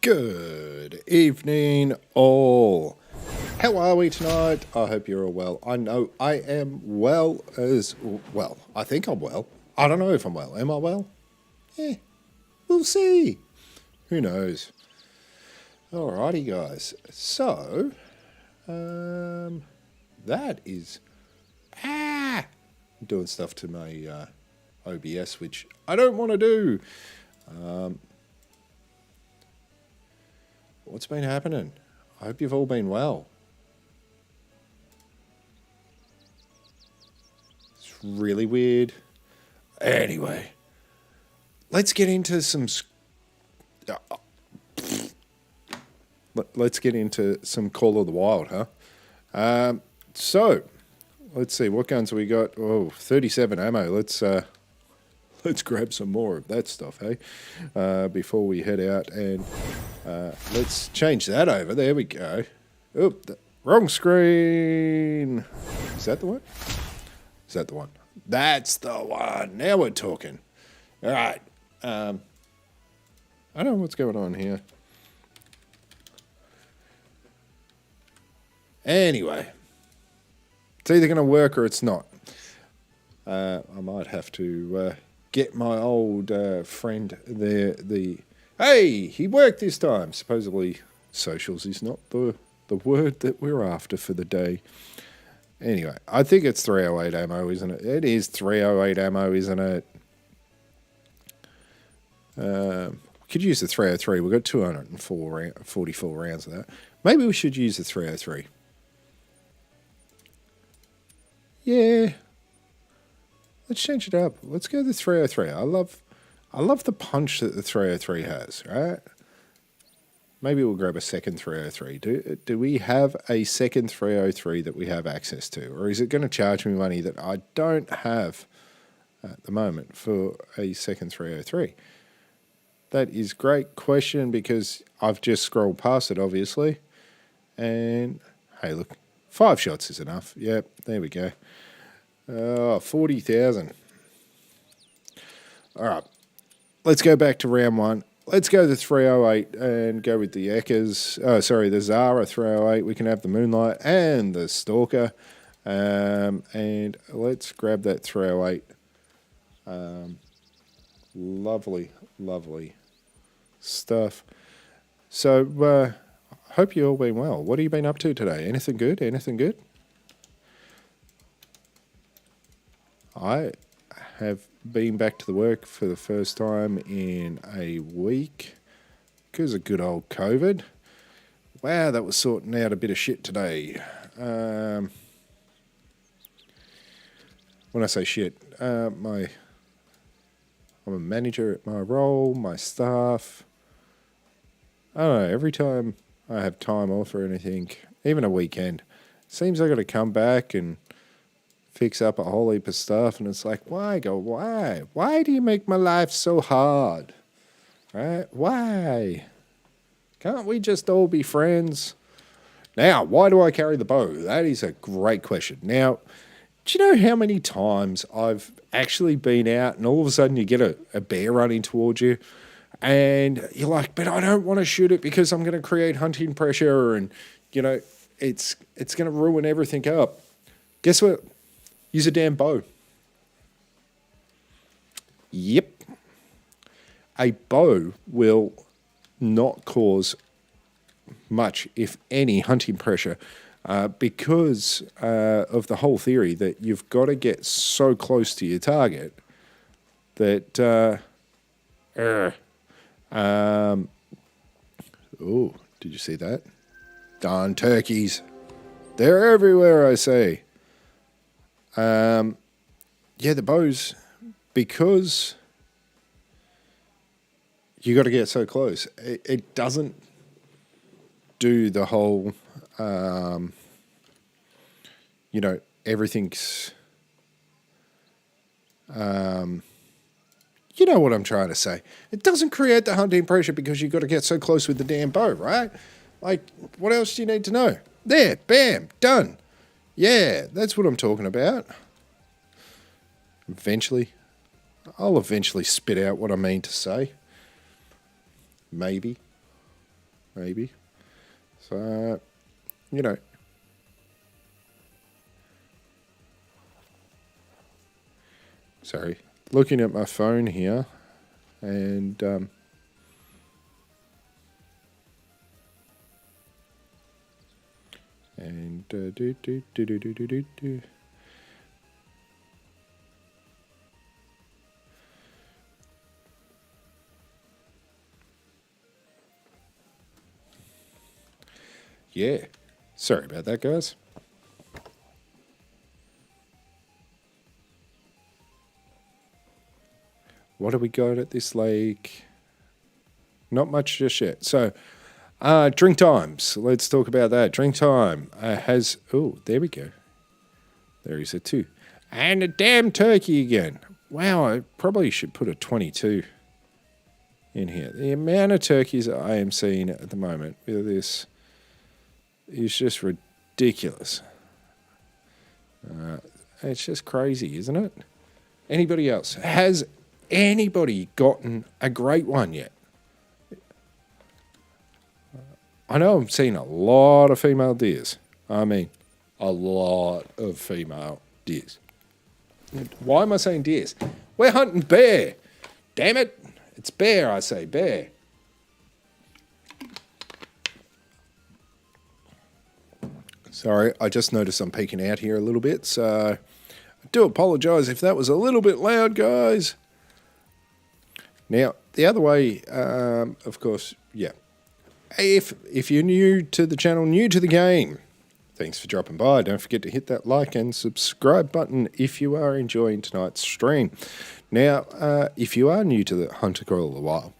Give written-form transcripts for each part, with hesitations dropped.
Good evening, all. How are we tonight? I hope you're all well. I know I am well as well. I think I'm well. I don't know if I'm well. Am I well? Yeah, we'll see. Who knows? Alrighty, guys. So, that is doing stuff to my OBS, which I don't want to do. What's been happening? I hope you've all been well. It's really weird. Anyway, let's get into some... let's get into some Call of the Wild, huh? So, let's see, what guns we got? Oh, 37 ammo. Let's grab some more of that stuff, hey? Before we head out, and let's change that over. There we go. Oop, wrong screen. Is that the one? Is that the one? That's the one. Now we're talking. All right. I don't know what's going on here. Anyway, it's either going to work or it's not. I might have to get my old friend there. Hey, he worked this time. Supposedly, socials is not the word that we're after for the day. Anyway, I think it's 308 ammo, isn't it? It is 308 ammo, isn't it? Could use the 303. We've got 244 rounds of that. Maybe we should use the 303. Yeah. Let's change it up. Let's go to the 303. I love the punch that the 303 has, right? Maybe we'll grab a second 303. Do we have a second 303 that we have access to? Or is it going to charge me money that I don't have at the moment for a second 303? That is a great question because I've just scrolled past it, obviously. And, hey, look, 5 shots is enough. Yep, there we go. 40,000. All right. Let's go back to round one. Let's go to 308 and go with the Eckers. Oh, sorry, the Zara 308. We can have the Moonlight and the Stalker. And let's grab that 308. Lovely, lovely stuff. So, hope you all been well. What have you been up to today? Anything good? Anything good? I have been back to the work for the first time in a week because of good old COVID. Wow, that was sorting out a bit of shit today. When I say shit, I'm a manager at my role, my staff. I don't know, every time I have time off or anything, even a weekend, seems I got to come back and fix up a whole heap of stuff, and it's like, why? Why do you make my life so hard? Right? Why? Can't we just all be friends? Now, why do I carry the bow? That is a great question. Now, do you know how many times I've actually been out and all of a sudden you get a bear running towards you and you're like, but I don't want to shoot it because I'm going to create hunting pressure and, you know, it's going to ruin everything up. Guess what? Use a damn bow. Yep. A bow will not cause much, if any, hunting pressure because of the whole theory that you've got to get so close to your target that... oh, did you see that? Darn turkeys. They're everywhere, I say. Yeah, the bows, because you got to get so close. It doesn't do the whole, you know, everything's, you know what I'm trying to say. It doesn't create the hunting pressure because you got to get so close with the damn bow, right? Like, what else do you need to know? There, bam, done. Yeah, that's what I'm talking about. I'll eventually spit out what I mean to say. Maybe. maybe. So, you know. Sorry. Looking at my phone here, and do. Yeah. Sorry about that, guys. What do we got at this lake? Not much just yet. So, drink times. Let's talk about that. Drink time has... Oh, there we go. There is a 2. And a damn turkey again. Wow, I probably should put a 22 in here. The amount of turkeys I am seeing at the moment with this is just ridiculous. It's just crazy, isn't it? Anybody else? Has anybody gotten a great one yet? I know I'm seeing a lot of female deers. I mean, a lot of female deers. Why am I saying deers? We're hunting bear. Damn it. It's bear, I say, bear. Sorry, I just noticed I'm peeking out here a little bit, so I do apologise if that was a little bit loud, guys. Now, the other way, of course, yeah. If you're new to the channel, new to the game, thanks for dropping by. Don't forget to hit that like and subscribe button if you are enjoying tonight's stream. Now, if you are new to the Hunter Coil of the Wild,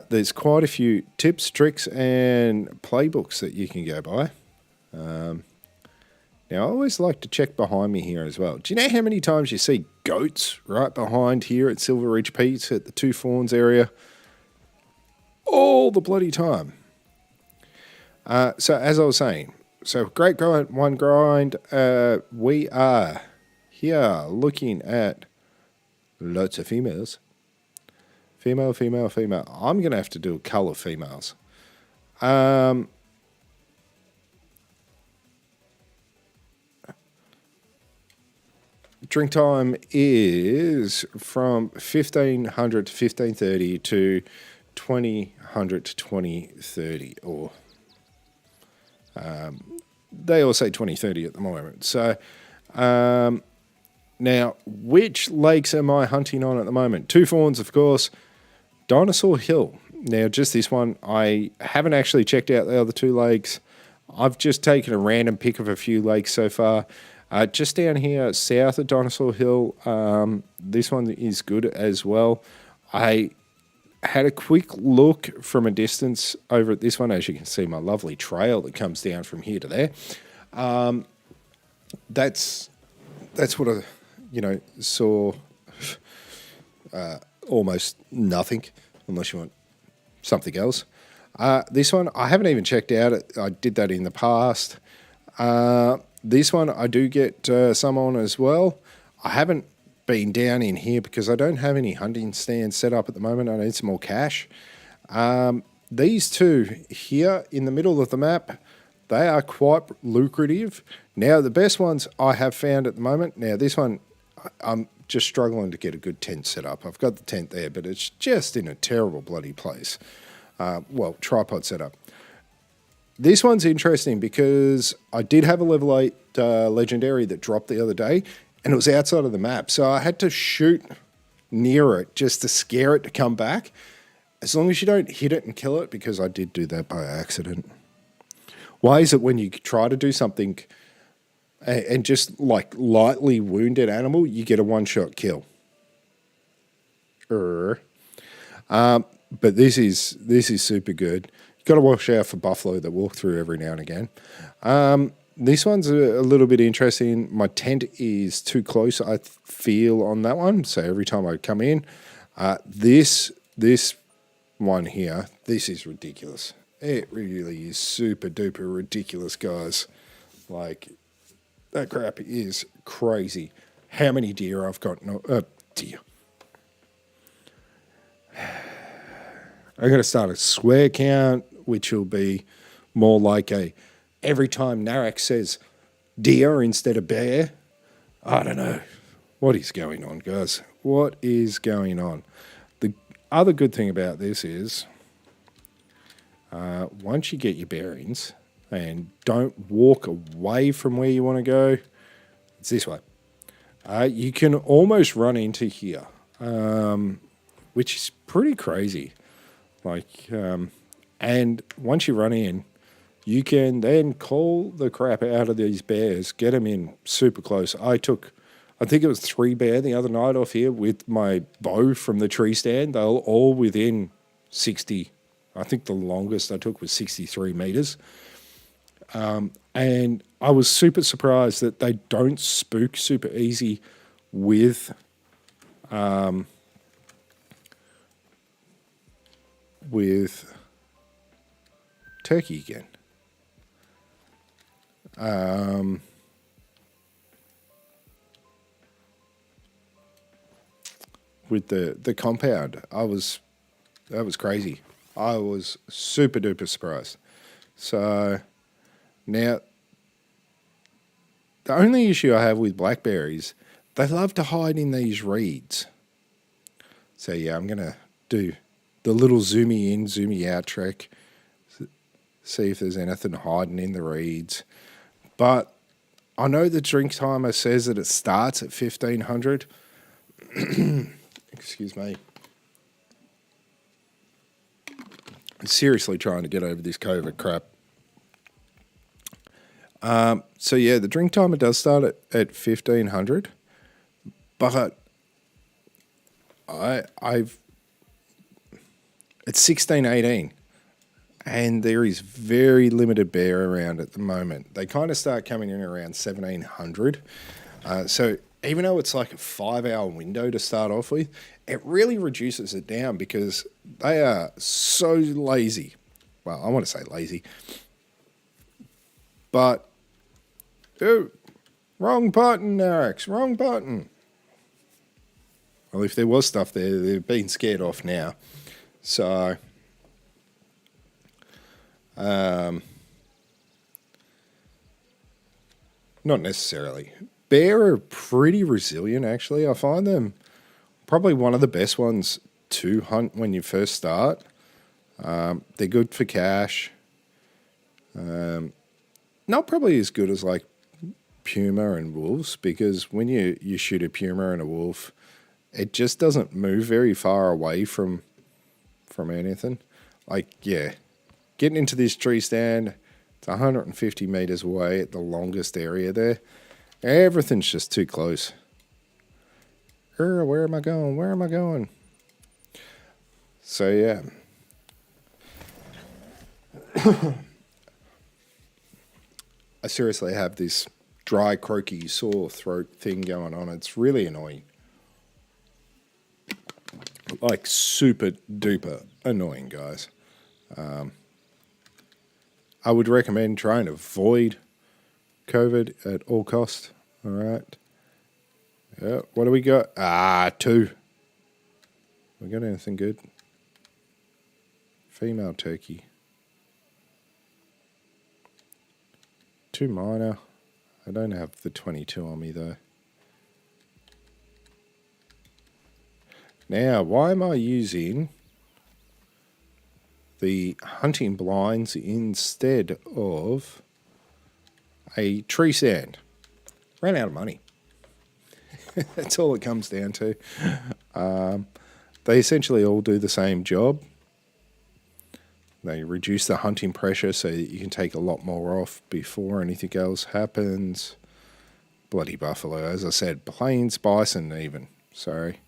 there's quite a few tips, tricks, and playbooks that you can go by. Now, I always like to check behind me here as well. Do you know how many times you see goats right behind here at Silver Ridge Peaks at the Two Fawns area? All the bloody time. So, as I was saying, great grind, one grind. We are here looking at lots of females. Female, female, female. I'm going to have to do a cull of females. Drink time is from 1500 to 1530 to 2000 to 2030, or they all say 2030 at the moment. So now, which lakes am I hunting on at the moment? Two Fawns, of course. Dinosaur Hill. Now, just this one. I haven't actually checked out the other two lakes. I've just taken a random pick of a few lakes so far. Just down here south of Dinosaur Hill, this one is good as well. I had a quick look from a distance over at this one. As you can see, my lovely trail that comes down from here to there. That's what I, saw. Almost nothing, unless you want something else. This one I haven't even checked out. I did that in the past. This one I do get some on as well. I haven't been down in here because I don't have any hunting stands set up at the moment. I need some more cash. These two here in the middle of the map, they are quite lucrative. Now, the best ones I have found at the moment, now this one, I'm just struggling to get a good tent set up. I've got the tent there, but it's just in a terrible bloody place. Tripod setup. This one's interesting because I did have a level 8 legendary that dropped the other day, and it was outside of the map. So I had to shoot near it just to scare it to come back. As long as you don't hit it and kill it, because I did do that by accident. Why is it when you try to do something and just like lightly wound an animal, you get a one-shot kill? But this is super good. Got to watch out for buffalo that walk through every now and again. This one's a little bit interesting. My tent is too close, I feel, on that one. So every time I come in, this one here, this is ridiculous. It really is super duper ridiculous, guys. Like, that crap is crazy. How many deer I've got? Deer. I'm going to start a swear count. which will be more like every time Narax says deer instead of bear. I don't know. What is going on, guys? What is going on? The other good thing about this is once you get your bearings and don't walk away from where you want to go, it's this way. You can almost run into here, which is pretty crazy. And once you run in, you can then call the crap out of these bears, get them in super close. I think it was 3 bear the other night off here with my bow from the tree stand. They were all within 60. I think the longest I took was 63 meters. And I was super surprised that they don't spook super easy with turkey again. With the compound, that was crazy. I was super duper surprised. So now, the only issue I have with blackberries, they love to hide in these reeds. So yeah, I'm gonna do the little zoomy in, zoomy out trick. See if there's anything hiding in the reeds. But I know the drink timer says that it starts at 1500. Excuse me. I'm seriously trying to get over this COVID crap. So yeah, the drink timer does start at 1500, but it's 1618, and there is very limited bear around at the moment. They kind of start coming in around 1700. So even though it's like a 5-hour window to start off with, it really reduces it down because they are so lazy. Well, I want to say lazy, but wrong button, Narax, wrong button. Well, if there was stuff there, they've been scared off now. So, not necessarily. Bear are pretty resilient, actually. I find them probably one of the best ones to hunt when you first start. They're good for cash. Not probably as good as like puma and wolves, because when you shoot a puma and a wolf, it just doesn't move very far away from anything. Like, yeah, getting into this tree stand, it's 150 meters away at the longest area there. Everything's just too close. Where am I going? Where am I going? So, yeah. I seriously have this dry, croaky, sore throat thing going on. It's really annoying. Like, super duper annoying, guys. I would recommend trying to avoid COVID at all costs. All right. Yeah, what do we got? 2. We got anything good? Female turkey. 2 minor. I don't have the 22 on me though. Now, why am I using the hunting blinds instead of a tree stand? Ran out of money. That's all it comes down to. They essentially all do the same job. They reduce the hunting pressure so that you can take a lot more off before anything else happens. Bloody buffalo, as I said, plains bison even. Sorry.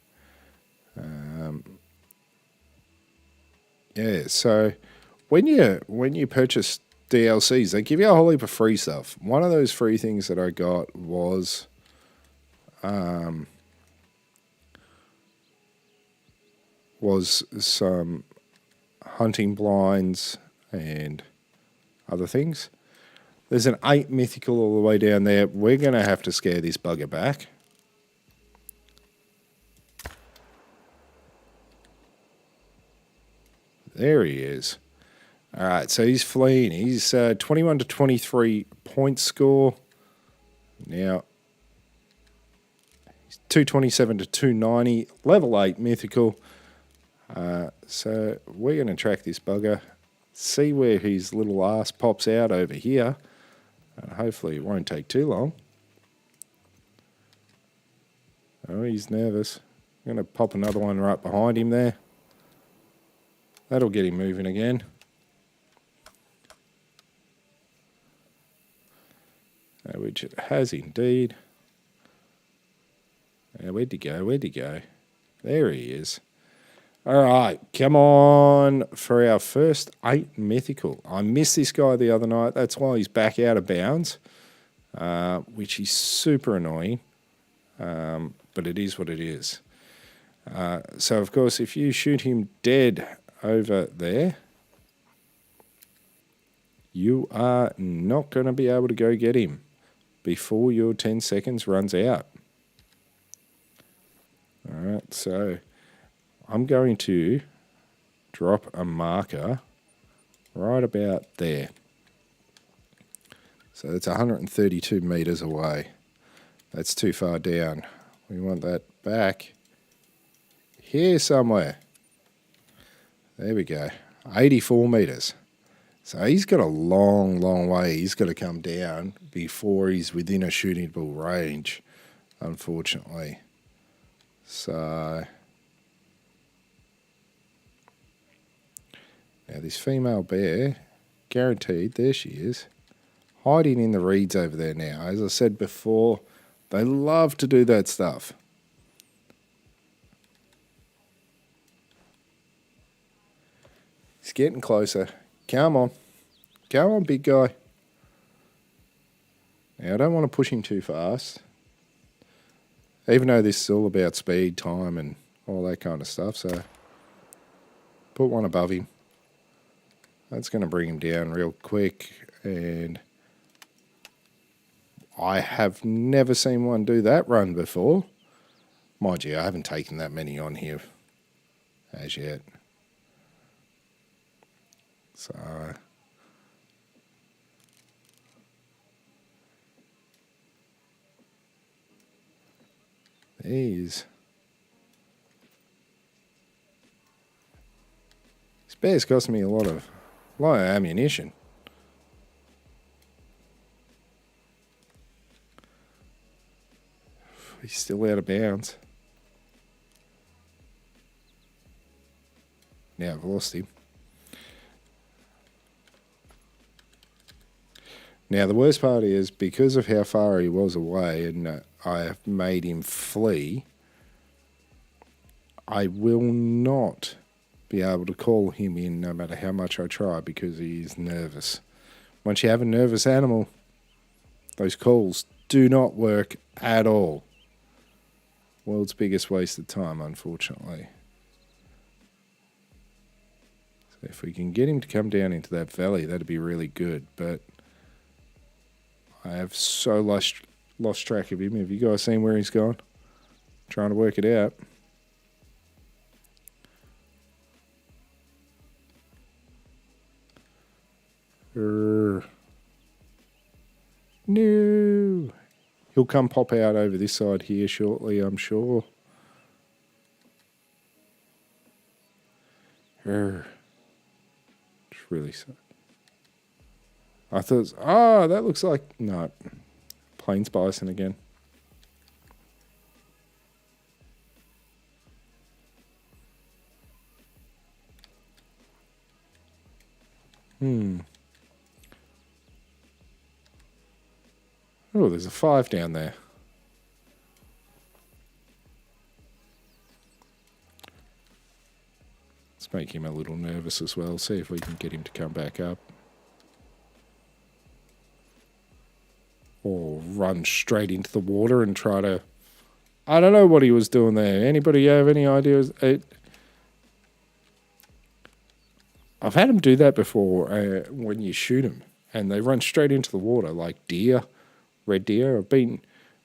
Yeah, so when you purchase DLCs, they give you a whole heap of free stuff. One of those free things that I got was some hunting blinds and other things. There's an 8 mythical all the way down there. We're going to have to scare this bugger back. There he is. All right, so he's fleeing. He's 21 to 23 point score. Now, he's 227 to 290, level 8 mythical. So we're going to track this bugger, see where his little ass pops out over here. Hopefully it won't take too long. Oh, he's nervous. I'm going to pop another one right behind him there. That'll get him moving again. Which it has indeed. Where'd he go? Where'd he go? There he is. All right, come on for our first 8 mythical. I missed this guy the other night. That's why he's back out of bounds, which is super annoying. But it is what it is. So, of course, if you shoot him dead over there, you are not going to be able to go get him before your 10 seconds runs out. All right, so I'm going to drop a marker right about there. So that's 132 meters away. That's too far down. We want that back here somewhere. There we go. 84 meters. So he's got a long, long way. He's got to come down before he's within a shootable range, unfortunately. So now this female bear, guaranteed, there she is, hiding in the reeds over there now. As I said before, they love to do that stuff. He's getting closer. Come on. Come on, big guy. Now, I don't want to push him too fast. Even though this is all about speed, time, and all that kind of stuff. So, put one above him. That's going to bring him down real quick. And I have never seen one do that run before. Mind you, I haven't taken that many on here as yet. So these this bear's cost me a lot of ammunition. He's still out of bounds. Now I've lost him. Now, the worst part is, because of how far he was away and I have made him flee, I will not be able to call him in no matter how much I try because he is nervous. Once you have a nervous animal, those calls do not work at all. World's biggest waste of time, unfortunately. So if we can get him to come down into that valley, that'd be really good, but I have so lost track of him. Have you guys seen where he's gone? Trying to work it out. No. He'll come pop out over this side here shortly, I'm sure. It's really sad. I thought, that looks like... No, plains bison again. Oh, there's a 5 down there. Let's make him a little nervous as well. See if we can get him to come back up. Or run straight into the water and try to... I don't know what he was doing there. Anybody have any ideas? I've had him do that before when you shoot them. And they run straight into the water like deer, red deer. I've been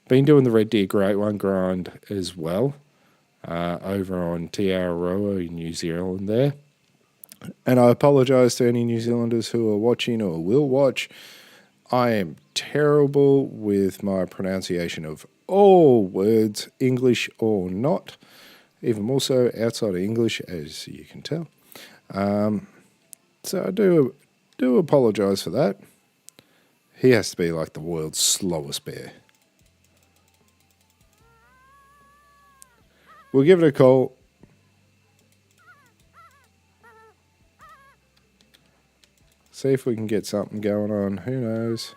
doing the red deer great one grind as well over on Te Aroa in New Zealand there. And I apologise to any New Zealanders who are watching or will watch. I am terrible with my pronunciation of all words, English or not, even more so outside of English, as you can tell. So I do apologise for that. He has to be like the world's slowest bear. We'll give it a call. See if we can get something going on. Who knows?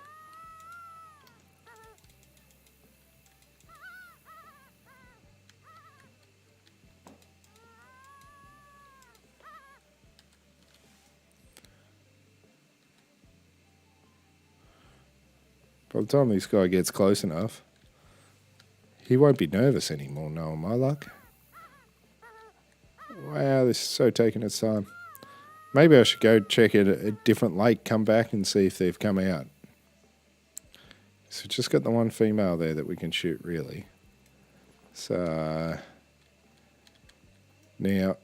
By the time this guy gets close enough, he won't be nervous anymore, knowing my luck. Wow, this is so taking its time. Maybe I should go check at a different lake, come back and see if they've come out. So just got the one female there that we can shoot, really. So now,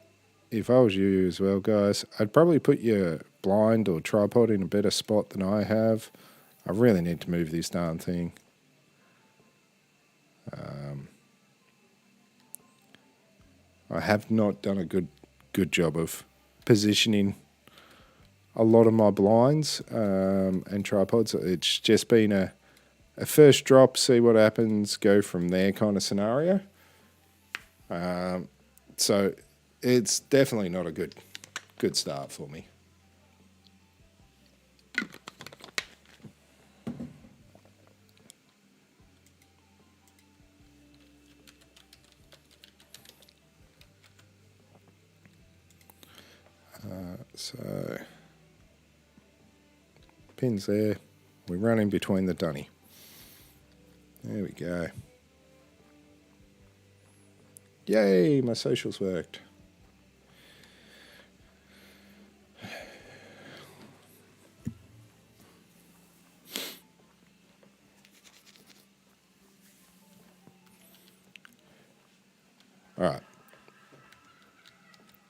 if I was you as well, guys, I'd probably put your blind or tripod in a better spot than I have. I really need to move this darn thing. I have not done a good job of positioning a lot of my blinds and tripods. It's just been a first drop, see what happens, go from there kind of scenario. So it's definitely not a good start for me. So pins there. We run in between the dunny. There we go. Yay, my socials worked. All right.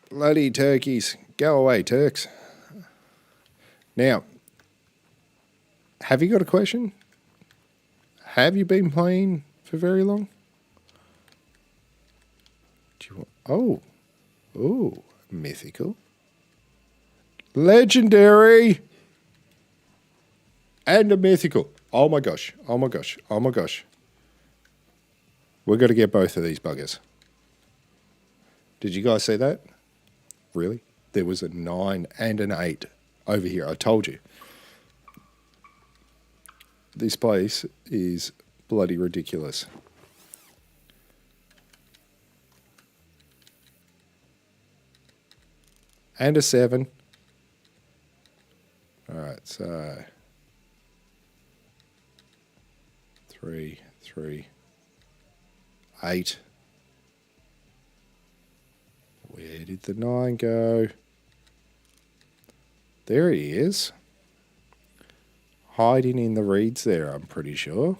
Bloody turkeys. Go away, Turks. Now, have you got a question? Have you been playing for very long? Do you want, oh, mythical. Legendary. And a mythical. Oh my gosh. We've got to get both of these buggers. Did you guys see that? Really? There was a 9 and an 8 over here. I told you. This place is bloody ridiculous. And a 7. All right, so 3, 8. Where did the 9 go? There he is. Hiding in the reeds there, I'm pretty sure.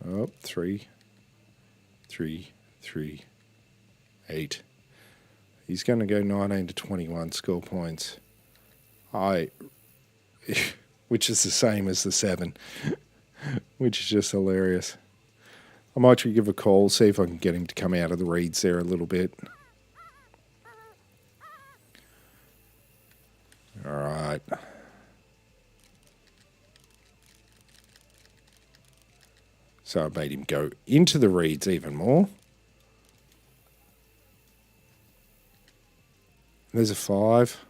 Oh, 3, 8. He's going to go 19 to 21 score points. Which is the same as the 7, which is just hilarious. I might give a call, see if I can get him to come out of the reeds there a little bit. All right. So I made him go into the reeds even more. There's a 5.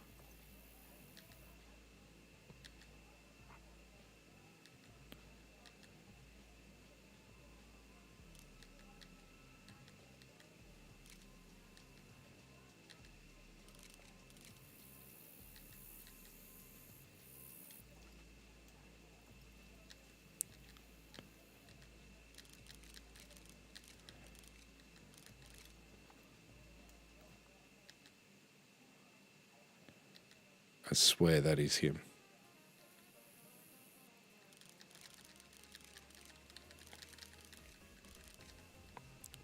I swear that is him.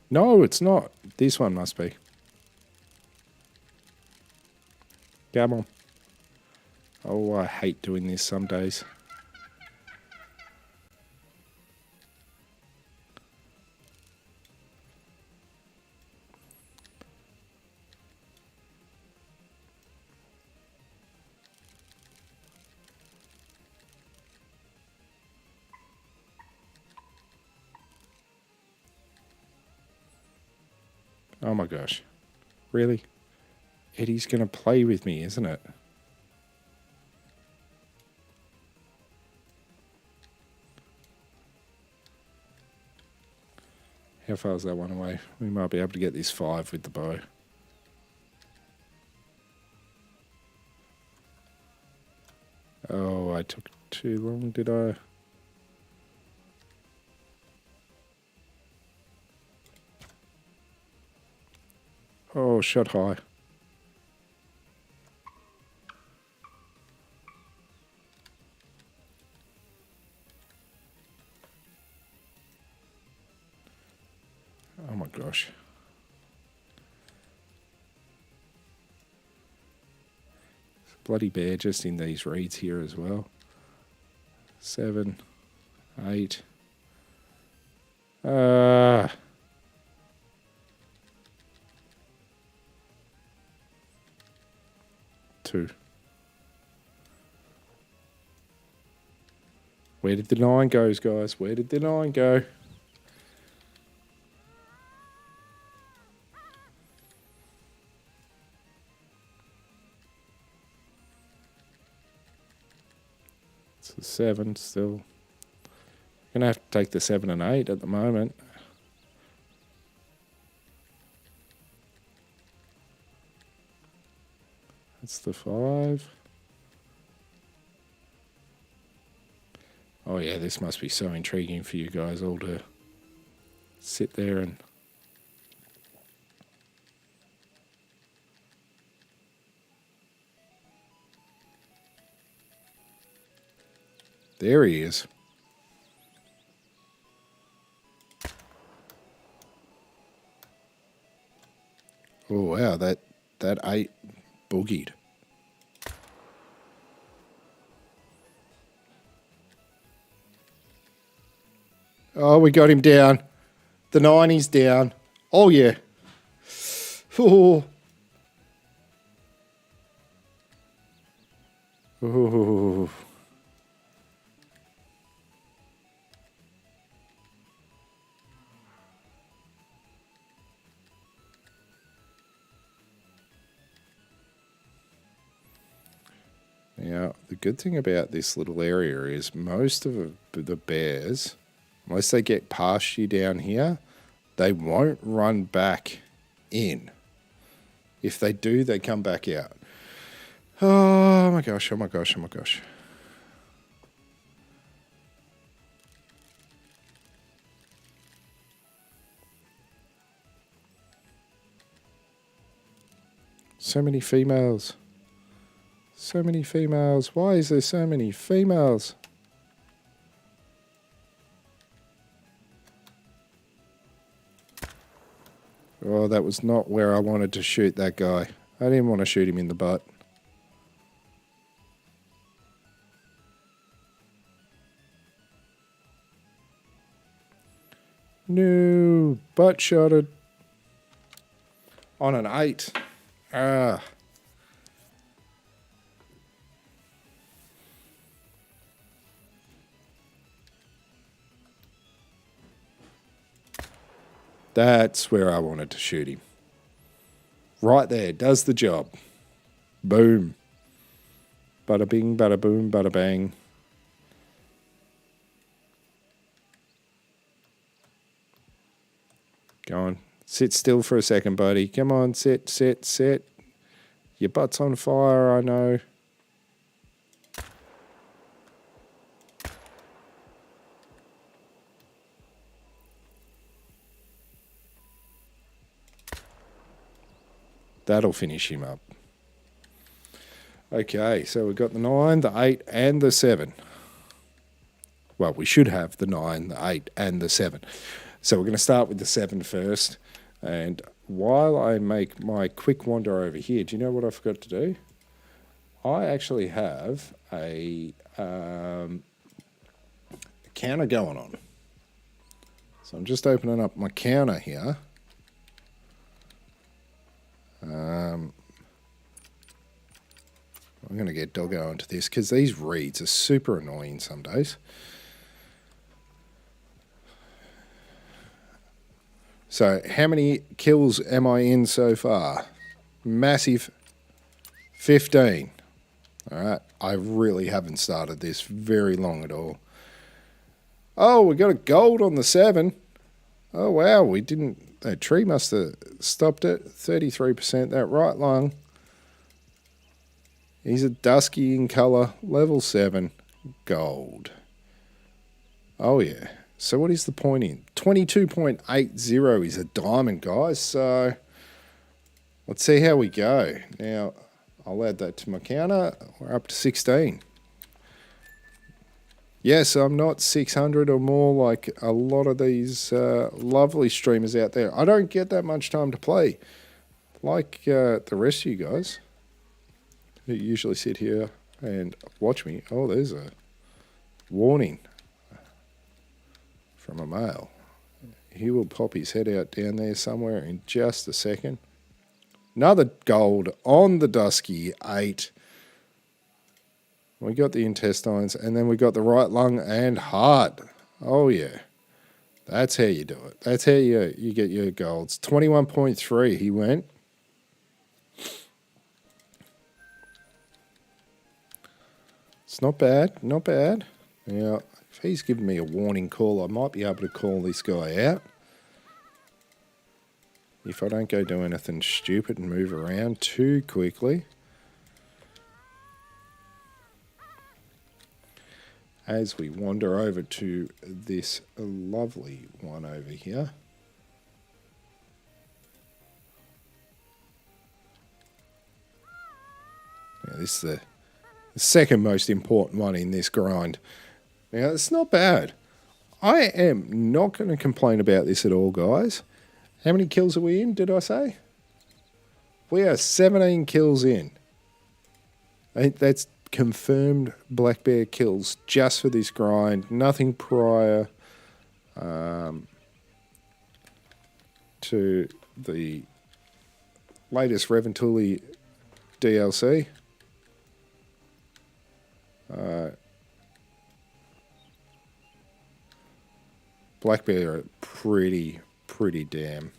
No, it's not. This one must be. Come on. Oh, I hate doing this some days. Oh my gosh. Really? Eddie's going to play with me, isn't it? How far is that one away? We might be able to get this 5 with the bow. Oh, I took too long, did I? Oh, shot high. Oh my gosh. It's a bloody bear just in these reeds here as well. 7, 8. 2. Where did the 9 go, guys? Where did the 9 go? It's a 7 still. Gonna have to take the 7 and 8 at the moment. That's the 5. Oh yeah, this must be so intriguing for you guys all to sit there and... There he is. Oh wow, that 8 boogied. Oh, we got him down. The 9 is down. Oh yeah. Oh. Oh. Now, the good thing about this little area is most of the bears, unless they get past you down here, they won't run back in. If they do, they come back out. Oh my gosh, oh my gosh, oh my gosh. So many females. So many females. Why is there so many females? Oh, that was not where I wanted to shoot that guy. I didn't want to shoot him in the butt. No, butt shotted. On an 8. Ah. That's where I wanted to shoot him. Right there, does the job. Boom. Bada bing, bada boom, bada bang. Go on. Sit still for a second, buddy. Come on, sit, sit, sit. Your butt's on fire, I know. That'll finish him up. Okay, so we've got the 9, the 8, and the 7. Well, we should have the 9, the 8, and the 7. So we're going to start with the 7 first. And while I make my quick wander over here, do you know what I forgot to do? I actually have a counter going on. So I'm just opening up my counter here. I'm going to get Doggo onto this because these reads are super annoying some days. So how many kills am I in so far? Massive 15. All right. I really haven't started this very long at all. Oh, we got a gold on the 7. Oh, wow. We didn't... That tree must have stopped it. 33%. That right lung. He's a dusky in colour. Level 7. Gold. Oh, yeah. So what is the point in? 22.80 is a diamond, guys. So let's see how we go. Now, I'll add that to my counter. We're up to 16. Yes, I'm not 600 or more like a lot of these lovely streamers out there. I don't get that much time to play like the rest of you guys who usually sit here and watch me. Oh, there's a warning from a male. He will pop his head out down there somewhere in just a second. Another gold on the Dusky 8. We got the intestines, and then we got the right lung and heart. Oh, yeah. That's how you do it. That's how you get your golds. 21.3 he went. It's not bad. Not bad. Now, if he's giving me a warning call, I might be able to call this guy out. If I don't go do anything stupid and move around too quickly. As we wander over to this lovely one over here. Now, this is the second most important one in this grind. Now, it's not bad. I am not going to complain about this at all, guys. How many kills are we in, did I say? We are 17 kills in. That's confirmed black bear kills just for this grind. Nothing prior to the latest Reventuli DLC. Black bear are pretty damn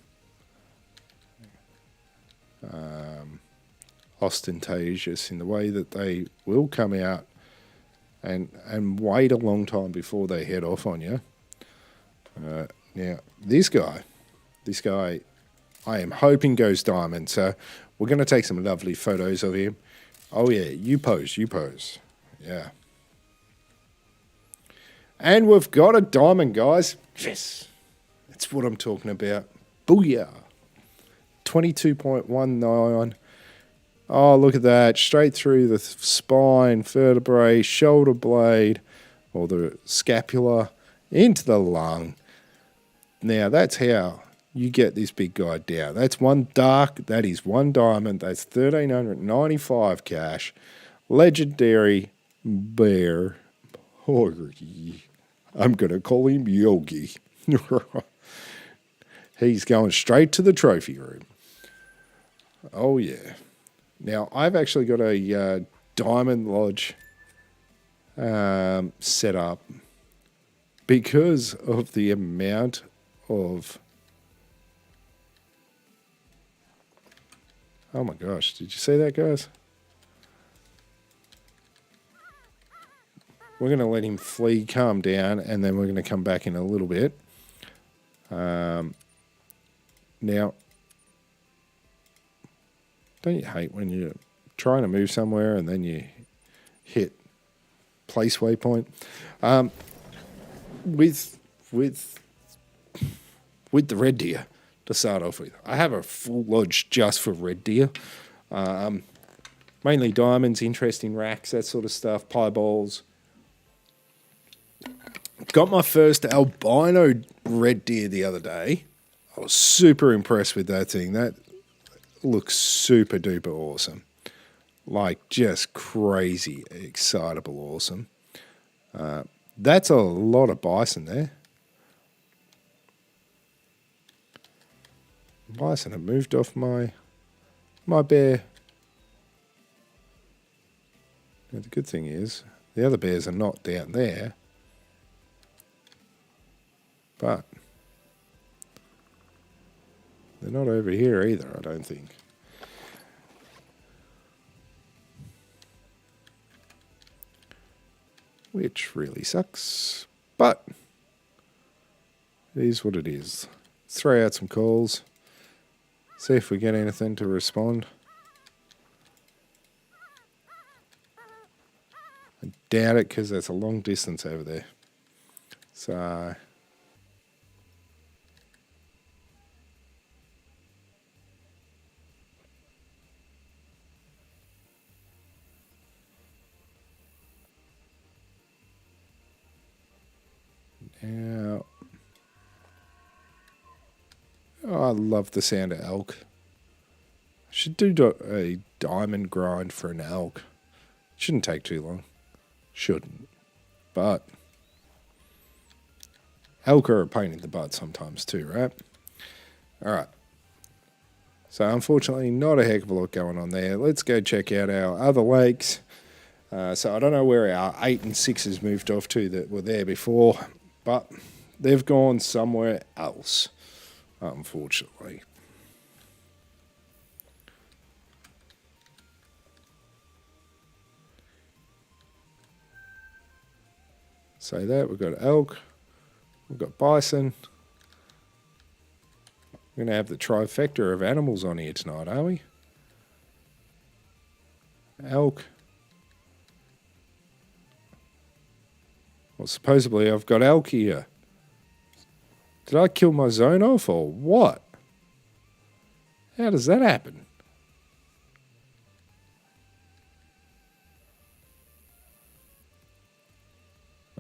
ostentatious in the way that they will come out and wait a long time before they head off on you. Now, this guy, I am hoping goes diamond, so we're going to take some lovely photos of him. Oh, yeah, you pose. Yeah. And we've got a diamond, guys. Yes. That's what I'm talking about. Booyah. 22.19. Oh, look at that. Straight through the spine, vertebrae, shoulder blade, or the scapula, into the lung. Now, that's how you get this big guy down. That's one dark. That is one diamond. That's 1,395 cash. Legendary bear. I'm going to call him Yogi. He's going straight to the trophy room. Oh, yeah. Now, I've actually got a Diamond Lodge set up because of the amount of... Oh, my gosh. Did you see that, guys? We're going to let him flee, calm down, and then we're going to come back in a little bit. Now, don't you hate when you're trying to move somewhere and then you hit place waypoint? With the red deer to start off with, I have a full lodge just for red deer. Mainly diamonds, interesting racks, that sort of stuff, pieballs. Got my first albino red deer the other day. I was super impressed with that thing. That looks super duper awesome. Like, just crazy, excitable, awesome. That's a lot of bison there. Bison have moved off my bear. Now, the good thing is, the other bears are not down there. But they're not over here either, I don't think. Which really sucks. But it is what it is. Let's throw out some calls. See if we get anything to respond. I doubt it because that's a long distance over there. So now, I love the sound of elk. I should do a diamond grind for an elk. Shouldn't take too long. Shouldn't. But elk are a pain in the butt sometimes too, right? Alright. So unfortunately, not a heck of a lot going on there. Let's go check out our other lakes. So I don't know where our 8 and 6s moved off to that were there before, but they've gone somewhere else, unfortunately. Say that, we've got elk, we've got bison. We're going to have the trifecta of animals on here tonight, are we? Elk. Well, supposedly I've got elk here. Did I kill my zone off or what? How does that happen?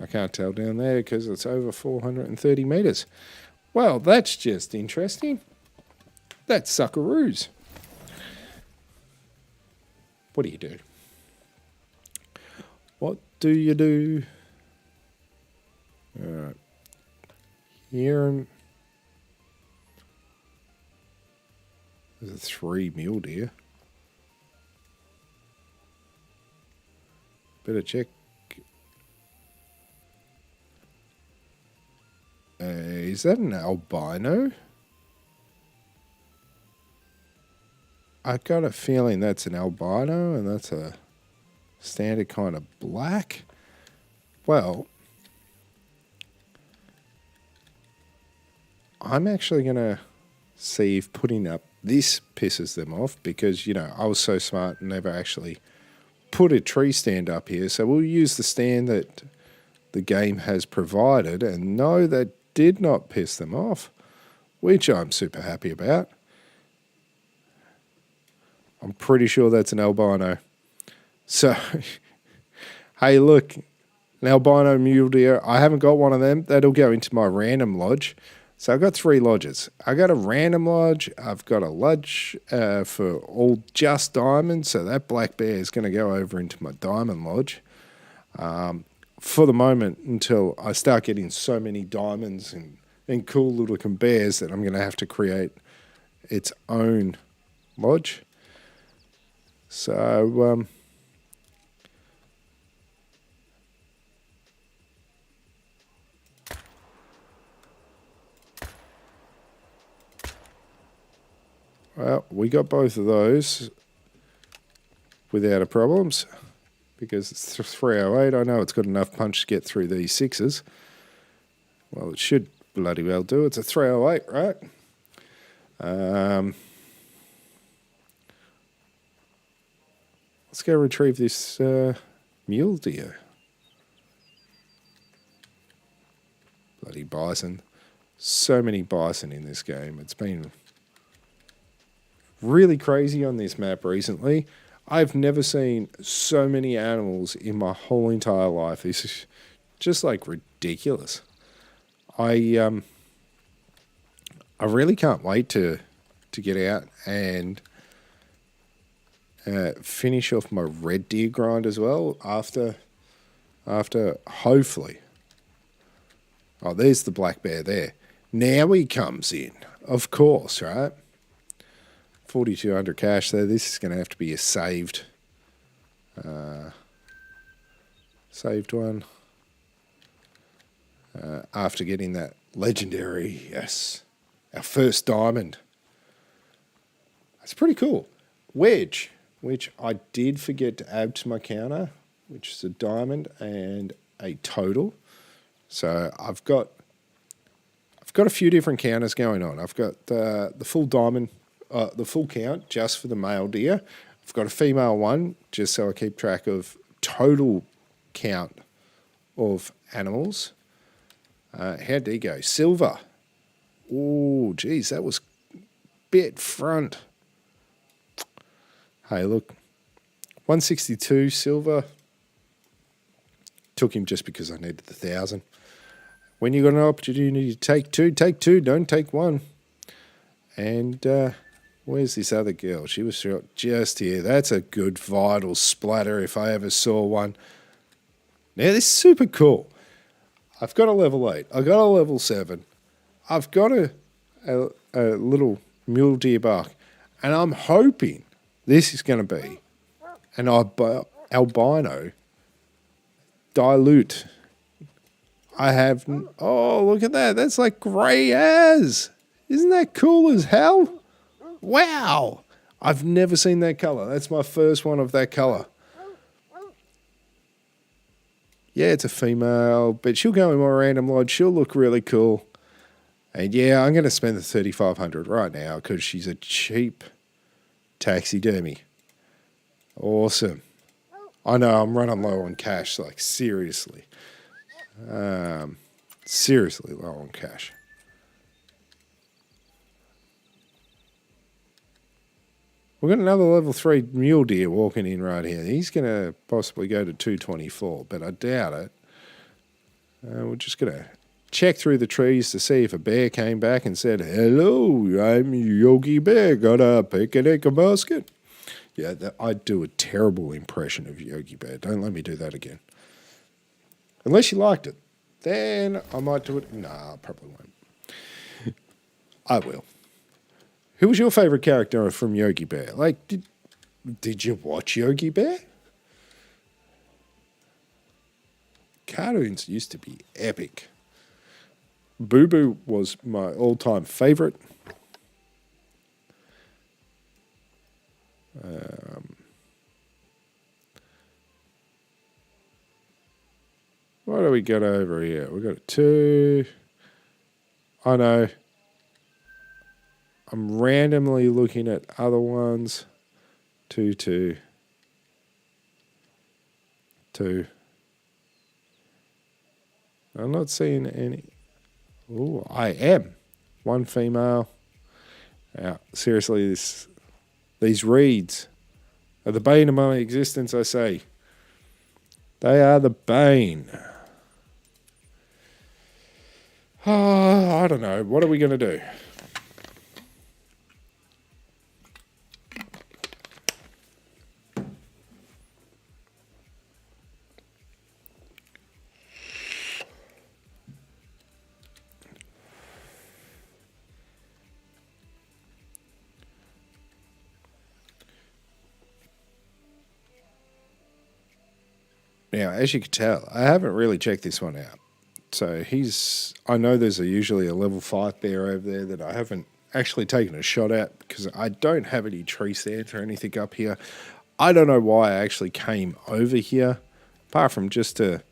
I can't tell down there because it's over 430 meters. Well, that's just interesting. That's suckaroos. What do you do? What do you do? Here there's a 3 mule deer. Better check. Is that an albino? I got a feeling that's an albino and that's a standard kind of black. Well, I'm actually going to see if putting up this pisses them off because, you know, I was so smart and never actually put a tree stand up here. So we'll use the stand that the game has provided, and no, that did not piss them off, which I'm super happy about. I'm pretty sure that's an albino. So, hey, look, an albino mule deer. I haven't got one of them. That'll go into my random lodge. So I've got 3 lodges. I got a random lodge. I've got a lodge for all just diamonds. So that black bear is going to go over into my diamond lodge. For the moment, until I start getting so many diamonds and cool looking bears that I'm going to have to create its own lodge. So, well, we got both of those without a problems because it's 308. I know it's got enough punch to get through these 6s. Well, it should bloody well do. It's a 308, right? Let's go retrieve this mule deer. Bloody bison. So many bison in this game. It's been really crazy on this map recently. I've never seen so many animals in my whole entire life. This is just like ridiculous. I really can't wait to get out and finish off my red deer grind as well after hopefully. Oh, there's the black bear there. Now he comes in, of course, right? 4,200 cash there. This is going to have to be a saved one. After getting that legendary, yes, our first diamond. That's pretty cool. Wedge, which I did forget to add to my counter, which is a diamond and a total. So I've got a few different counters going on. I've got the full diamond, the full count just for the male deer. I've got a female one just so I keep track of total count of animals. How'd he go? Silver. Oh, geez, that was bit front. Hey, look, 162 silver. Took him just because I needed the 1,000. When you got an opportunity to take two, don't take one. And where's this other girl? She was just here. That's a good vital splatter if I ever saw one. Now, this is super cool. I've got a level 8. I've got a level 7. I've got a little mule deer buck. And I'm hoping this is going to be an albino dilute. I have... Oh, look at that. That's like grey as. Isn't that cool as hell? Wow. I've never seen that colour. That's my first one of that colour. Yeah, it's a female, but she'll go in my random lodge. She'll look really cool. And yeah, I'm going to spend the 3,500 right now because she's a cheap taxidermy. Awesome. I know I'm running low on cash, like seriously. Seriously low on cash. We've got another level 3 mule deer walking in right here. He's going to possibly go to 224, but I doubt it. We're just going to check through the trees to see if a bear came back and said, "Hello, I'm Yogi Bear. Got a picnic basket?" Yeah, I do a terrible impression of Yogi Bear. Don't let me do that again. Unless you liked it. Then I might do it. Nah, I probably won't. I will. Who was your favourite character from Yogi Bear? Like, did you watch Yogi Bear? Cartoons used to be epic. Boo Boo was my all-time favourite. What do we got over here? We got a 2. I know. I'm randomly looking at other ones. 2, 2, 2. I'm not seeing any. Oh, I am. 1 female. Yeah, seriously, these reeds are the bane of my existence, I say. They are the bane. Oh, I don't know. What are we going to do? Now, as you can tell, I haven't really checked this one out. So I know there's usually a level 5 bear over there that I haven't actually taken a shot at because I don't have any tree stands or anything up here. I don't know why I actually came over here, apart from just to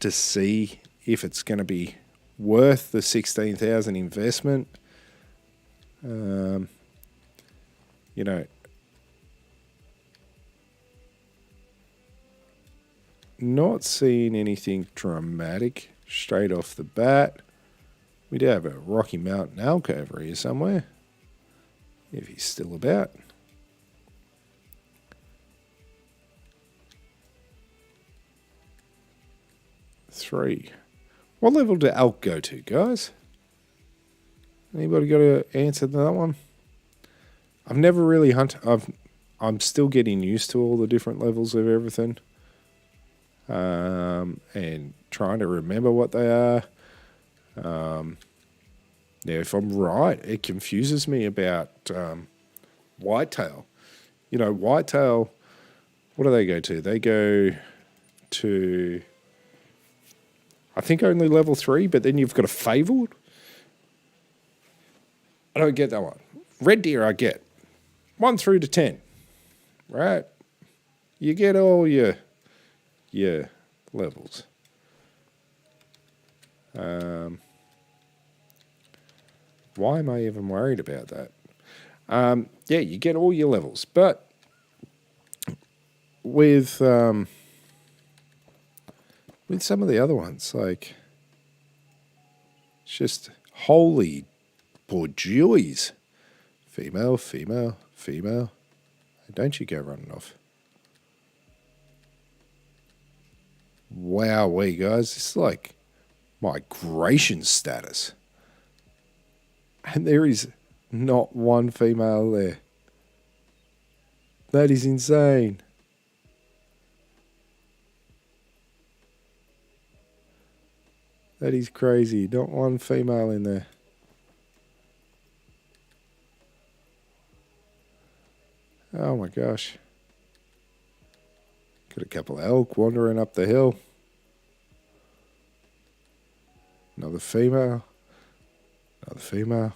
see if it's going to be worth the 16,000 investment. You know, not seeing anything dramatic straight off the bat. We do have a Rocky Mountain elk over here somewhere, if he's still about. Three. What level do elk go to, guys? Anybody got an answer to that one? I've never really hunted. I'm still getting used to all the different levels of everything, and trying to remember what they are. Now, if I'm right, it confuses me about whitetail. You know, whitetail, what do they go to? They go to, I think, only level 3, but then you've got a fabled. I don't get that one. Red deer I get. 1 through to 10. Right? You get all your levels. Why am I even worried about that? Yeah, you get all your levels. But with some of the other ones, like, it's just holy bourgeois. Female, female, female. Don't you go running off. Wowee, guys. It's like migration status. And there is not one female there. That is insane. That is crazy. Not one female in there. Oh my gosh. Got a couple of elk wandering up the hill. Another female. Another female.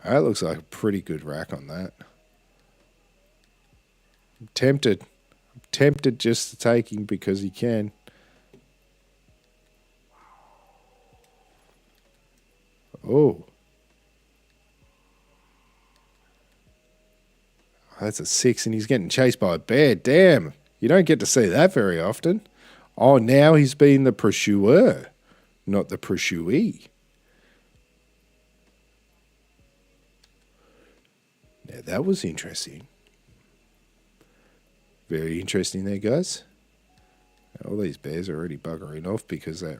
That looks like a pretty good rack on that. I'm tempted. I'm tempted just to take him because he can. Oh. That's a 6 and he's getting chased by a bear. Damn. You don't get to see that very often. Oh, now he's being the pursuer, not the pursuee. Now that was interesting. Very interesting there, guys. All these bears are already buggering off because that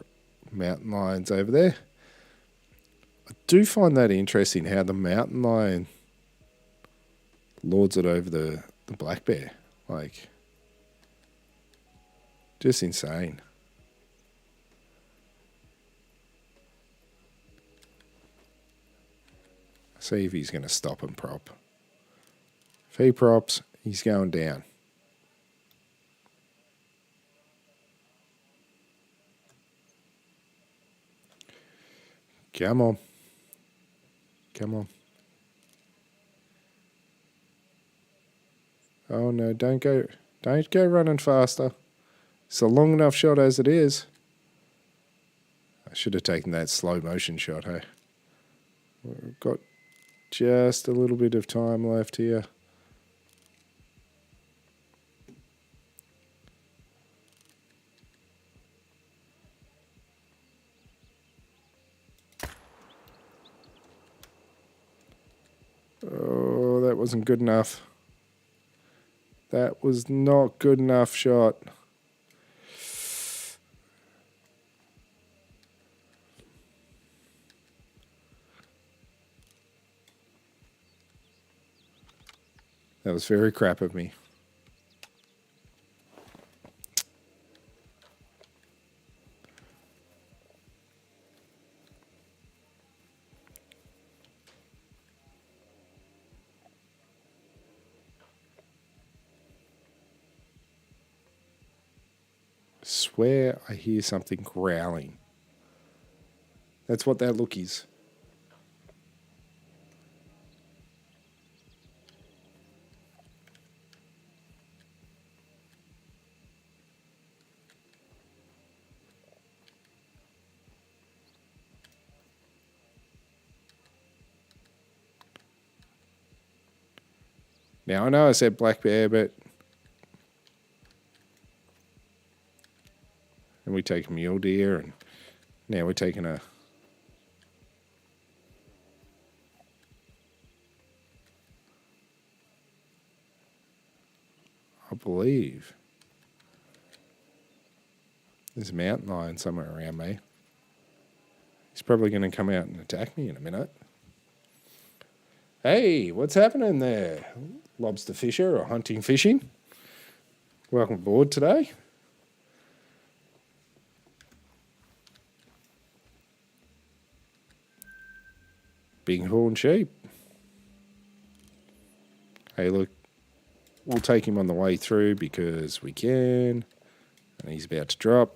mountain lion's over there. I do find that interesting how the mountain lion lords it over the black bear. Like, just insane. See if he's going to stop and prop. If he props, he's going down. Come on. Come on. Oh no, don't go running faster. It's a long enough shot as it is. I should have taken that slow motion shot, hey. We've got just a little bit of time left here. Oh, that wasn't good enough. That was not good enough shot. That was very crap of me. Swear I hear something growling. That's what that look is. Now I know I said black bear, but and we take a mule deer, and now we're taking a I believe there's a mountain lion somewhere around me. He's probably going to come out and attack me in a minute. Hey, what's happening there? Lobster fisher or hunting fishing? Welcome aboard today. Bighorn sheep. Hey, look, we'll take him on the way through because we can. And he's about to drop.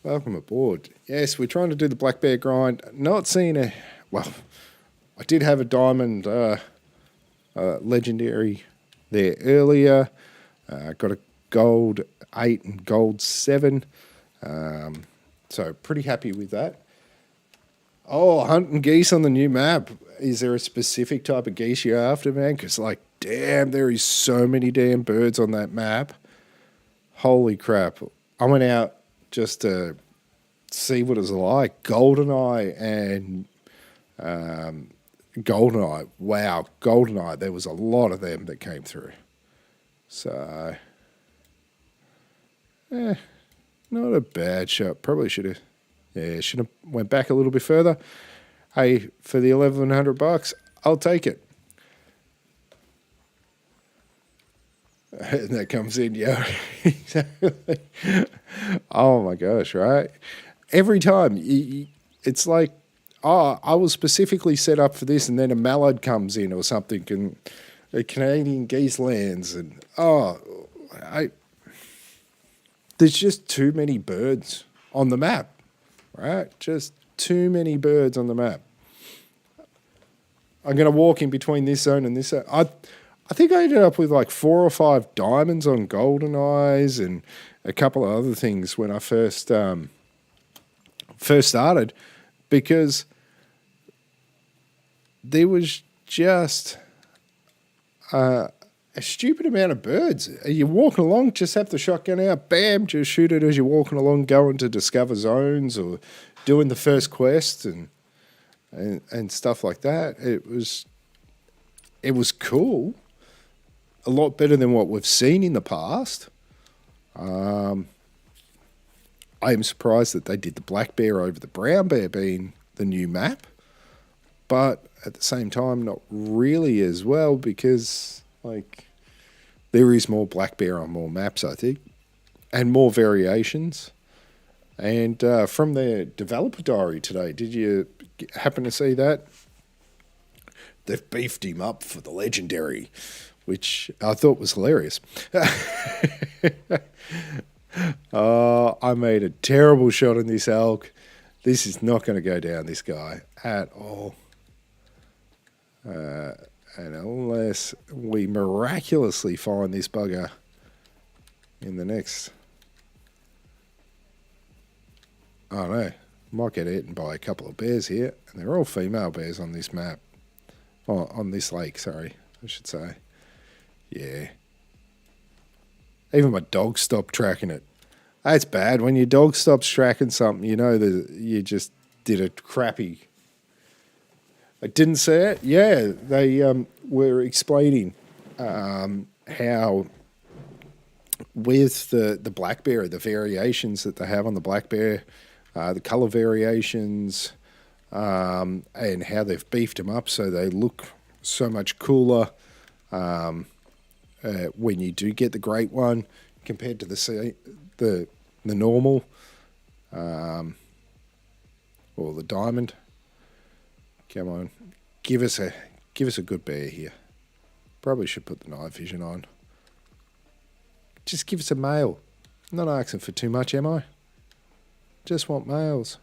Welcome aboard. Yes, we're trying to do the black bear grind. Not seeing a... Well, I did have a diamond legendary there earlier. Got a gold 8 and gold 7. So pretty happy with that. Oh, hunting geese on the new map. Is there a specific type of geese you're after, man? Because, like, damn, there is so many damn birds on that map. Holy crap. I went out just to see what it was like. Goldeneye and Goldeneye. Wow, Goldeneye. There was a lot of them that came through. So, not a bad shot. Probably should have... Yeah, should have went back a little bit further. Hey, for the $1,100, I'll take it. And that comes in, yeah. Exactly. Oh my gosh, right? Every time, it's like, oh, I was specifically set up for this, and then a mallard comes in or something, and a Canadian geese lands, and there's just too many birds on the map. Right? Just too many birds on the map. I'm going to walk in between this zone and this zone. I think I ended up with like 4 or 5 diamonds on golden eyes and a couple of other things when I first started, because there was just a stupid amount of birds. You're walking along, just have the shotgun out, bam, just shoot it as you're walking along, going to discover zones or doing the first quest and stuff like that. It was cool. A lot better than what we've seen in the past. I am surprised that they did the black bear over the brown bear being the new map, but at the same time, not really as well, because like there is more black bear on more maps, I think, and more variations. And from their developer diary today, did you happen to see that? They've beefed him up for the legendary, which I thought was hilarious. I made a terrible shot on this elk. This is not going to go down, this guy, at all. And unless we miraculously find this bugger in the next... I don't know. Might get eaten by a couple of bears here. And they're all female bears on this map. Oh, on this lake, sorry, I should say. Yeah. Even my dog stopped tracking it. That's bad. When your dog stops tracking something, you know that you just did a crappy... I didn't see it. Yeah, they were explaining how with the black bear, the variations that they have on the black bear, the colour variations, and how they've beefed them up so they look so much cooler when you do get the great one compared to the normal or the diamond. Come on, give us a good bear here. Probably should put the night vision on. Just give us a male. I'm not asking for too much, am I? Just want males.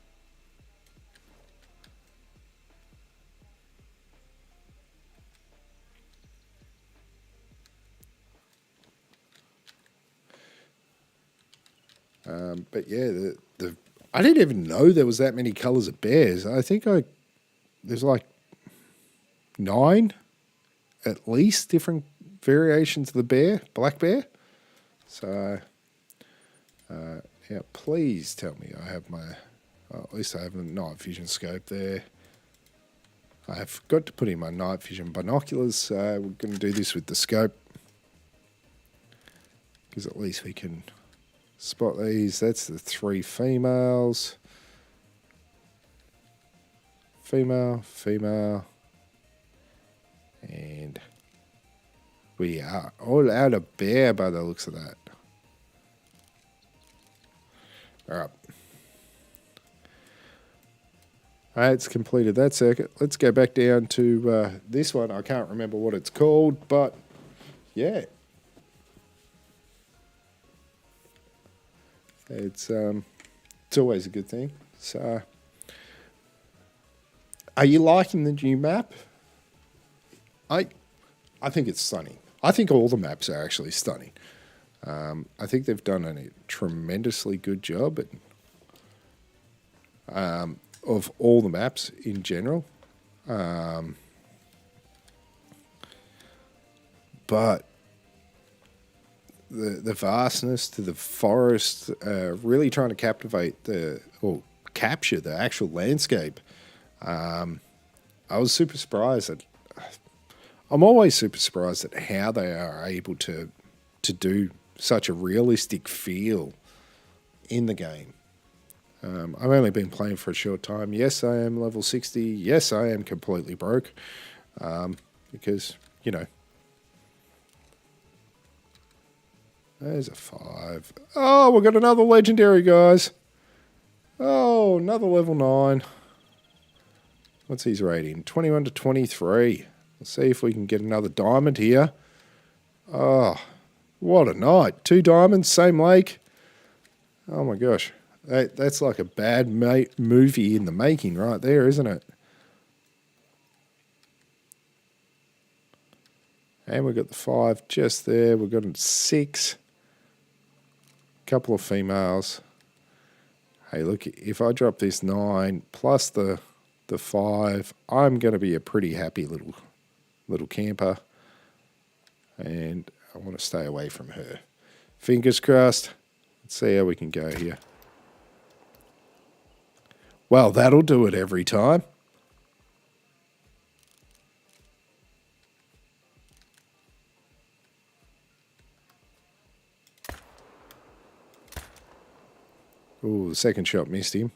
But yeah, I didn't even know there was that many colours of bears. I think there's like 9 at least different variations of the bear, black bear. So, yeah, please tell me I have my, at least I have a night vision scope there. I have got to put in my night vision binoculars, so we're going to do this with the scope, because at least we can spot these. That's the 3 females. Female, female. And we are all out of bear by the looks of that. All right. All right, it's completed that circuit. Let's go back down to this one. I can't remember what it's called, but yeah. It's always a good thing. So, are you liking the new map? I think it's stunning. I think all the maps are actually stunning. I think they've done a tremendously good job of all the maps in general. But the vastness to the forest, really trying to capture the actual landscape. I was super surprised I'm always super surprised at how they are able to do such a realistic feel in the game. I've only been playing for a short time. Yes, I am level 60. Yes, I am completely broke. Because, you know. There's a 5. Oh, we've got another legendary, guys. Oh, another level 9. What's his rating? 21 to 23. Let's see if we can get another diamond here. Oh, what a night. 2 diamonds, same lake. Oh my gosh. That's like a bad movie in the making right there, isn't it? And we've got the 5 just there. We've got 6. Couple of females. Hey, look, if I drop this 9 plus the 5, I'm going to be a pretty happy little camper. And I want to stay away from her. Fingers crossed. Let's see how we can go here. Well, that'll do it every time. Ooh, the second shot missed him.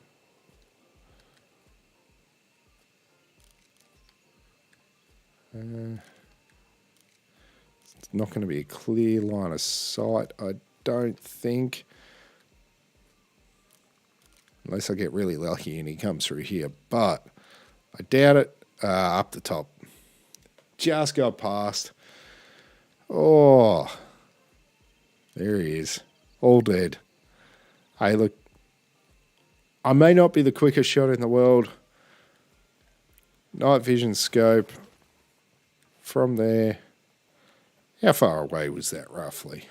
It's not going to be a clear line of sight, I don't think. Unless I get really lucky and he comes through here. But I doubt it. Up the top. Just got past. Oh. There he is. All dead. Hey, look. I may not be the quickest shot in the world. Night vision scope. From there. How far away was that roughly?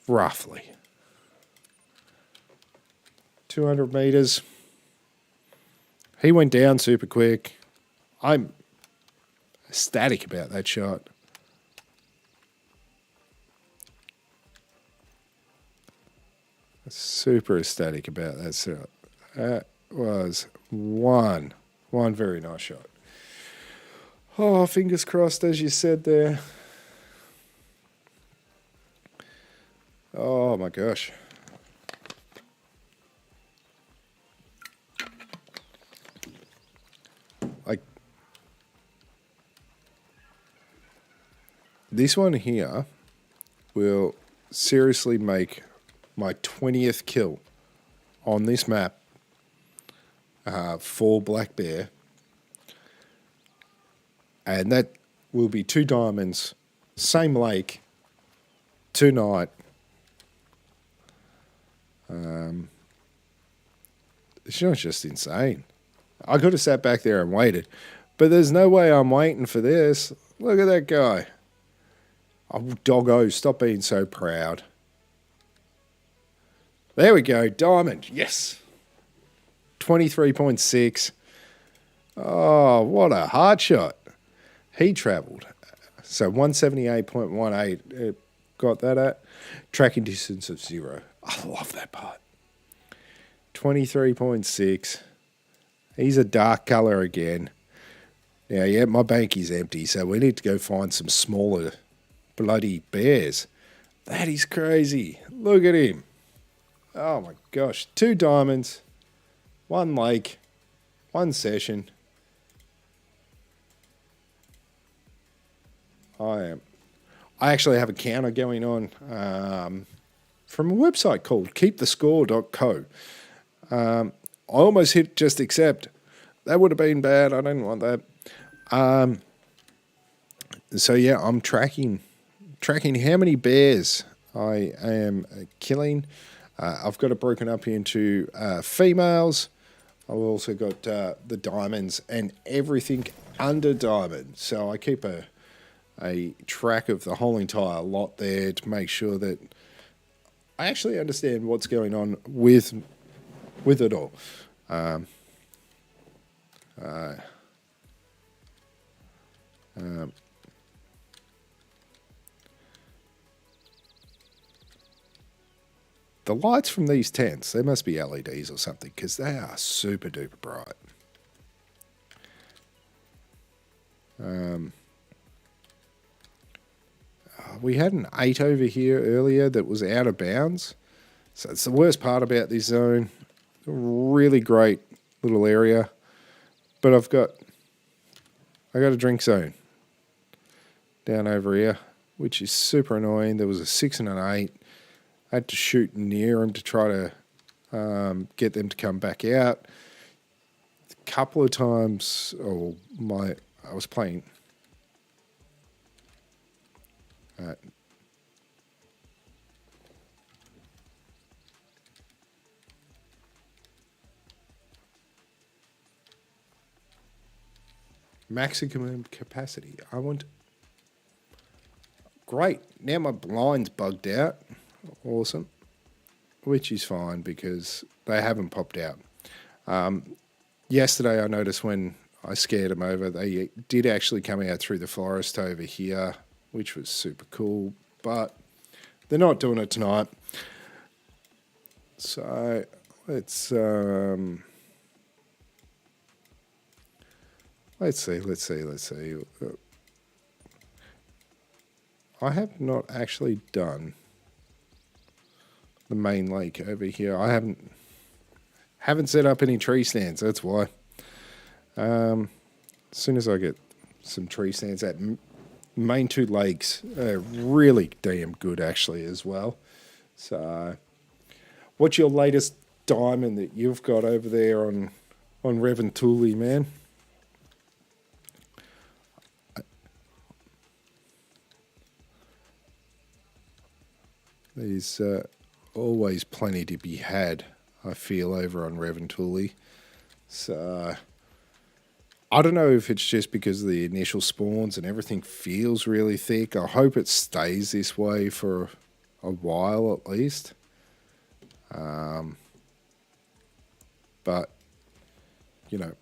Roughly. 200 meters. He went down super quick. I'm ecstatic about that shot. Super ecstatic about that shot. That was one very nice shot. Oh, fingers crossed, as you said there. Oh my gosh. Like, this one here will seriously make my 20th kill on this map for black bear. And that will be 2 diamonds, same lake, tonight. It's not just insane. I could have sat back there and waited, but there's no way I'm waiting for this. Look at that guy. Oh, doggo, stop being so proud. There we go, diamond, yes. 23.6. Oh, what a hard shot. He travelled. So 178.18 got that at. Tracking distance of 0. I love that part. 23.6. He's a dark colour again. Now, yeah, my bank is empty, so we need to go find some smaller bloody bears. That is crazy. Look at him. Oh my gosh. 2 diamonds, 1 lake, 1 session. I actually have a counter going on from a website called keepthescore.co. I almost hit just accept. That would have been bad. I didn't want that. So yeah, I'm tracking how many bears I am killing. I've got it broken up into females. I've also got the diamonds and everything under diamond. So I keep a track of the whole entire lot there to make sure that I actually understand what's going on with it all. The lights from these tents, they must be LEDs or something, because they are super duper bright. We had an 8 over here earlier that was out of bounds. So it's the worst part about this zone. Really great little area. But I got a drink zone down over here, which is super annoying. There was a 6 and an 8. I had to shoot near them to try to get them to come back out. A couple of times, I was playing. Maximum capacity. I want. Great. Now my blind's bugged out. Awesome. Which is fine because they haven't popped out. Yesterday I noticed when I scared them over, they did actually come out through the forest over here, which was super cool. But they're not doing it tonight. So let's see. I have not actually done the main lake over here. I haven't set up any tree stands. That's why. As soon as I get some tree stands, that main 2 lakes are really damn good actually as well. So, what's your latest diamond that you've got over there on Reventuli, man? There's always plenty to be had, I feel, over on Reventuli. So I don't know if it's just because of the initial spawns and everything feels really thick. I hope it stays this way for a while at least. But, you know,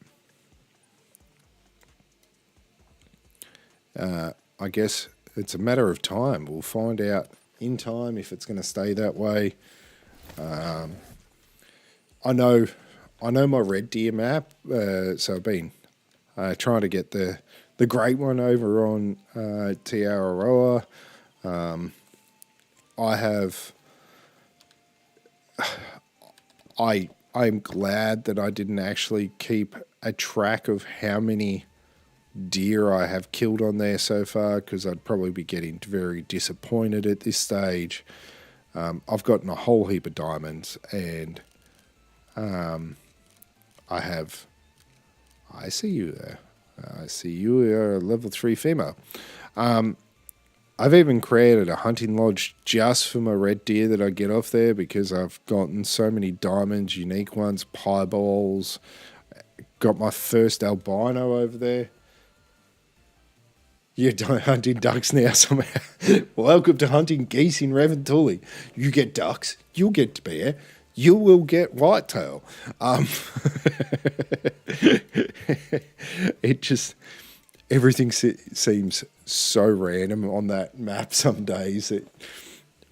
I guess it's a matter of time. We'll find out in time if it's going to stay that way. I know my red deer map, so I've been trying to get the great one over on Tiararoa. I'm glad that I didn't actually keep a track of how many deer I have killed on there so far, because I'd probably be getting very disappointed at this stage. I've gotten a whole heap of diamonds, and I see you there. I see you are a level 3 female. I've even created a hunting lodge just for my red deer that I get off there, because I've gotten so many diamonds, unique ones, pieballs. Got my first albino over there. You're hunting ducks now somehow. Welcome to hunting geese in Reventuli. You get ducks, you'll get bear, you will get whitetail. It just, everything seems so random on that map some days.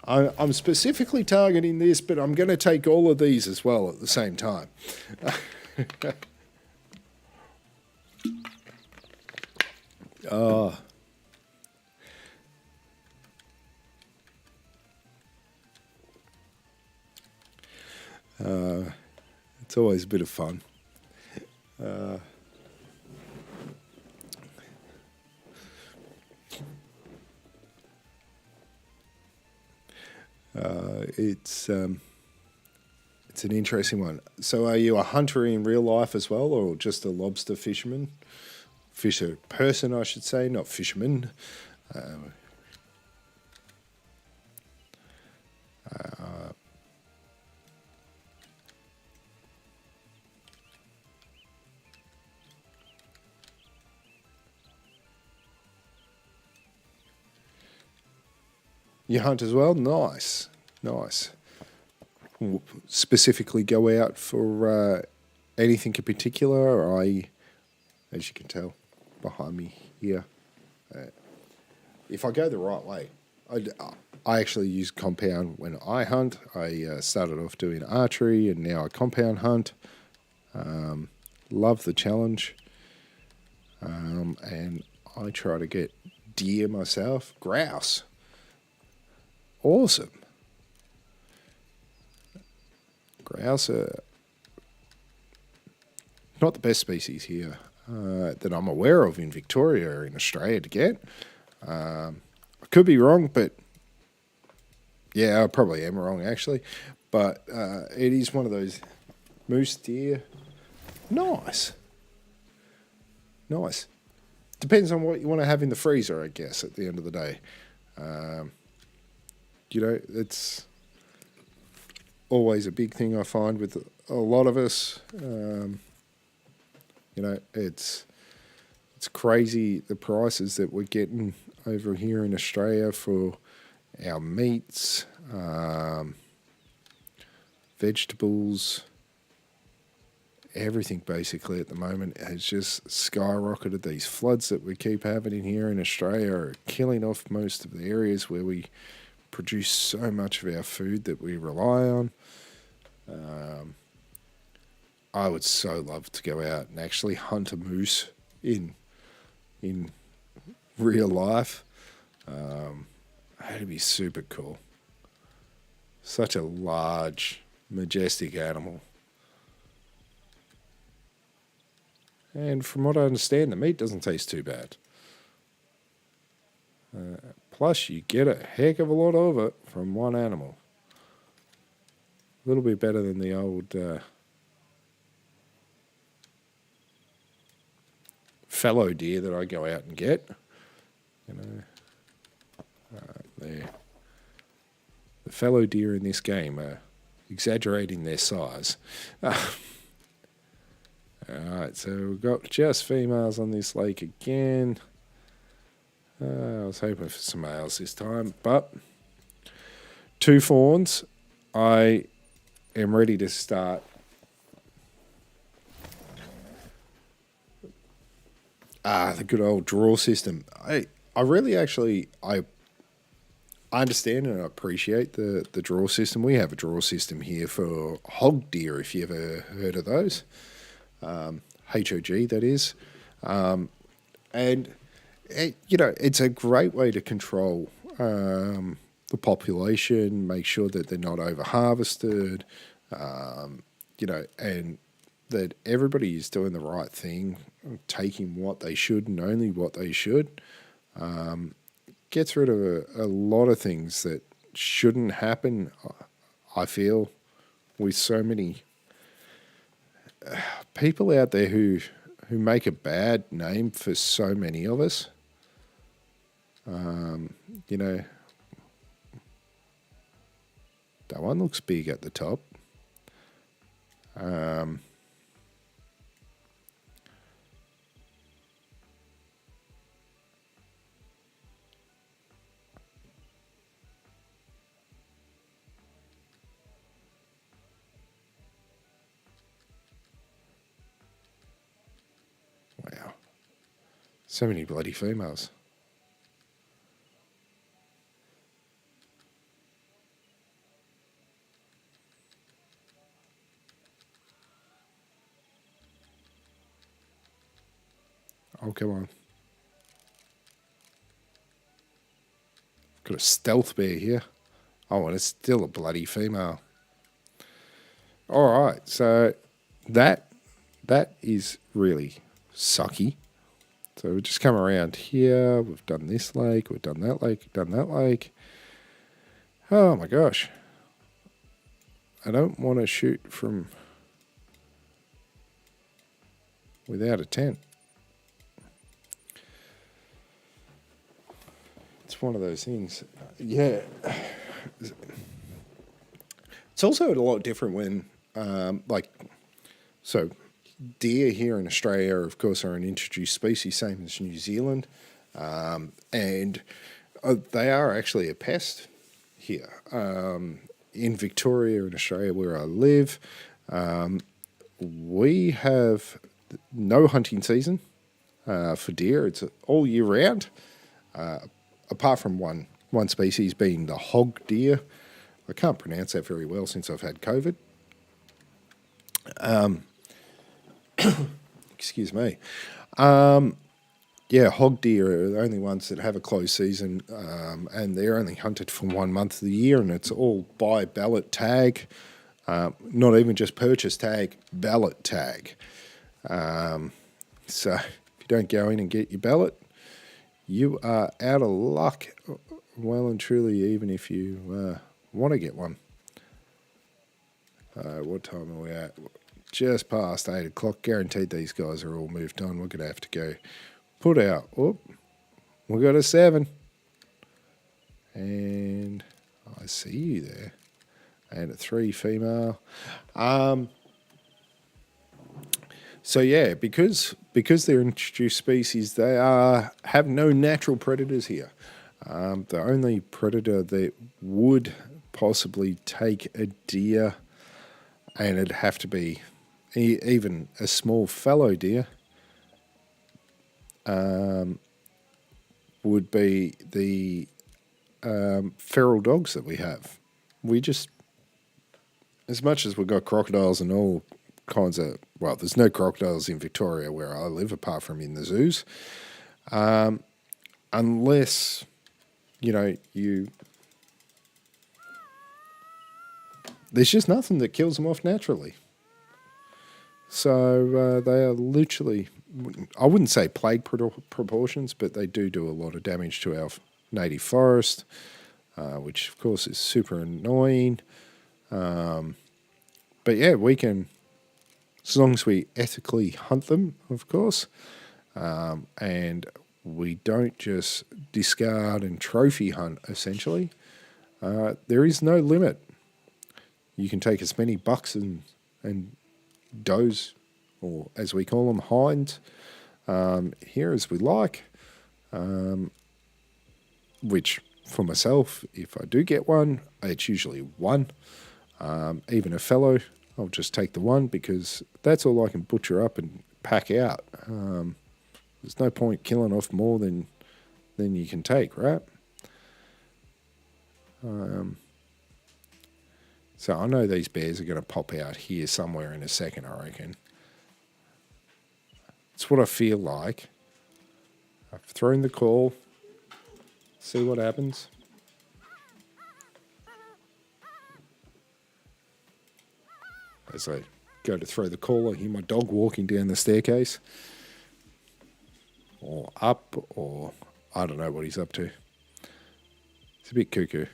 I'm specifically targeting this, but I'm going to take all of these as well at the same time. It's always a bit of fun. It's an interesting one. So are you a hunter in real life as well, or just a lobster fisherman? Fisher person, I should say, not fisherman. You hunt as well? Nice. Nice. Specifically go out for anything in particular, or as you can tell behind me here, if I go the right way, I actually use compound when I hunt. I started off doing archery and now I compound hunt. Love the challenge. And I try to get deer myself. Grouse. Awesome. Grouse are not the best species here that I'm aware of in Victoria or in Australia to get. I could be wrong, but yeah, I probably am wrong actually. But it is one of those moose deer. Nice. Nice. Depends on what you want to have in the freezer, I guess, at the end of the day. It's always a big thing I find with a lot of us. It's crazy the prices that we're getting over here in Australia for our meats, vegetables, everything basically at the moment has just skyrocketed. These floods that we keep having in here in Australia are killing off most of the areas where we produce so much of our food that we rely on. I would so love to go out and actually hunt a moose in real life. That'd be super cool. Such a large, majestic animal. And from what I understand, the meat doesn't taste too bad. Plus, you get a heck of a lot of it from one animal. A little bit better than the old fallow deer that I go out and get. The fallow deer in this game are exaggerating their size. Alright, so we've got just females on this lake again. I was hoping for some males this time, but 2 fawns. I am ready to start. The good old draw system. I really actually I understand and appreciate the draw system. We have a draw system here for hog deer, if you ever heard of those. HOG, that is. And it's a great way to control the population, make sure that they're not over harvested, and that everybody is doing the right thing, taking what they should and only what they should. Gets rid of a lot of things that shouldn't happen, I feel, with so many people out there who make a bad name for so many of us. That one looks big at the top. Wow. So many bloody females. Oh, come on. Got a stealth bear here. Oh, and it's still a bloody female. All right, so that is really sucky. So we've just come around here. We've done this lake. We've done that lake. Done that lake. Oh my gosh. I don't want to shoot from without a tent. It's one of those things. Yeah. It's also a lot different when, so deer here in Australia, of course, are an introduced species, same as New Zealand. And they are actually a pest here. In Victoria, in Australia, where I live, we have no hunting season for deer. It's all year round, apart from one species being the hog deer. I can't pronounce that very well since I've had COVID. Excuse me. Yeah, hog deer are the only ones that have a closed season, and they're only hunted for 1 month of the year, and it's all by ballot tag, not even just purchase tag, ballot tag. So if you don't go in and get your ballot, you are out of luck, well and truly, even if you want to get one. What time are we at? Just past 8 o'clock. Guaranteed these guys are all moved on. We're going to have to go put out. Oh, we got a 7. And I see you there. And a 3 female. So yeah, because they're introduced species, they have no natural predators here. The only predator that would possibly take a deer, and it'd have to be even a small fallow deer, would be the feral dogs that we have. We just, as much as we've got crocodiles and all kinds of, well, there's no crocodiles in Victoria where I live apart from in the zoos, unless, there's just nothing that kills them off naturally. So they are literally, I wouldn't say plague proportions, but they do a lot of damage to our native forest, which of course is super annoying. But yeah, we can, as long as we ethically hunt them, of course, and we don't just discard and trophy hunt, essentially, there is no limit. You can take as many bucks and does, or as we call them, hinds, here as we like, which for myself, if I do get one, it's usually 1. Even a fellow, I'll just take the 1 because that's all I can butcher up and pack out. There's no point killing off more than you can take, right? So I know these bears are going to pop out here somewhere in a second, I reckon. It's what I feel like. I've thrown the call. See what happens. As I go to throw the call, I hear my dog walking down the staircase. Or up, or I don't know what he's up to. It's a bit cuckoo.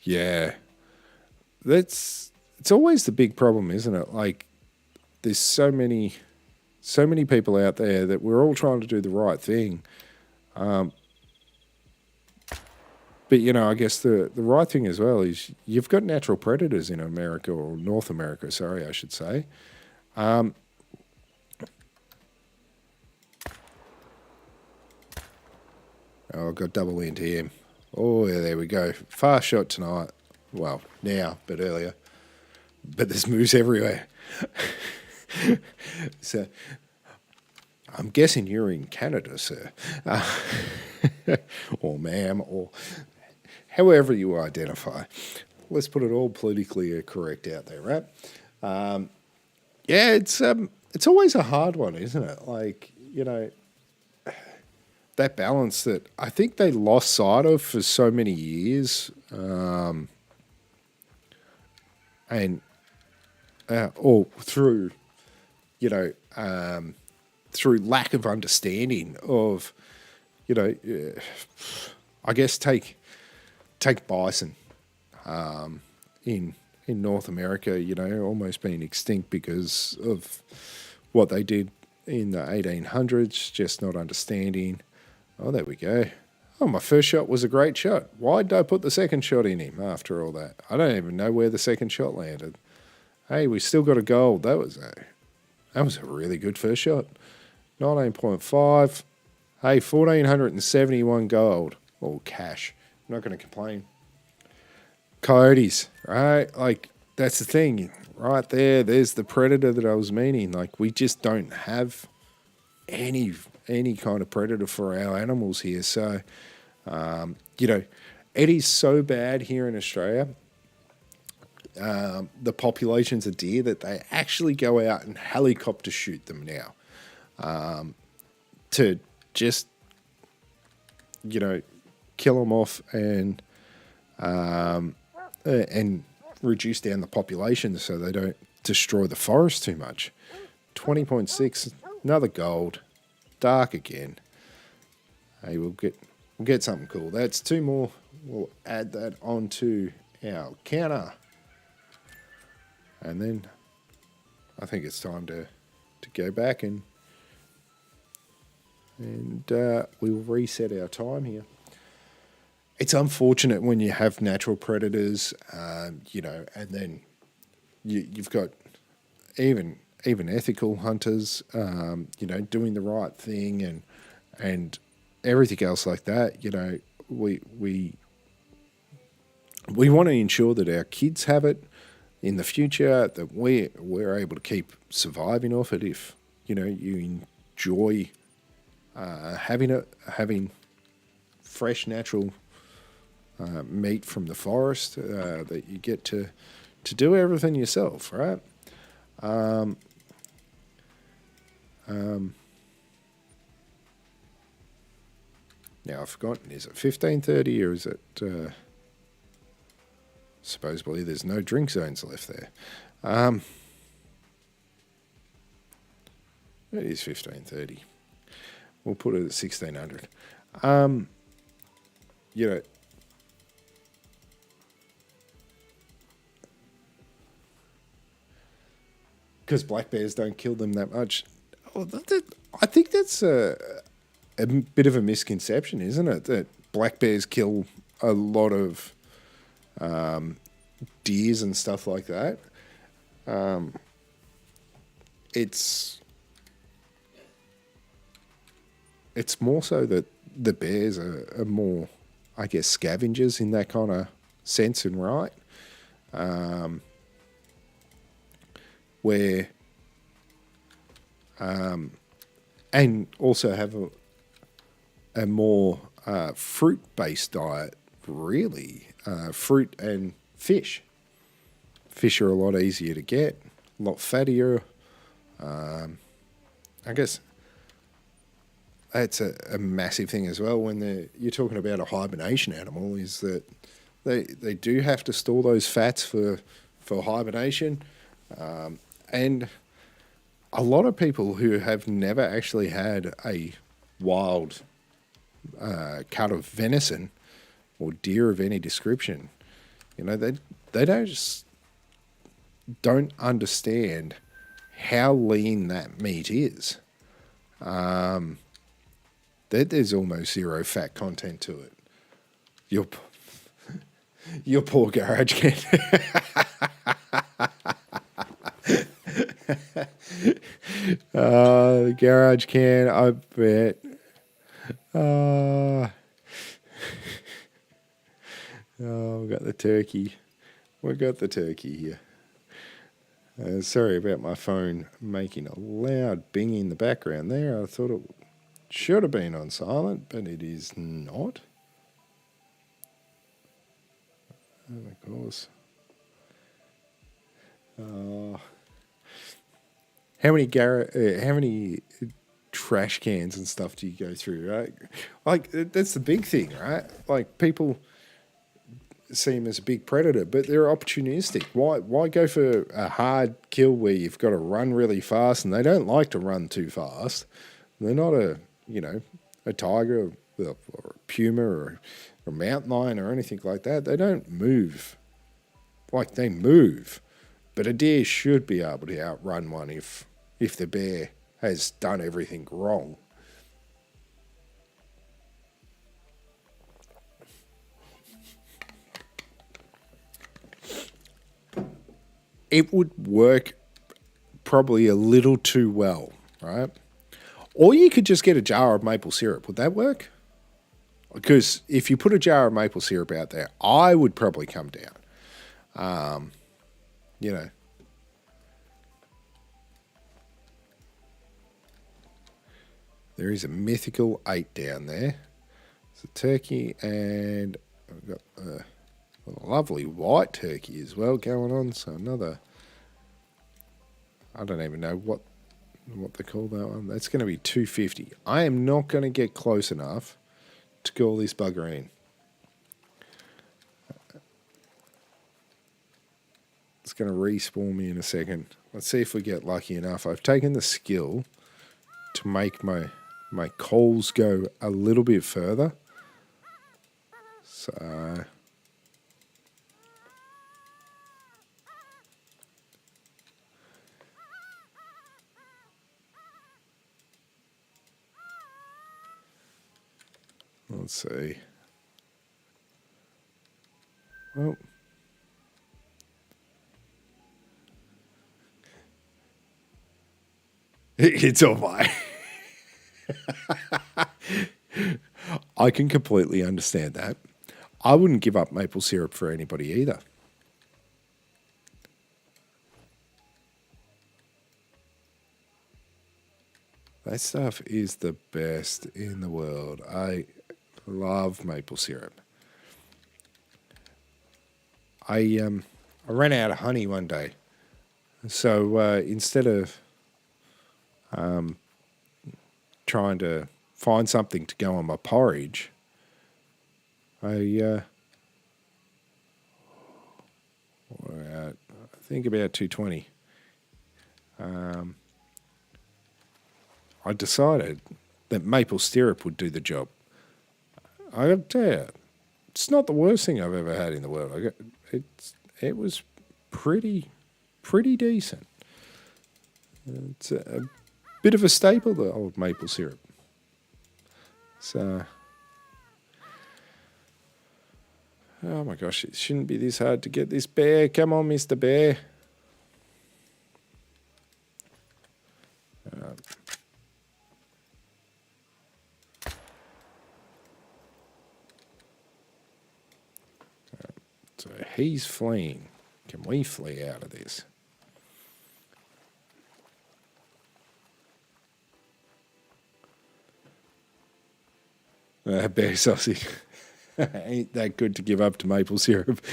Yeah. It's always the big problem, isn't it? Like, there's so many people out there that we're all trying to do the right thing. But, I guess the right thing as well is you've got natural predators in America, or North America, sorry, I should say. Oh, I've got double into him. Oh, yeah, there we go. Fast shot tonight. Well, now, but earlier. But there's moose everywhere. So, I'm guessing you're in Canada, sir. Or ma'am, or however you identify. Let's put it all politically correct out there, right? Yeah, it's always a hard one, isn't it? Like, that balance that I think they lost sight of for so many years. and or through, through lack of understanding of, I guess take bison in North America, almost being extinct because of what they did in the 1800s, just not understanding. Oh, there we go. Oh, my first shot was a great shot. Why did I put the second shot in him after all that? I don't even know where the second shot landed. Hey, we still got a gold. That was a really good first shot. 19.5. Hey, 1,471 gold. Or cash. I'm not going to complain. Coyotes, right? Like, that's the thing. Right there, there's the predator that I was meaning. Like, we just don't have any kind of predator for our animals here. So, it is so bad here in Australia. The populations of deer that they actually go out and helicopter shoot them now to just, kill them off and reduce down the population so they don't destroy the forest too much. 20.6, another gold, dark again. Hey, we'll get something cool. That's two more. We'll add that onto our counter. And then I think it's time to go back and we'll reset our time here. It's unfortunate when you have natural predators, and then you've got even ethical hunters, doing the right thing and everything else like that. We want to ensure that our kids have it in the future, that we're able to keep surviving off it. If you enjoy having fresh natural meat from the forest, that you get to do everything yourself, right? Now I've forgotten, is it 15:30 or is it supposedly there's no drink zones left there? It is 15:30. We'll put it at 1600. Because black bears don't kill them that much. I think that's a bit of a misconception, isn't it? That black bears kill a lot of deers and stuff like that. It's more so that the bears are more, I guess, scavengers in that kind of sense and right. Where and also have a more fruit-based diet, really. Fruit and fish. Fish are a lot easier to get, a lot fattier. I guess that's a massive thing as well when you're talking about a hibernation animal, is that they do have to store those fats for hibernation. And a lot of people who have never actually had a wild cut of venison or deer of any description, they don't understand how lean that meat is. There's almost zero fat content to it. Your poor garage can. The garage can, I bet. We got the turkey. We got the turkey here. Sorry about my phone making a loud bing in the background there. I thought it should have been on silent, but it is not. Oh, of course. How many trash cans and stuff do you go through, right? Like, that's the big thing, right? Like, people see them as a big predator, but they're opportunistic. Why go for a hard kill where you've got to run really fast, and they don't like to run too fast. They're not a tiger or a puma or a mountain lion or anything like that. They don't move like they move, but a deer should be able to outrun one if the bear has done everything wrong. It would work probably a little too well, right? Or you could just get a jar of maple syrup. Would that work? Because if you put a jar of maple syrup out there, I would probably come down. There is a mythical 8 down there. It's a turkey, and I've got a lovely white turkey as well going on. So another, I don't even know what they call that one. That's going to be 250. I am not going to get close enough to call this bugger in. It's going to respawn me in a second. Let's see if we get lucky enough. I've taken the skill to make my calls go a little bit further. So let's see. Well, it's all right. I can completely understand that. I wouldn't give up maple syrup for anybody either. That stuff is the best in the world. I love maple syrup. I ran out of honey one day, so instead of trying to find something to go on my porridge, I think about 220. I decided that maple syrup would do the job. I got to tell you, it's not the worst thing I've ever had in the world. It was pretty decent. It's a bit of a staple, the old maple syrup. So, oh my gosh, it shouldn't be this hard to get this bear. Come on, Mr. Bear. So he's fleeing. Can we flee out of this? Bear sausage. Ain't that good to give up to maple syrup.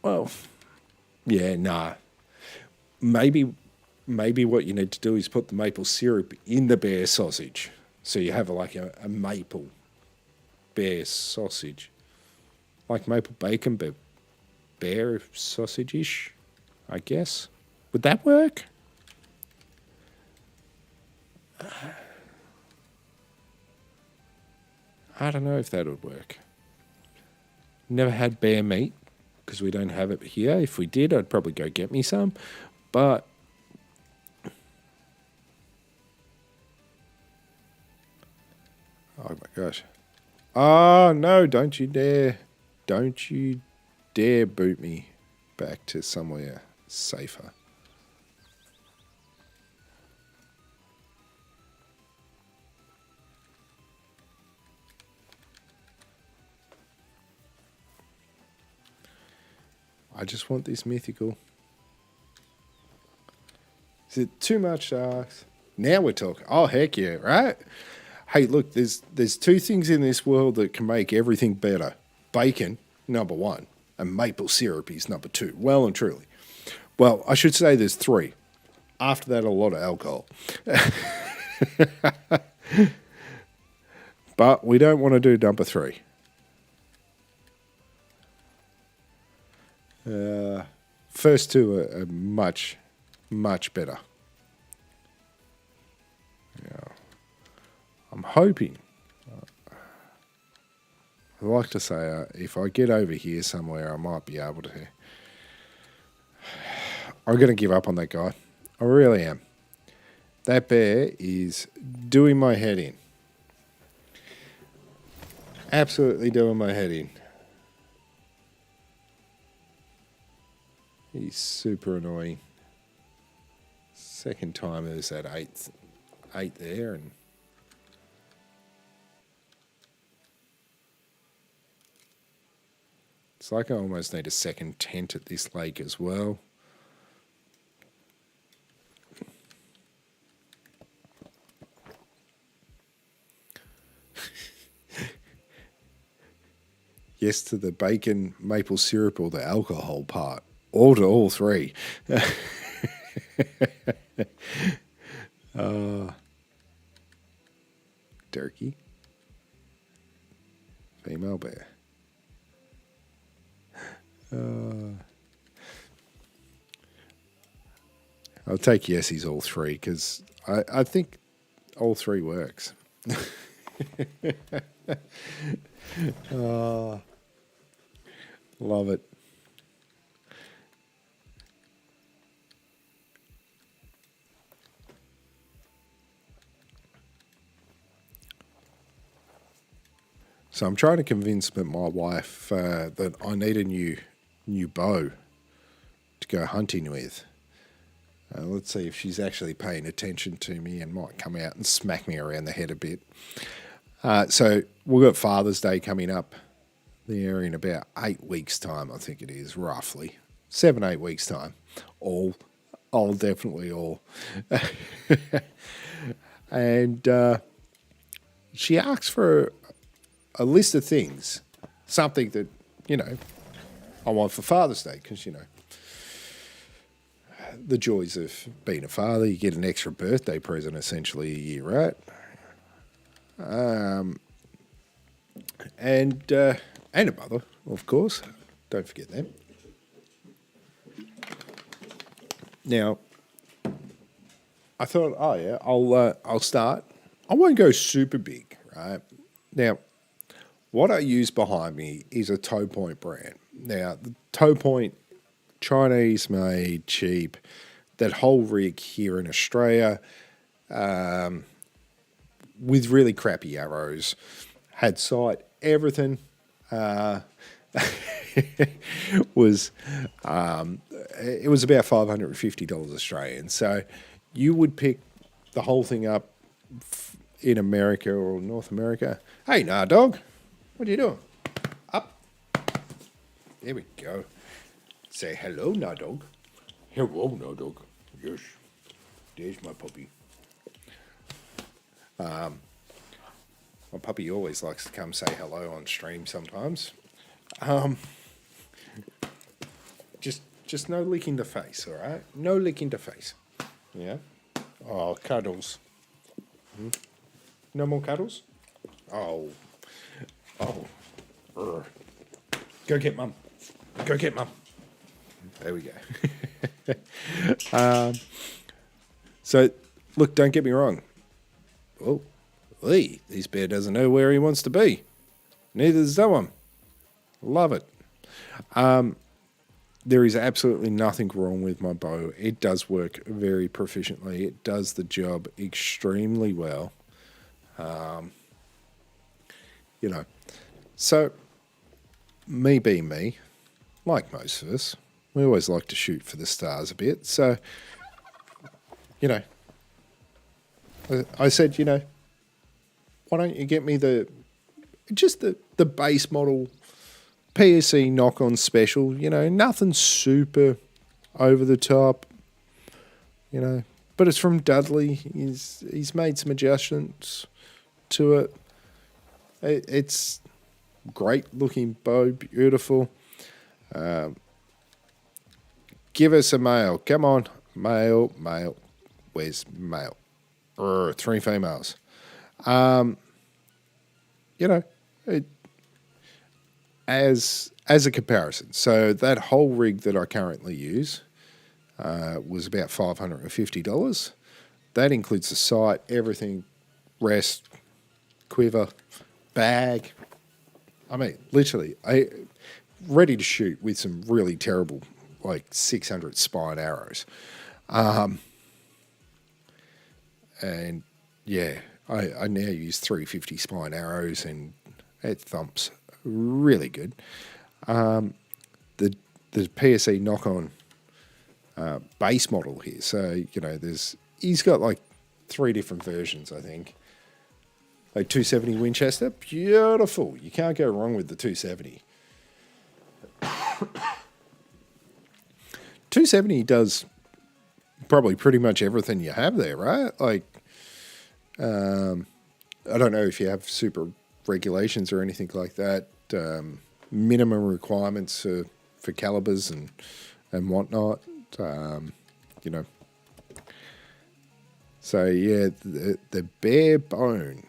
Well, yeah, nah. Maybe what you need to do is put the maple syrup in the bear sausage. So you have like a maple bear sausage. Like maple bacon, but bear sausage-ish, I guess. Would that work? I don't know if that would work. Never had bear meat because we don't have it here. If we did, I'd probably go get me some. But oh my gosh. Oh no, don't you dare. Don't you dare boot me back to somewhere safer. I just want this mythical. Is it too much, Sharks? Now we're talking. Oh, heck yeah, right? Hey, look, there's two things in this world that can make everything better. Bacon, number one, and maple syrup is number two. Well and truly. Well, I should say there's three. After that, a lot of alcohol. But we don't want to do number three. First two are much, much better. Yeah. I'm hoping. I like to say, if I get over here somewhere, I might be able to. I'm going to give up on that guy. I really am. That bear is doing my head in. Absolutely doing my head in. He's super annoying. Second time there's that eight there, and it's like I almost need a second tent at this lake as well. Yes to the bacon, maple syrup, or the alcohol part. Or to all three. Turkey. Female bear. I'll take yeses all three because I think all three works. Love it. So I'm trying to convince my wife that I need a new bow to go hunting with. Let's see if she's actually paying attention to me and might come out and smack me around the head a bit. So we've got Father's Day coming up there in about 8 weeks' time, I think it is, roughly. 7-8 weeks' time. All definitely all. And she asks for a list of things, something that, I want for Father's Day, because, the joys of being a father, you get an extra birthday present essentially a year, right? And a mother, of course. Don't forget them. Now, I thought, I'll start. I won't go super big, right? Now, what I use behind me is a Toe Point brand. Now, the Toe Point, Chinese made, cheap, that whole rig here in Australia, with really crappy arrows, had sight, everything, was it was about $550 Australian. So you would pick the whole thing up in America or North America. Hey, nah, dog. What are you doing? Up. There we go. Say hello, nah, dog. Hello, nah, dog. Yes. There's my puppy. My puppy always likes to come say hello on stream sometimes. Just no licking the face, all right? No licking the face. Yeah? Oh, cuddles. No more cuddles? Oh. Urgh. Go get Mum. Go get Mum. There we go. So, look, don't get me wrong. Oh, this bear doesn't know where he wants to be. Neither does that one. Love it. There is absolutely nothing wrong with my bow. It does work very proficiently. It does the job extremely well. So me being me, like most of us, we always like to shoot for the stars a bit. So, I said, why don't you get me the base model PSE knock-on special, nothing super over the top, but it's from Dudley. He's made some adjustments to it. It's great looking bow, beautiful. Give us a male. Come on. Male. Where's male? 3 females. as a comparison, so that whole rig that I currently use was about $550. That includes the sight, everything, rest, quiver, bag. I mean, literally, ready to shoot with some really terrible, like 600 spine arrows. And yeah, I now use 350 spine arrows, and it thumps really good. The PSE knock-on base model here, so he's got like 3 different versions, I think. Like 270 Winchester, beautiful. You can't go wrong with the 270. 270 does probably pretty much everything you have there, right? Like, I don't know if you have super regulations or anything like that. Minimum requirements for calibers and whatnot. So yeah, the bare bone,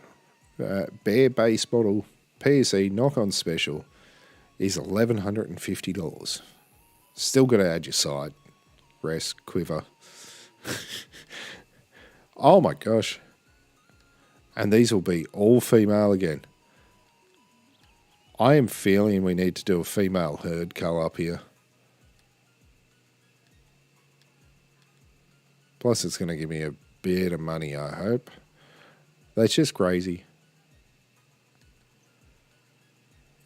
bare base model PSE knock-on special is $1,150. Still got to add your sight, rest, quiver. Oh my gosh. And these will be all female again. I am feeling we need to do a female herd cull up here. Plus it's going to give me a bit of money, I hope. That's just crazy.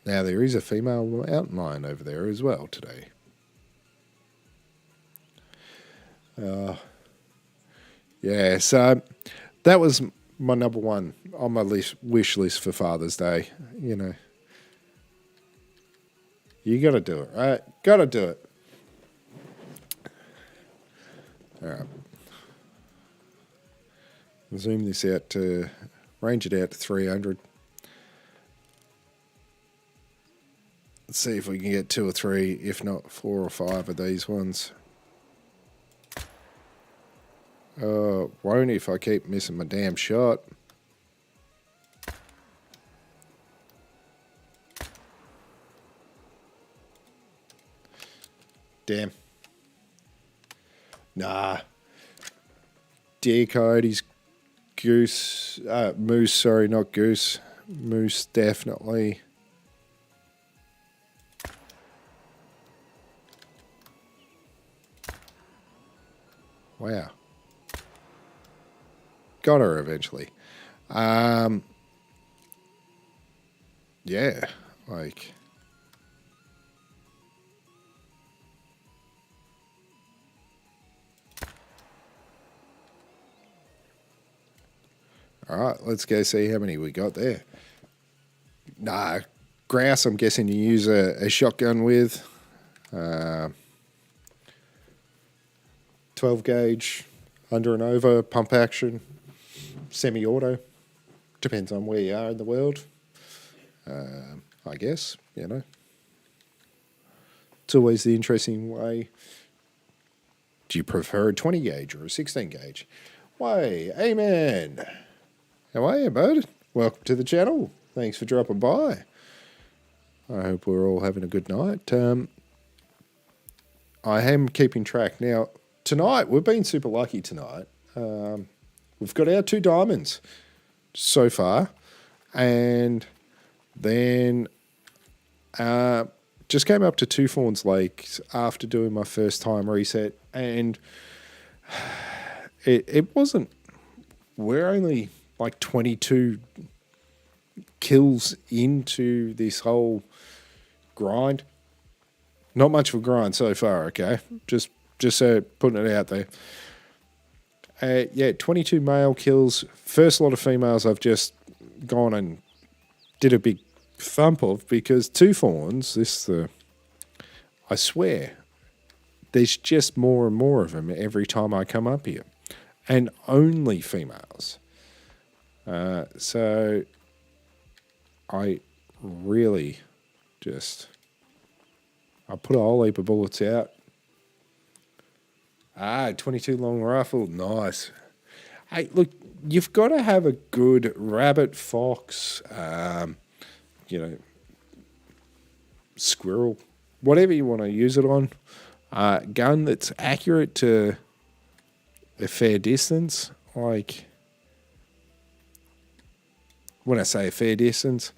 Now there is a female mountain lion over there as well today. Yeah, so that was my number one on my wish list for Father's Day. You got to do it, right? Got to do it. All right. Zoom this out to, range it out to 300. Let's see if we can get 2 or 3, if not 4 or 5 of these ones. Won't if I keep missing my damn shot. Damn. Nah. Deer, coyotes, goose, moose, sorry, not goose. Moose, definitely. Wow. Got her eventually. Yeah, like... All right, let's go see how many we got there. Nah, grouse, I'm guessing you use a shotgun with. 12 gauge, under and over, pump action, semi-auto. Depends on where you are in the world. I guess, It's always the interesting way. Do you prefer a 20 gauge or a 16 gauge? Why, amen. How are you, bud? Welcome to the channel. Thanks for dropping by. I hope we're all having a good night. I am keeping track. Now, tonight, we've been super lucky tonight. We've got our 2 diamonds so far. And then just came up to 2 Fawns Lakes after doing my first time reset. And it wasn't... We're only... like 22 kills into this whole grind. Not much of a grind so far, okay? Just putting it out there. Yeah, 22 male kills. First lot of females I've just gone and did a big thump of, because 2 fawns, I swear, there's just more and more of them every time I come up here. And only females. So I really I put a whole heap of bullets out. 22 long rifle, nice. Hey, look, you've got to have a good rabbit, fox, squirrel, whatever you want to use it on. Gun that's accurate to a fair distance. Like, when I say a fair distance,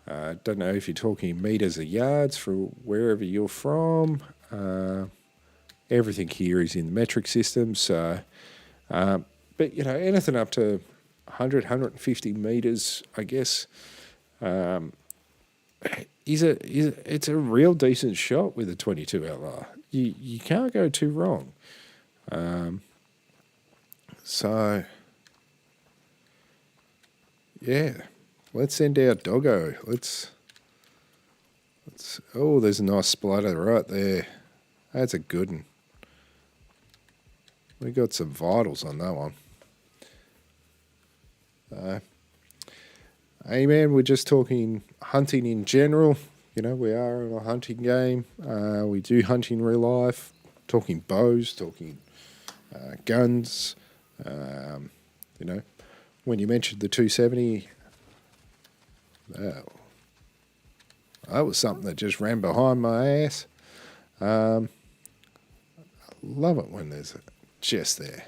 I don't know if you're talking meters or yards from wherever you're from. Everything here is in the metric system. So, but, you know, anything up to 100, 150 meters, I guess, it's a real decent shot with a 22 LR. You can't go too wrong. So, yeah, let's send out Doggo. Let's. Oh, there's a nice splatter right there. That's a good one. We got some vitals on that one. Hey man, we're just talking hunting in general. You know, we are in a hunting game. We do hunt in real life. Talking bows, talking guns. You know, when you mentioned the 270, that was something that just ran behind my ass. I love it when there's just there.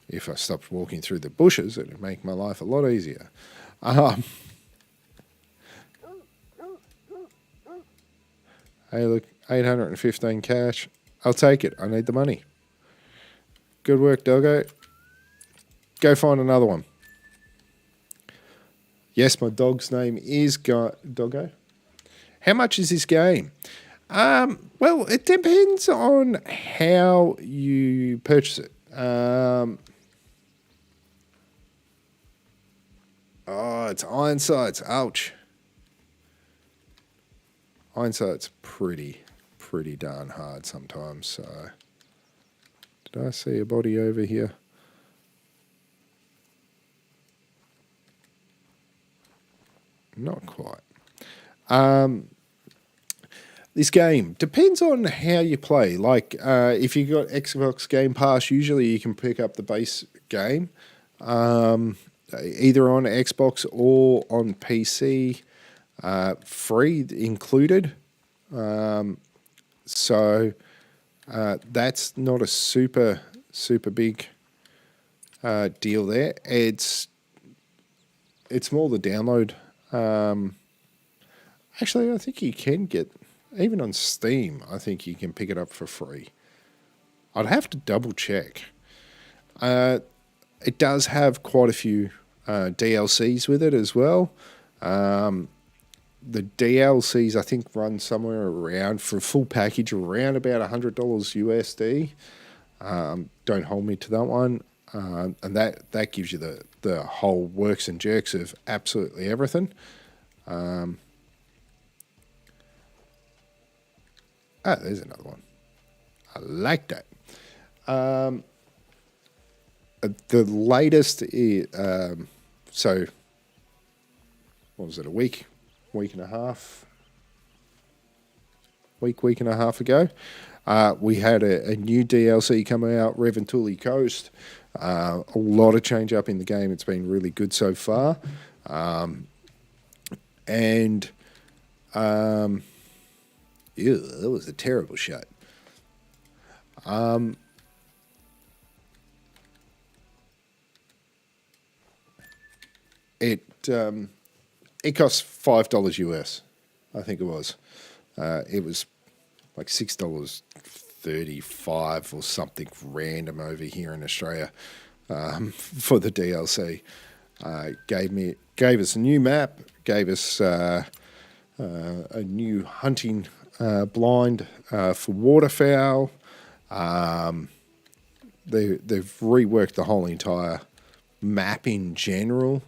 If I stopped walking through the bushes, it would make my life a lot easier. Hey, look, 815 cash. I'll take it. I need the money. Good work, Doggo. Go find another one. Yes, my dog's name is Doggo. How much is this game? Well, it depends on how you purchase it. Oh, it's iron sights. Ouch. Iron sight's pretty darn hard sometimes. So, did I see a body over here? Not quite. This game depends on how you play. Like, if you got Xbox Game Pass, usually you can pick up the base game, either on Xbox or on PC, free included. So that's not a super big deal there. It's more the download. Actually, I think you can get, even on Steam, I think you can pick it up for free. I'd have to double check. It does have quite a few DLCs with it as well. The DLCs, I think, run somewhere around, for a full package, around about $100 USD. Don't hold me to that one. And that gives you the whole works and jerks of absolutely everything. There's another one. I like that. The latest is, so, what was it, a week and a half ago, we had a new DLC coming out, Reventuli Coast. A lot of change up in the game. It's been really good so far. Ew, that was a terrible shot. It costs $5 US, I think it was. It was like $6.35 or something random over here in Australia for the DLC. Gave us a new map, gave us a new hunting blind for waterfowl. They've reworked the whole entire map in general.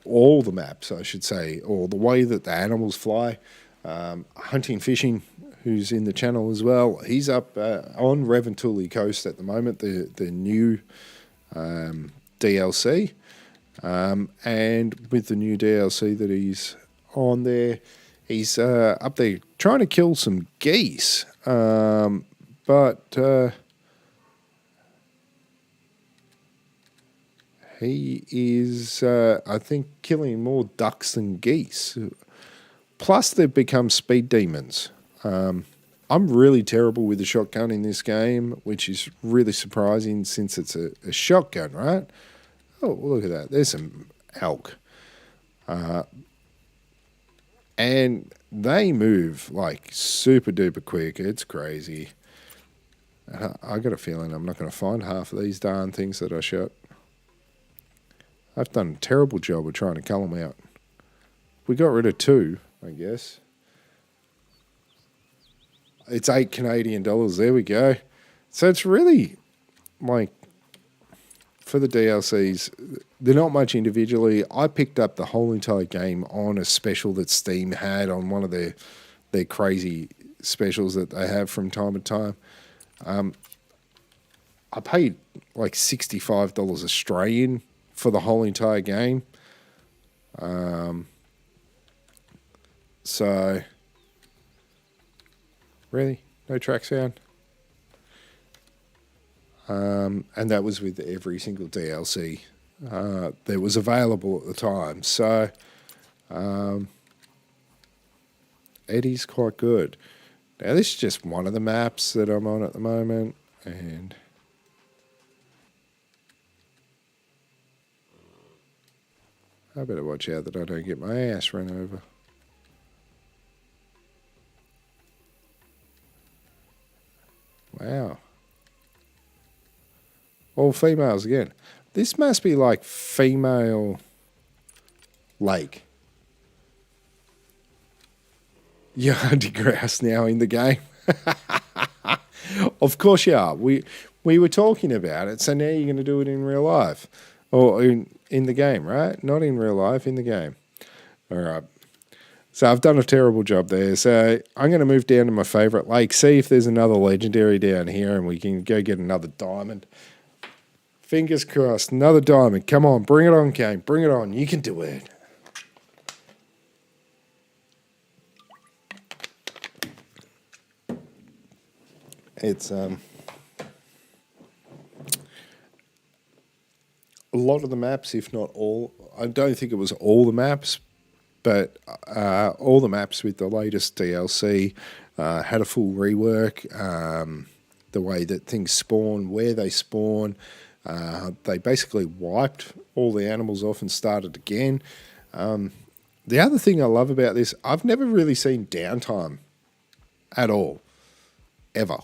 All the maps, I should say, or the way that the animals fly. Hunting Fishing, who's in the channel as well, he's up on Reventuli Coast at the moment, the new DLC. And with the new DLC that he's on there, he's up there trying to kill some geese. But He is, I think, killing more ducks than geese. Plus, they've become speed demons. I'm really terrible with the shotgun in this game, which is really surprising since it's a shotgun, right? Oh, look at that. There's some elk. And they move like super duper quick. It's crazy. I got a feeling I'm not going to find half of these darn things that I shot. I've done a terrible job of trying to cull them out. We got rid of 2, I guess. It's $8 Canadian. There we go. So it's really like for the DLCs, they're not much individually. I picked up the whole entire game on a special that Steam had on one of their crazy specials that they have from time to time. I paid like $65 Australian for the whole entire game. So, really? No track sound? And that was with every single DLC that was available at the time. So, it is quite good. Now, this is just one of the maps that I'm on at the moment, and I better watch out that I don't get my ass run over. Wow. All females again. This must be like female lake. You're hunting grouse now in the game. Of course you are. We were talking about it, so now you're going to do it in real life. Or in the game, right? Not in real life, in the game. All right. So I've done a terrible job there. So I'm going to move down to my favourite lake, see if there's another legendary down here, and we can go get another diamond. Fingers crossed, another diamond. Come on, bring it on, game. Bring it on. You can do it. It's a lot of the maps, if not all. I don't think it was all the maps, but all the maps with the latest DLC had a full rework. The way that things spawn, where they spawn. They basically wiped all the animals off and started again. The other thing I love about this, I've never really seen downtime at all, ever.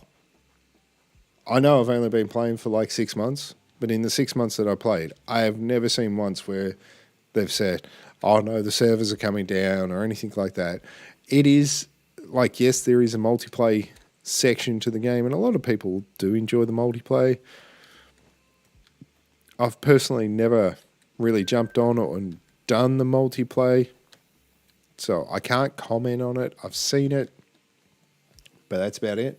I know I've only been playing for like 6 months, but in the 6 months that I played, I have never seen once where they've said, oh no, the servers are coming down or anything like that. It is like, yes, there is a multiplayer section to the game, and a lot of people do enjoy the multiplayer. I've personally never really jumped on it and done the multiplayer, so I can't comment on it. I've seen it, but that's about it.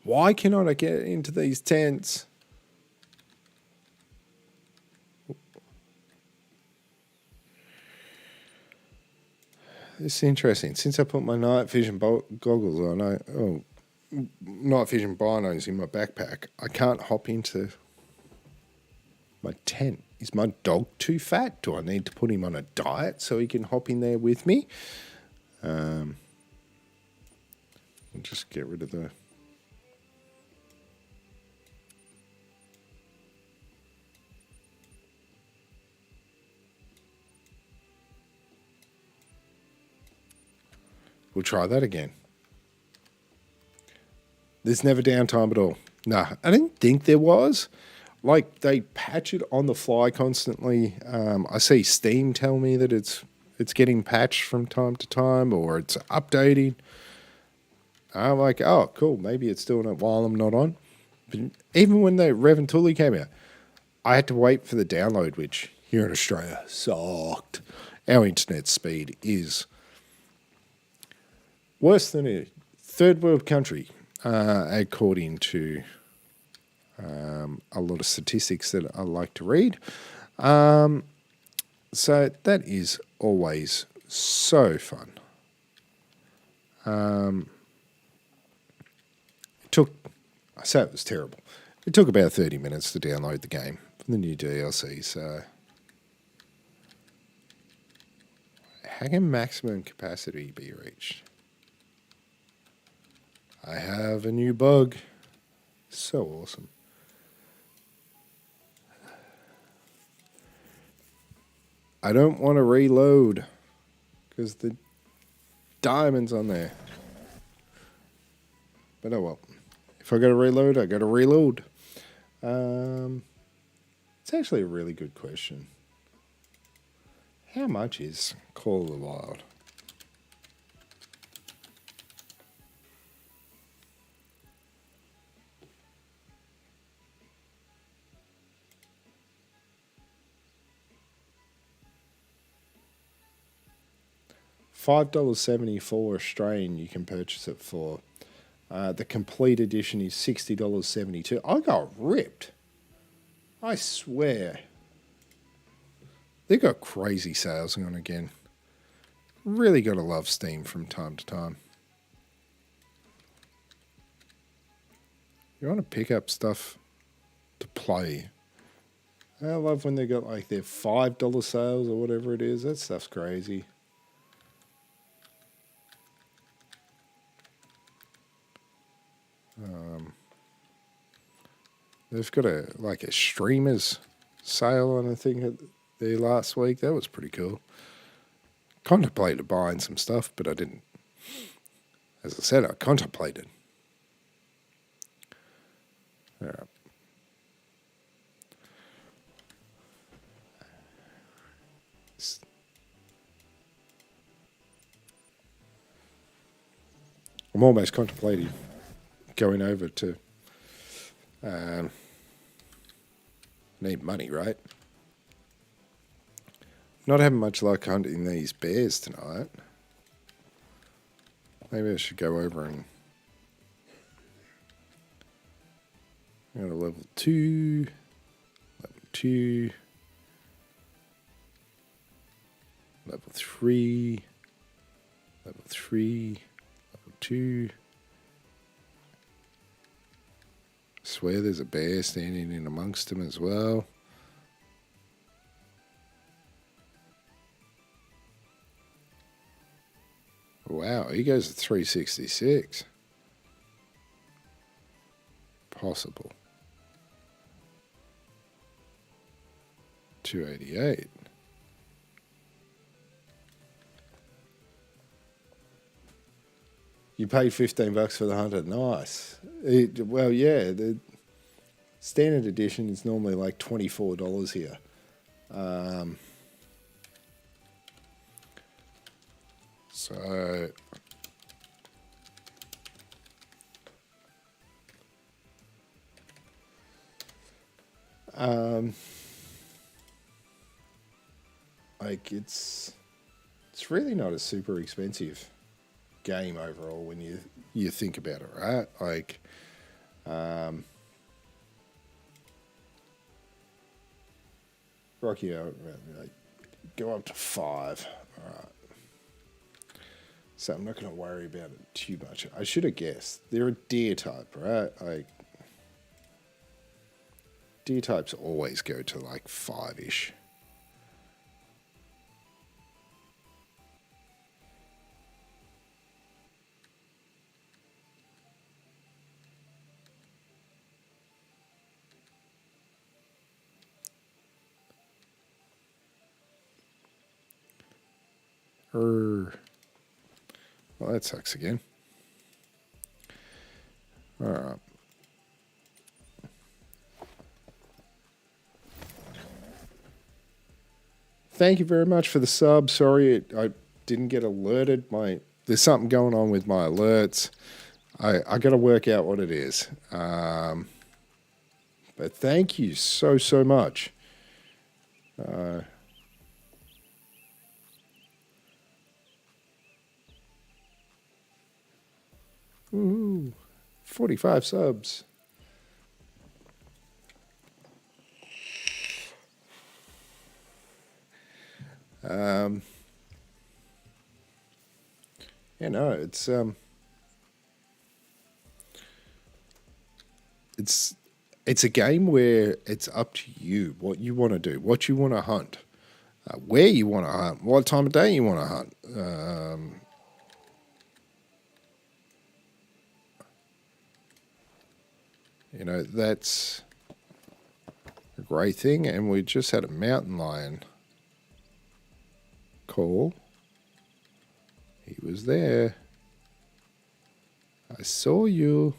Why cannot I get into these tents? This is interesting. Since I put my night vision goggles on, night vision binos in my backpack, I can't hop into my tent. Is my dog too fat? Do I need to put him on a diet so he can hop in there with me? I'll just get rid of the... We'll try that again. There's never downtime at all. Nah, I didn't think there was. Like, they patch it on the fly constantly. I see Steam tell me that it's getting patched from time to time, or it's updating. I'm like, oh, cool. Maybe it's doing it while I'm not on. But even when the Rev and Tully came out, I had to wait for the download, which here in Australia sucked. Our internet speed is worse than a third world country, according to a lot of statistics that I like to read. So that is always so fun. It took I say it was terrible. It took about 30 minutes to download the game for the new DLC, so... How can maximum capacity be reached? I have a new bug. So awesome. I don't want to reload because the diamond's on there. But oh well. If I got to reload, I got to reload. It's actually a really good question. How much is Call of the Wild? $5.74 Australian you can purchase it for. The complete edition is $60.72. I got ripped. I swear. They got crazy sales on again. Really gotta love Steam from time to time. You want to pick up stuff to play. I love when they got like their $5 sales or whatever it is. That stuff's crazy. They've got a streamers sale on a thing there last week. That was pretty cool. Contemplated buying some stuff, but I didn't. As I said, I contemplated. All right. I'm almost contemplating going over to need money, right? Not having much luck hunting these bears tonight. Maybe I should go over and go to level 2, level 2, level 3, level 3, level 2. Swear there's a bear standing in amongst them as well. Wow, he goes to 366. Possible. 288. You paid $15 for the hunter. Nice. Well, yeah, the standard edition is normally like $24 here. So like it's really not a super expensive game overall when you think about it, right? Like Rocky, like, go up to 5. All right. So I'm not going to worry about it too much. I should have guessed. They're a deer type, right? Like, deer types always go to like 5-ish. Well, that sucks again. All right. Thank you very much for the sub. Sorry I didn't get alerted. There's something going on with my alerts. I got to work out what it is. But thank you so much. Ooh, 45 subs. Yeah, no, it's it's a game where it's up to you what you want to do, what you want to hunt, where you want to hunt, what time of day you want to hunt. You know, that's a great thing. And we just had a mountain lion call. He was there. I saw you.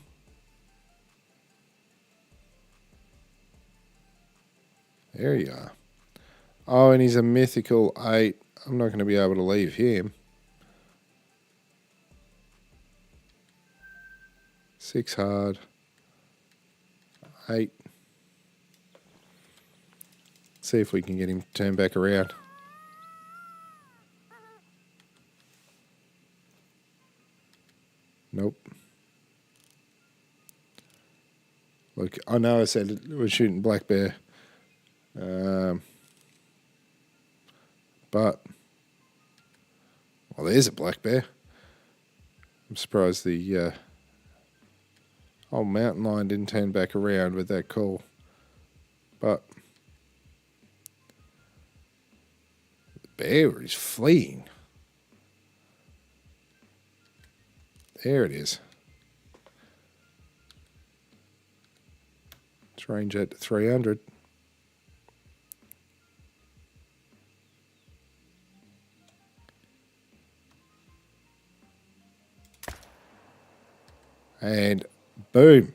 There you are. Oh, and he's a mythical 8. I'm not going to be able to leave him. 6 hard. 8. See if we can get him to turn back around. Nope. Look, I know I said we're shooting black bear. But, well, there's a black bear. I'm surprised the old mountain lion didn't turn back around with that call. But the bear is fleeing. There it is. Let's range that to 300. And boom.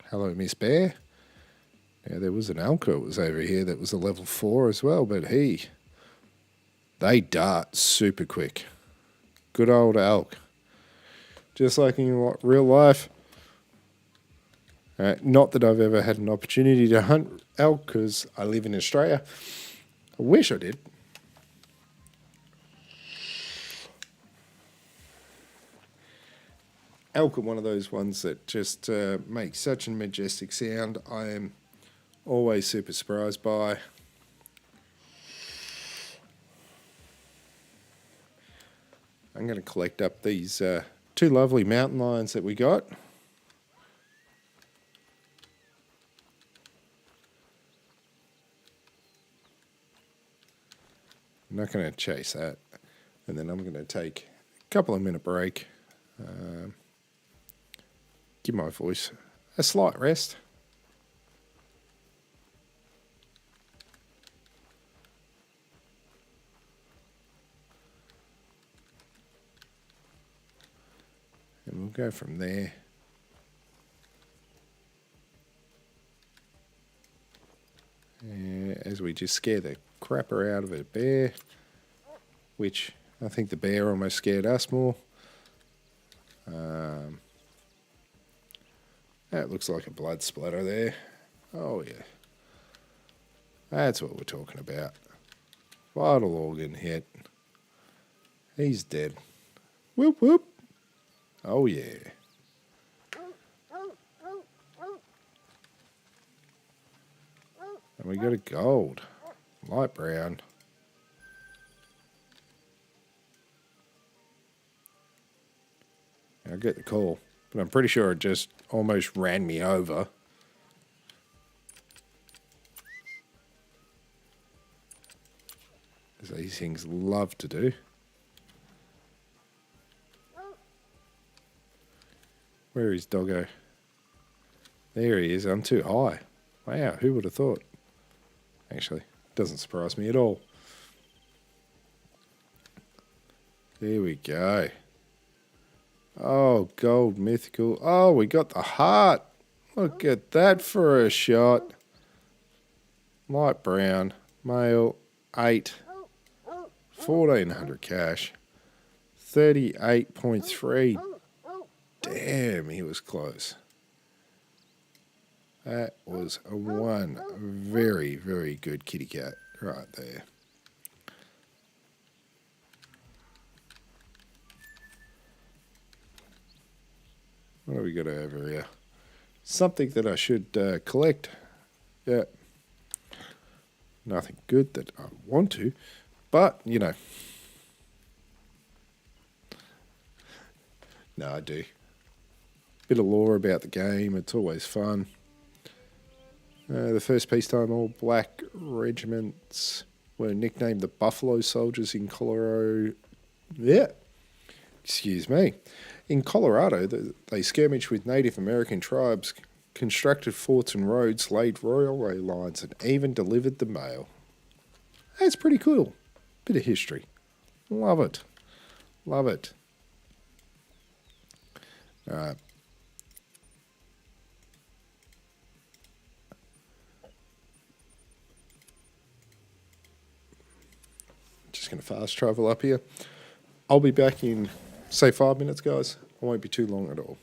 Hello, Miss Bear. Now, there was an elk that was over here that was a level 4 as well, but they dart super quick. Good old elk. Just like in real life. Not that I've ever had an opportunity to hunt elk because I live in Australia. I wish I did. Elk are one of those ones that just make such a majestic sound. I am always super surprised by. I'm going to collect up these 2 lovely mountain lions that we got. I'm not going to chase that. And then I'm going to take a couple of minute break. Give my voice a slight rest. And we'll go from there. As we just scare the crapper out of a bear, which I think the bear almost scared us more. That looks like a blood splatter there. Oh yeah. That's what we're talking about. Vital organ hit. He's dead. Whoop whoop. Oh yeah. And we got a gold. Light brown. I get the call, but I'm pretty sure it just almost ran me over. As these things love to do. Where is Doggo? There he is. I'm too high. Wow, who would have thought? Actually, doesn't surprise me at all. There we go. Oh, gold mythical. Oh, we got the heart. Look at that for a shot. Light brown. Male. 8. 1400 cash. 38.3. Damn, he was close. That was one very, very good kitty cat right there. What do we got over here? Something that I should collect. Yeah. Nothing good that I want to, but, you know. No, I do. Bit of lore about the game. It's always fun. The first peacetime all-black regiments were nicknamed the Buffalo Soldiers in Colorado. Yeah. Excuse me. In Colorado, they skirmished with Native American tribes, constructed forts and roads, laid railway lines, and even delivered the mail. That's pretty cool. Bit of history. Love it. Love it. Alright. Just going to fast travel up here. I'll be back in, say, 5 minutes, guys. I won't be too long at all.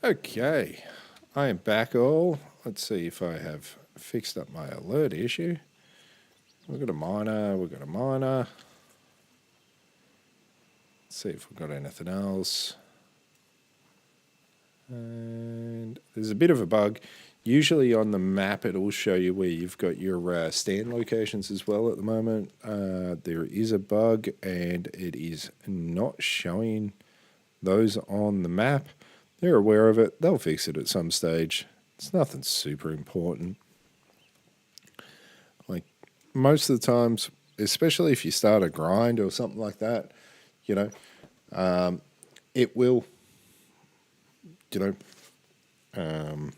Okay, I am back all. Let's see if I have fixed up my alert issue. We've got a miner, we've got a miner. Let's see if we've got anything else. And there's a bit of a bug. Usually on the map it will show you where you've got your stand locations as well at the moment. There is a bug and it is not showing those on the map. They're aware of it. They'll fix it at some stage. It's nothing super important. Like most of the times, especially if you start a grind or something like that, you know, it will, you know,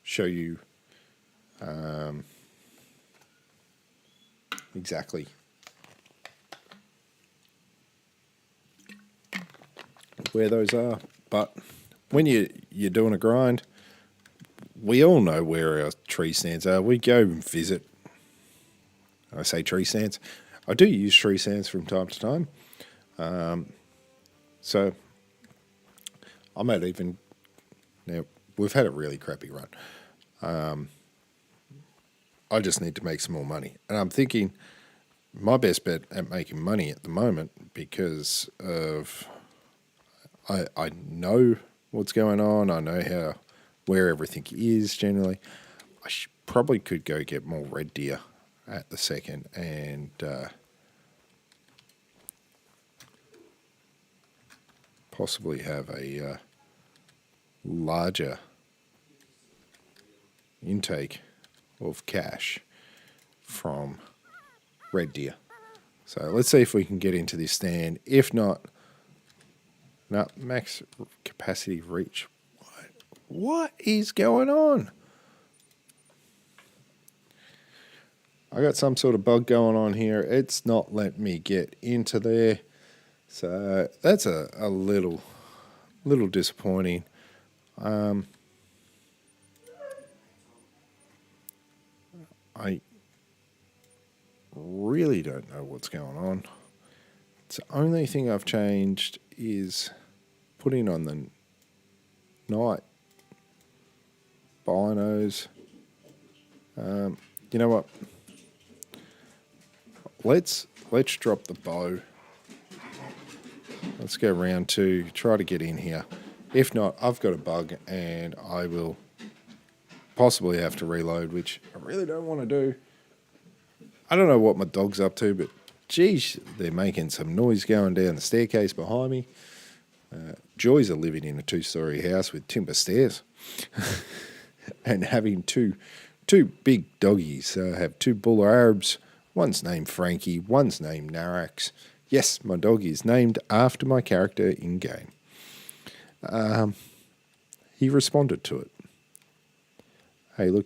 show you exactly where those are. But when you're doing a grind, we all know where our tree stands are. We go and visit. I say tree stands. I do use tree stands from time to time. So I might even, now we've had a really crappy run. I just need to make some more money. And I'm thinking my best bet at making money at the moment, because of I know what's going on. I know where everything is generally. I probably could go get more red deer at the second and possibly have a larger intake of cash from red deer. So let's see if we can get into this stand. If not, no, max capacity reach. What is going on? I got some sort of bug going on here. It's not letting me get into there. So that's a little disappointing. I really don't know what's going on. The only thing I've changed is putting on the night binos. You know what? Let's drop the bow. Let's go round 2, try to get in here. If not, I've got a bug and I will possibly have to reload, which I really don't want to do. I don't know what my dog's up to, but geez, they're making some noise going down the staircase behind me. Joys are living in a 2-story house with timber stairs and having two big doggies. I have 2 bull Arabs. One's named Frankie, one's named Narax. Yes, my dog is named after my character in game. He responded to it. Hey, look,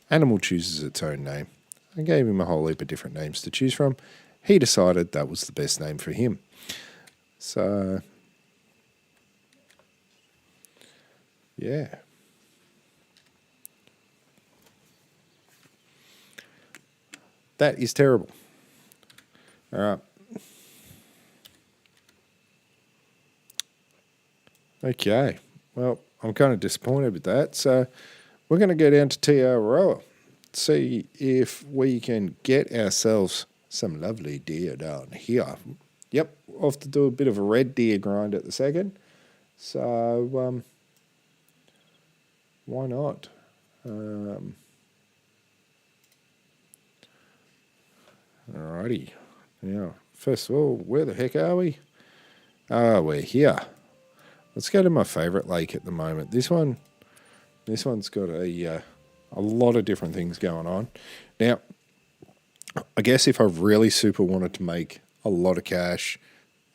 animal chooses its own name. I gave him a whole heap of different names to choose from. He decided that was the best name for him. So, yeah. That is terrible. All right. Okay. Well, I'm kind of disappointed with that. So we're going to go down to TRO, see if we can get ourselves some lovely deer down here. Yep, off to do a bit of a red deer grind at the second. So why not? Alrighty. Now, first of all, where the heck are we? We're here. Let's go to my favourite lake at the moment. This one's got a lot of different things going on. Now, I guess if I really super wanted to make a lot of cash,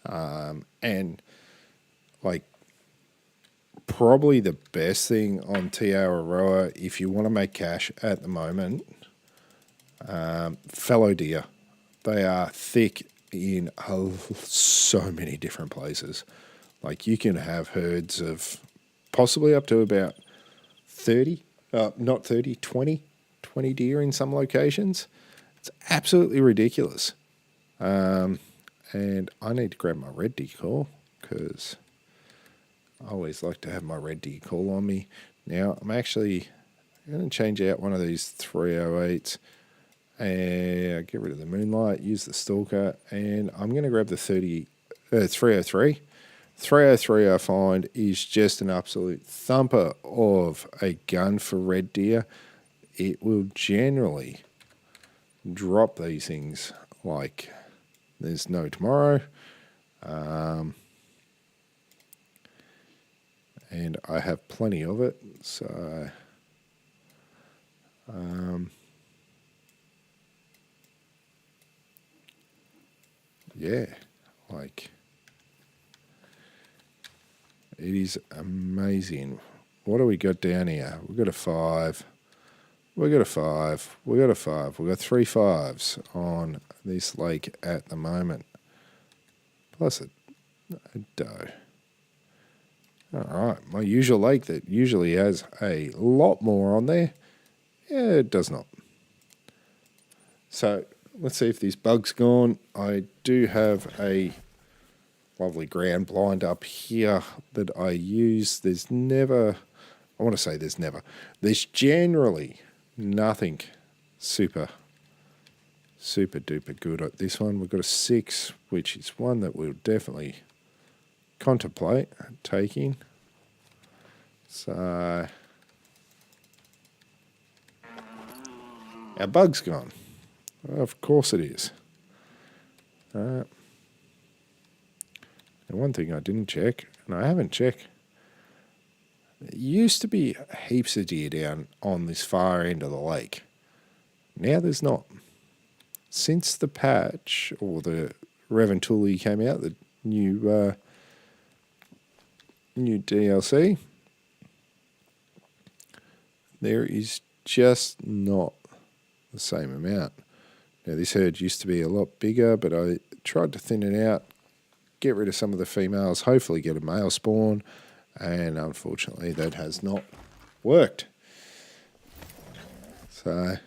and like probably the best thing on Aroa, if you want to make cash at the moment, fallow deer. They are thick in so many different places. Like you can have herds of possibly up to about 20 deer in some locations. It's absolutely ridiculous. And I need to grab my red decal because I always like to have my red deer call on me. Now, I'm actually going to change out one of these 308s and get rid of the moonlight, use the stalker, and I'm going to grab the 303. 303 I find is just an absolute thumper of a gun for red deer. It will generally drop these things like there's no tomorrow. And I have plenty of it, so yeah, like it is amazing. What do we got down here? We've got a 5. We got a 5. We got a 5. We got 3 5s on this lake at the moment. Plus a doe. Alright, my usual lake that usually has a lot more on there. Yeah, it does not. So, let's see if this bug's gone. I do have a lovely ground blind up here that I use. There's generally nothing super duper good at this one. We've got a 6, which is one that we'll definitely contemplate taking. So our bug's gone. Of course it is. And one thing I didn't check, and I haven't checked, there used to be heaps of deer down on this far end of the lake. Now there's not. Since the patch, or the Reventuli came out, the new DLC, there is just not the same amount. Now this herd used to be a lot bigger, but I tried to thin it out, get rid of some of the females, hopefully get a male spawn, and unfortunately that has not worked. So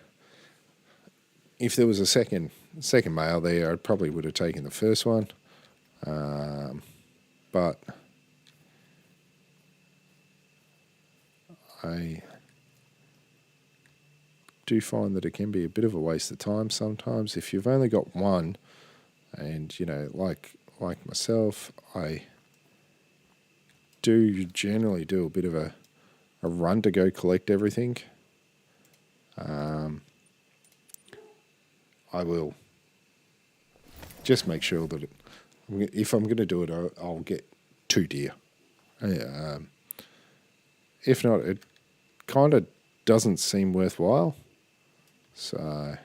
if there was a second male there, I probably would have taken the first one, but I do find that it can be a bit of a waste of time sometimes if you've only got one, and like myself, I do generally do a bit of a run to go collect everything. I will just make sure that if I'm going to do it, I'll get 2 deer. If not, it kind of doesn't seem worthwhile. So,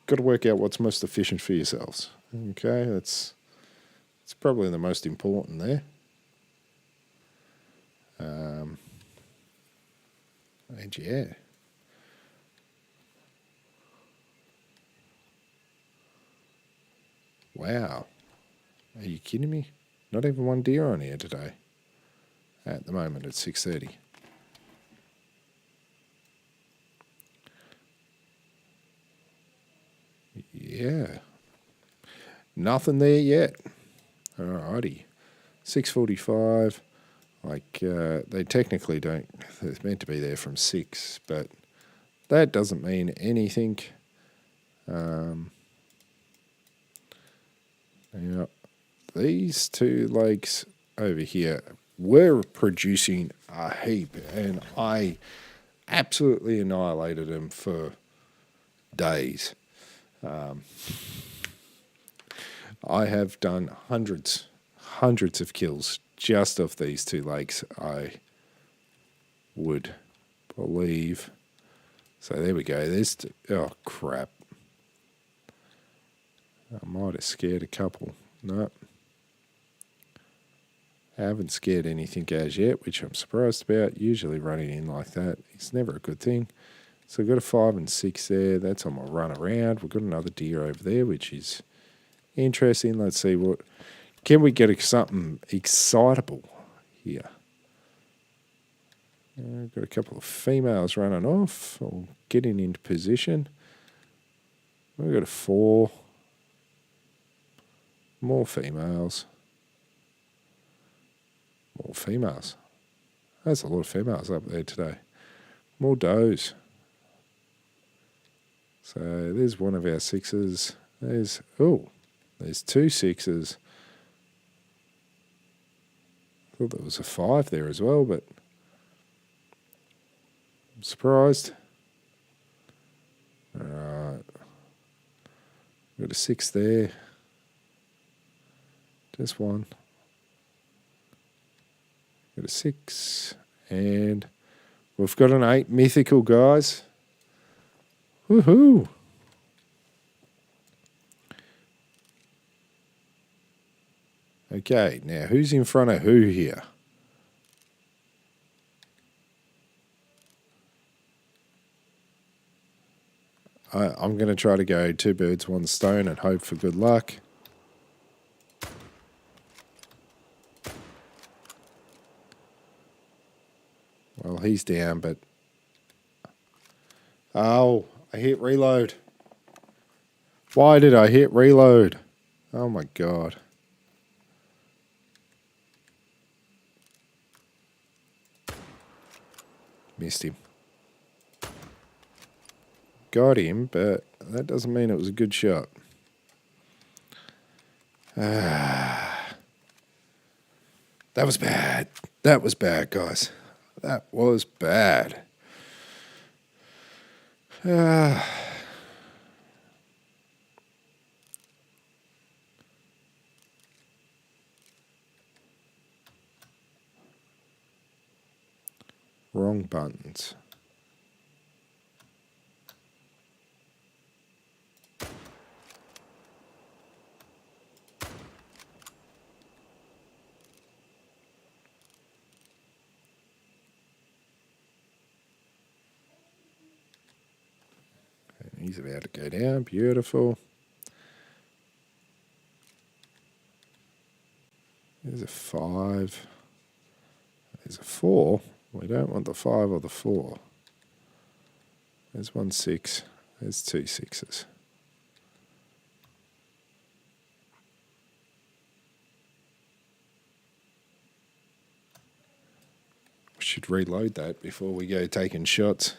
got to work out what's most efficient for yourselves. Okay, it's probably the most important there. And yeah. Wow. Are you kidding me? Not even one deer on here today. At the moment, it's 6:30. Yeah. Nothing there yet. Alrighty. 6:45. Like, they technically don't, they're meant to be there from 6, but that doesn't mean anything. These 2 lakes over here were producing a heap, and I absolutely annihilated them for days. I have done hundreds of kills just off these 2 lakes, I would believe. So there we go. There's oh crap. I might have scared a couple. No. I haven't scared anything as yet, which I'm surprised about. Usually running in like that is never a good thing. So we've got a 5 and 6 there. That's on my run around. We've got another deer over there, which is interesting. Let's see what... Can we get something excitable here? Got a couple of females running off or getting into position. We've got a 4. More females. More females. There's a lot of females up there today. More does. So there's one of our sixes. There's two sixes. Thought there was a 5 there as well, but I'm surprised. Alright. Got a 6 there. Just one. Got a 6. And we've got an 8 mythical, guys. Woohoo! Okay, now who's in front of who here? I'm going to try to go 2 birds, 1 stone and hope for good luck. Well, he's down, but... Oh, I hit reload. Why did I hit reload? Oh my god. Missed him. Got him, but that doesn't mean it was a good shot. That was bad. That was bad, guys. That was bad. Wrong buttons. He's about to go down. Beautiful. There's a 5. There's a 4. We don't want the 5 or the 4. There's 1 6. There's 2 6s. We should reload that before we go taking shots.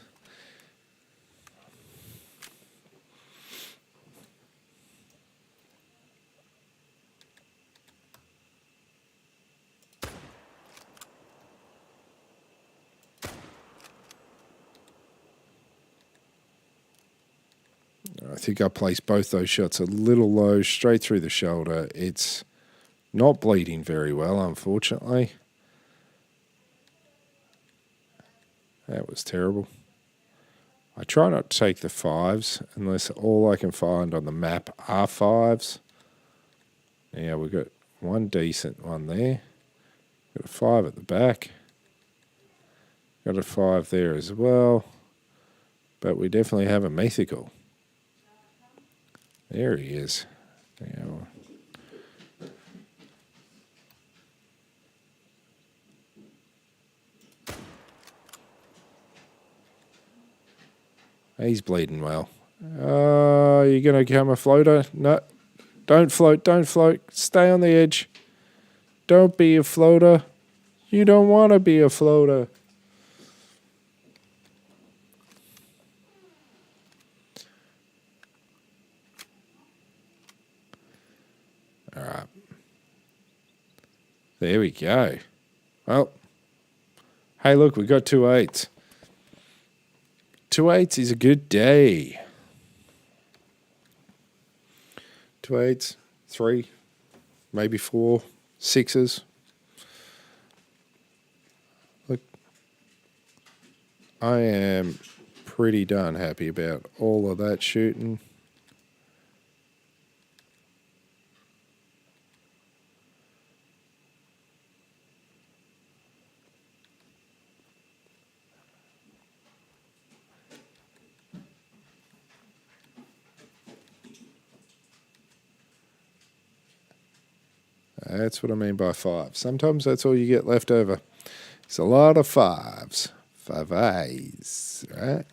I think I placed both those shots a little low, straight through the shoulder. It's not bleeding very well, unfortunately. That was terrible. I try not to take the 5s unless all I can find on the map are 5s. Now we've got 1 decent one there. Got a 5 at the back. Got a 5 there as well. But we definitely have a mythical. There he is. Now, he's bleeding well. You're going to become a floater? No. Don't float, don't float. Stay on the edge. Don't be a floater. You don't want to be a floater. All right. There we go. Well, hey, look, we got 2 8s. 2 8s is a good day. 2 8s, 3, maybe 4, 6s. Look, I am pretty darn happy about all of that shooting. That's what I mean by 5. Sometimes that's all you get left over. It's a lot of 5s. 5 A's, right?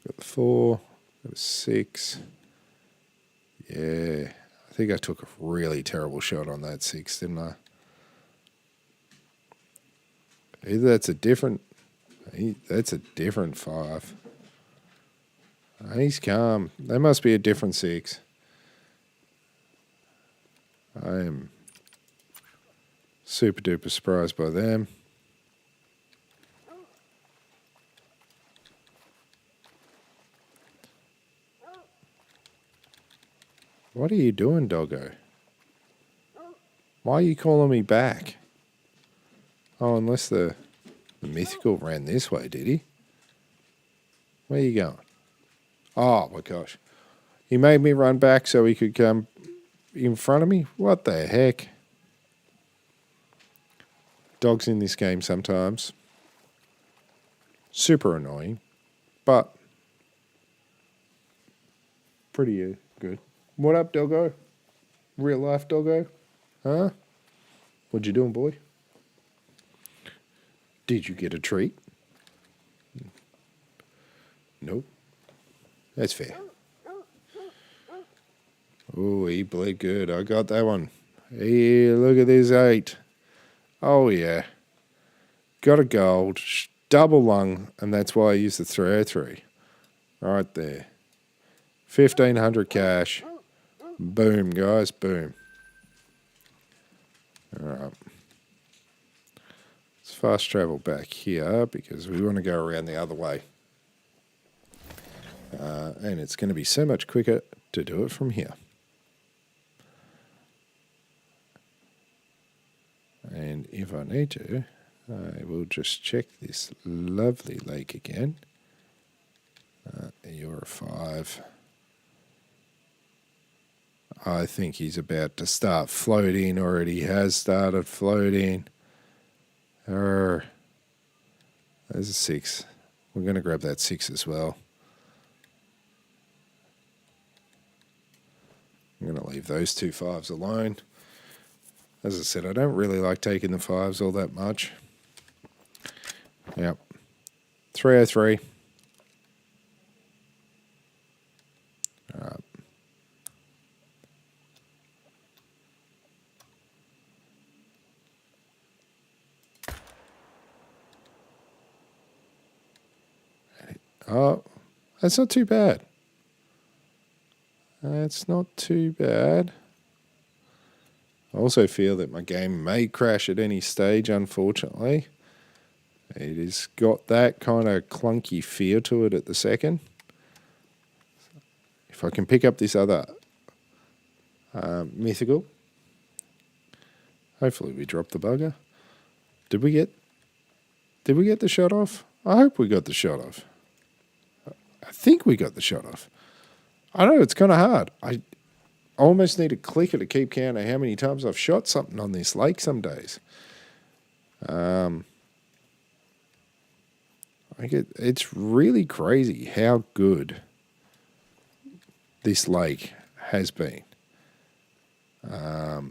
Got the 4. Got a 6. Yeah. I I think I took a really terrible shot on that 6, didn't I? Either that's a different 5. He's calm. That must be a different 6. I am super duper surprised by them. What are you doing, doggo? Why are you calling me back? Oh, unless the mythical ran this way, did he? Where are you going? Oh, my gosh. He made me run back so he could come in front of me? What the heck? Dogs in this game sometimes. Super annoying, but pretty good. What up, doggo? Real life doggo? Huh? What you doing, boy? Did you get a treat? Nope. That's fair. Oh, he bled good. I got that one. Hey, look at this 8. Oh, yeah. Got a gold. Double lung, and that's why I used the 303. Right there. 1,500 cash. Boom, guys. Boom. All right. Let's fast travel back here because we want to go around the other way. And it's going to be so much quicker to do it from here. And if I need to, I will just check this lovely lake again. You're a 5. I think he's about to start floating, or he has started floating. There's a 6. We're going to grab that 6 as well. I'm going to leave those 2 5s alone. As I said, I don't really like taking the 5s all that much. Yep. 303. All right. Oh, that's not too bad. That's not too bad. I also feel that my game may crash at any stage, unfortunately. It has got that kind of clunky feel to it at the second. If I can pick up this other mythical, hopefully we drop the bugger. Did we get the shot off? I hope we got the shot off. I think we got the shot off. I know it's kind of hard. I almost need a clicker to keep count of how many times I've shot something on this lake some days. It's really crazy how good this lake has been. Now,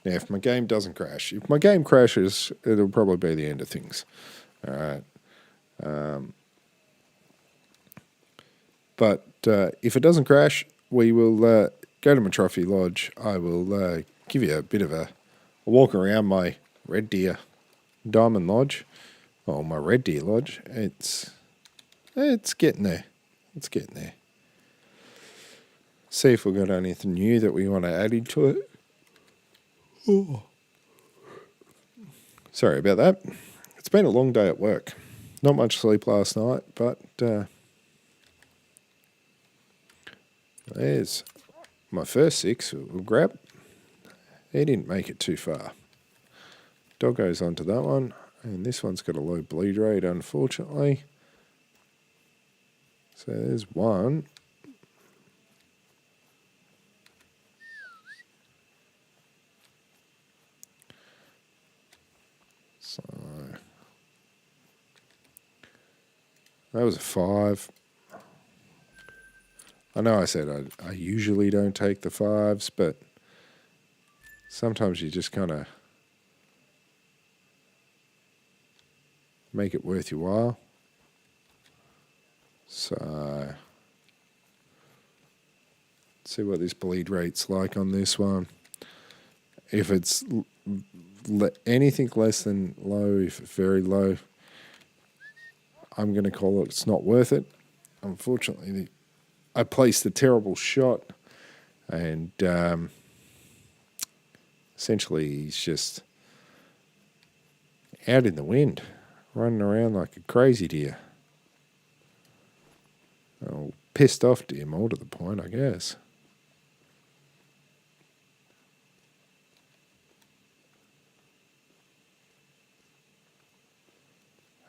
if my game doesn't crash, if my game crashes, it'll probably be the end of things. All right. But if it doesn't crash, we will go to my trophy lodge. I will give you a bit of a walk around my Red Deer Diamond Lodge, or my Red Deer Lodge. It's getting there. It's getting there. See if we've got anything new that we want to add into it. Oh. Sorry about that. It's been a long day at work. Not much sleep last night, but there's my first 6 we'll grab. He didn't make it too far. Dog goes onto that one, and this one's got a low bleed rate, unfortunately. So there's one. So that was a 5. I know I said I usually don't take the 5s, but sometimes you just kind of make it worth your while. So See what this bleed rate's like on this one. If it's anything less than low, if very low, I'm going to call it's not worth it. Unfortunately, I placed a terrible shot, and essentially he's just out in the wind, running around like a crazy deer. Oh, pissed off deer, more to the point, I guess.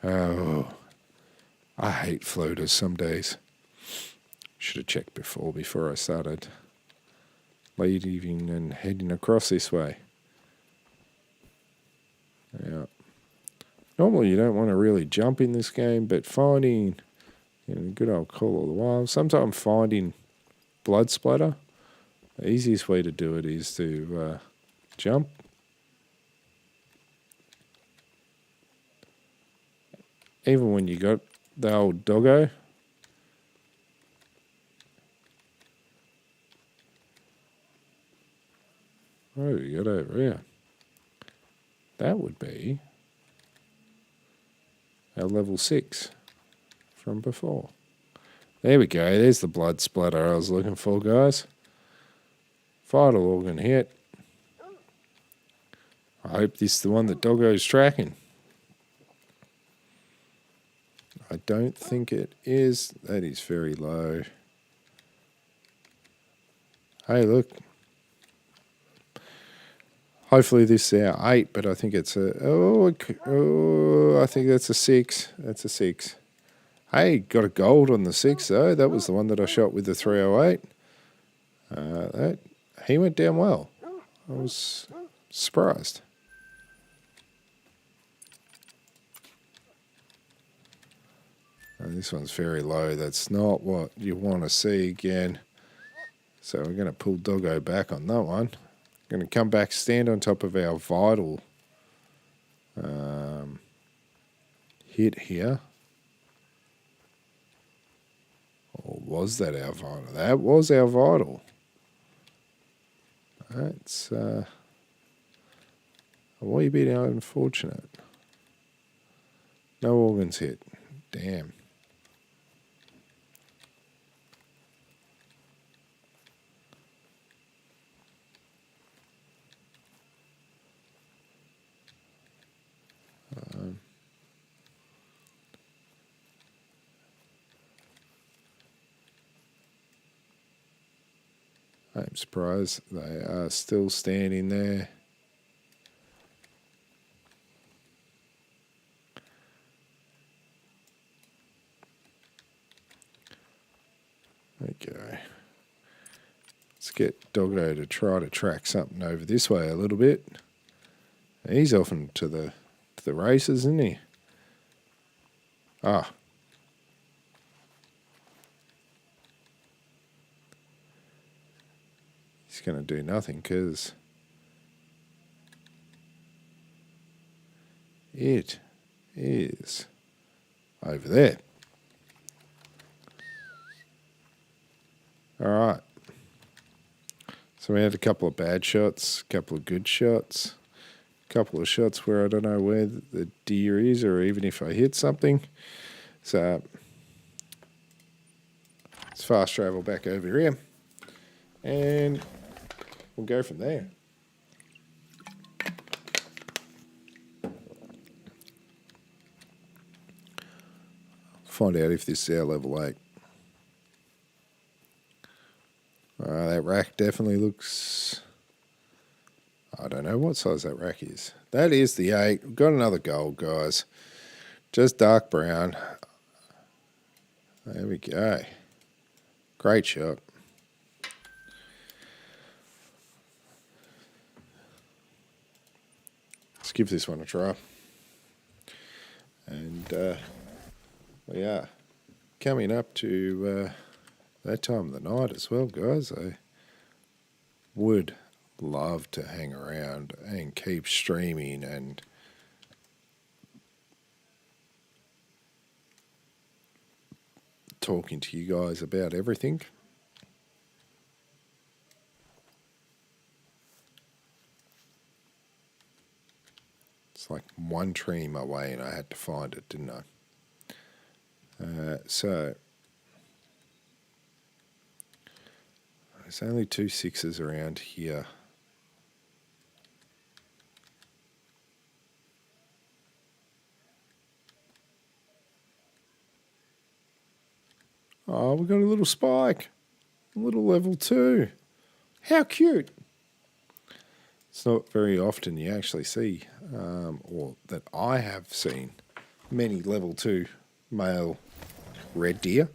Oh, I hate floaters some days. Should have checked before I started leaving and heading across this way. Yeah. Normally you don't want to really jump in this game, but finding, good old Call of the Wild, sometimes finding blood splatter, the easiest way to do it is to jump. Even when you got the old doggo. What have we got over here? That would be our level 6 from before. There we go. There's the blood splatter I was looking for, guys. Vital organ hit. I hope this is the one that Doggo's tracking. I don't think it is. That is very low. Hey, look. Hopefully this is our 8, but I think it's a... I think that's a 6. That's a 6. Hey, got a gold on the 6, though. That was the one that I shot with the 308. He went down well. I was surprised. This one's very low. That's not what you want to see again. So we're going to pull Doggo back on that one. Going to come back, stand on top of our vital hit here. Or was that our vital? That was our vital. That's a wee bit unfortunate. No organs hit. Damn. I'm surprised they are still standing there. Okay. Let's get Doggo to try to track something over this way a little bit. He's off to the races, isn't he? Ah. He's going to do nothing because it is over there. All right. So we had a couple of bad shots, a couple of good shots, a couple of shots where I don't know where the deer is or even if I hit something. So let's fast travel back over here and we'll go from there. Find out if this is our level 8. That rack definitely looks... I don't know what size that rack is. That is the 8. We've got another gold, guys. Just dark brown. There we go. Great shot. Let's give this one a try. And we are coming up to that time of the night as well, guys. I would love to hang around and keep streaming and talking to you guys about everything. one tree in my way and I had to find it, didn't I? So there's only 2 6s around here. Oh, we got a little spike. A little level 2. How cute. It's not very often you actually see, or that I have seen, many level 2 male red deer.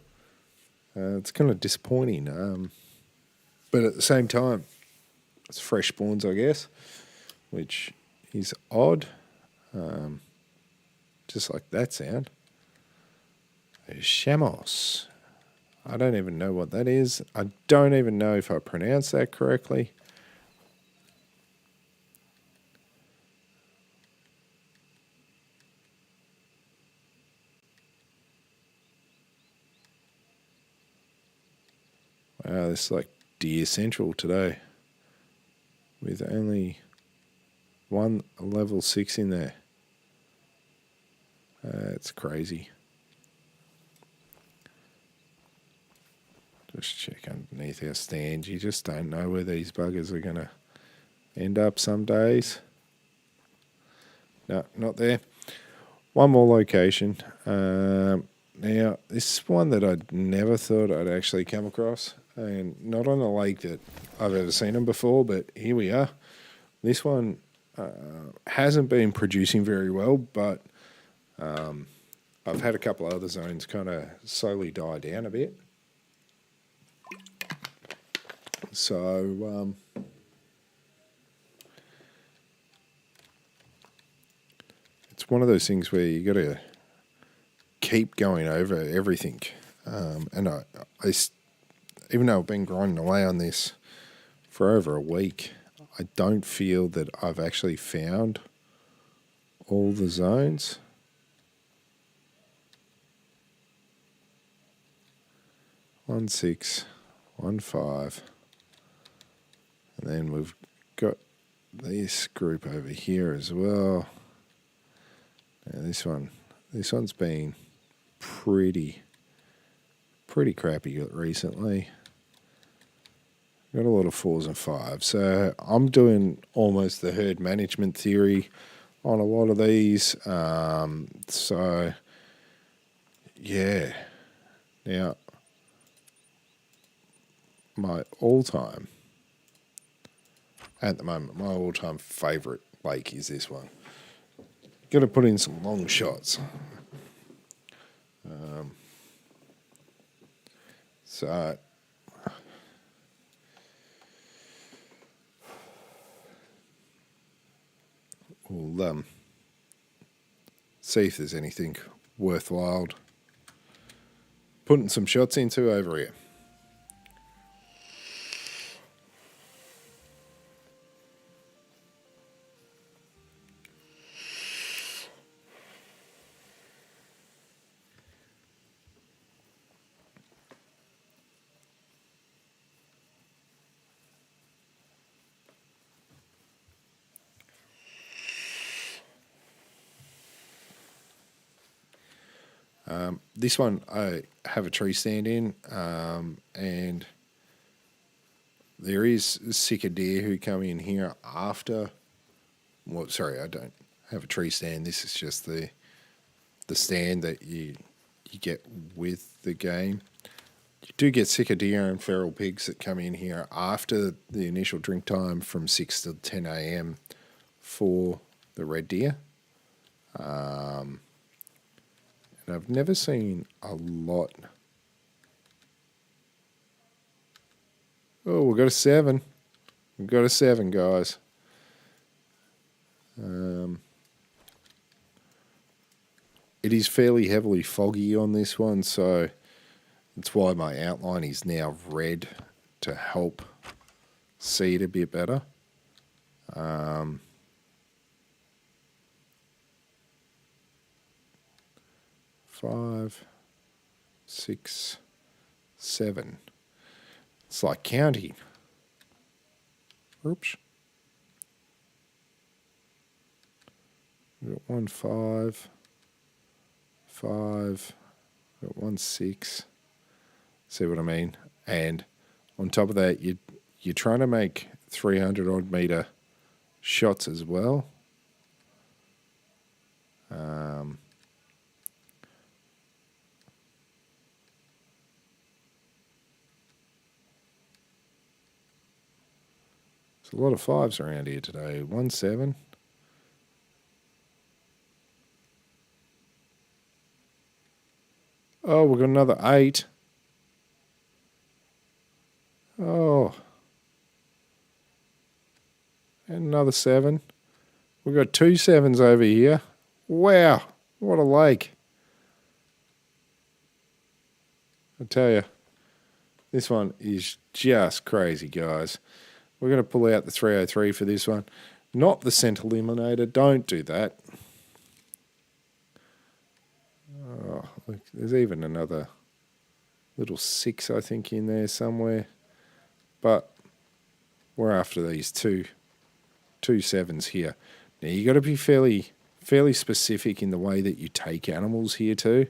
It's kind of disappointing. But at the same time, it's fresh spawns, I guess, which is odd. Just like that sound. There's Shamos. I don't even know what that is. I don't even know if I pronounced that correctly. Wow, this is like Deer Central today. With only one level 6 in there. It's crazy. Just check underneath our stand. You just don't know where these buggers are going to end up some days. No, not there. One more location. Now, this is one that I'd never thought I'd actually come across. And not on a lake that I've ever seen them before, but here we are. This one hasn't been producing very well, but I've had a couple of other zones kind of slowly die down a bit. So it's one of those things where you got to keep going over everything. And I even though I've been grinding away on this for over a week, I don't feel that I've actually found all the zones. One 6, 1 5. And then we've got this group over here as well. Now this one's been pretty crappy recently. Got a lot of 4s and 5s. So I'm doing almost the herd management theory on a lot of these. So yeah. Now my all-time favourite lake is this one. Got to put in some long shots. So we'll see if there's anything worthwhile putting some shots into over here. This one I have a tree stand in, and there is sicker deer who come in here after. Well, sorry, I don't have a tree stand. This is just the stand that you get with the game. You do get sicker deer and feral pigs that come in here after the initial drink time from 6 to 10 a.m. for the red deer. And I've never seen a lot. Oh, we've got a 7. We've got a 7, guys. It is fairly heavily foggy on this one, so that's why my outline is now red to help see it a bit better. 5, 6, 7. It's like counting. Oops. We've got 1 5, 5, we've got 1 6. See what I mean? And on top of that, you're trying to make 300 odd meter shots as well. There's a lot of 5s around here today. 1 7. Oh, we've got another 8. Oh. And another 7. We've got 2 7s over here. Wow. What a lake. I tell you, this one is just crazy, guys. We're going to pull out the 303 for this one. Not the scent eliminator. Don't do that. Oh, look, there's even another little 6, I think, in there somewhere. But we're after these two 7s here. Now, you got to be fairly specific in the way that you take animals here too.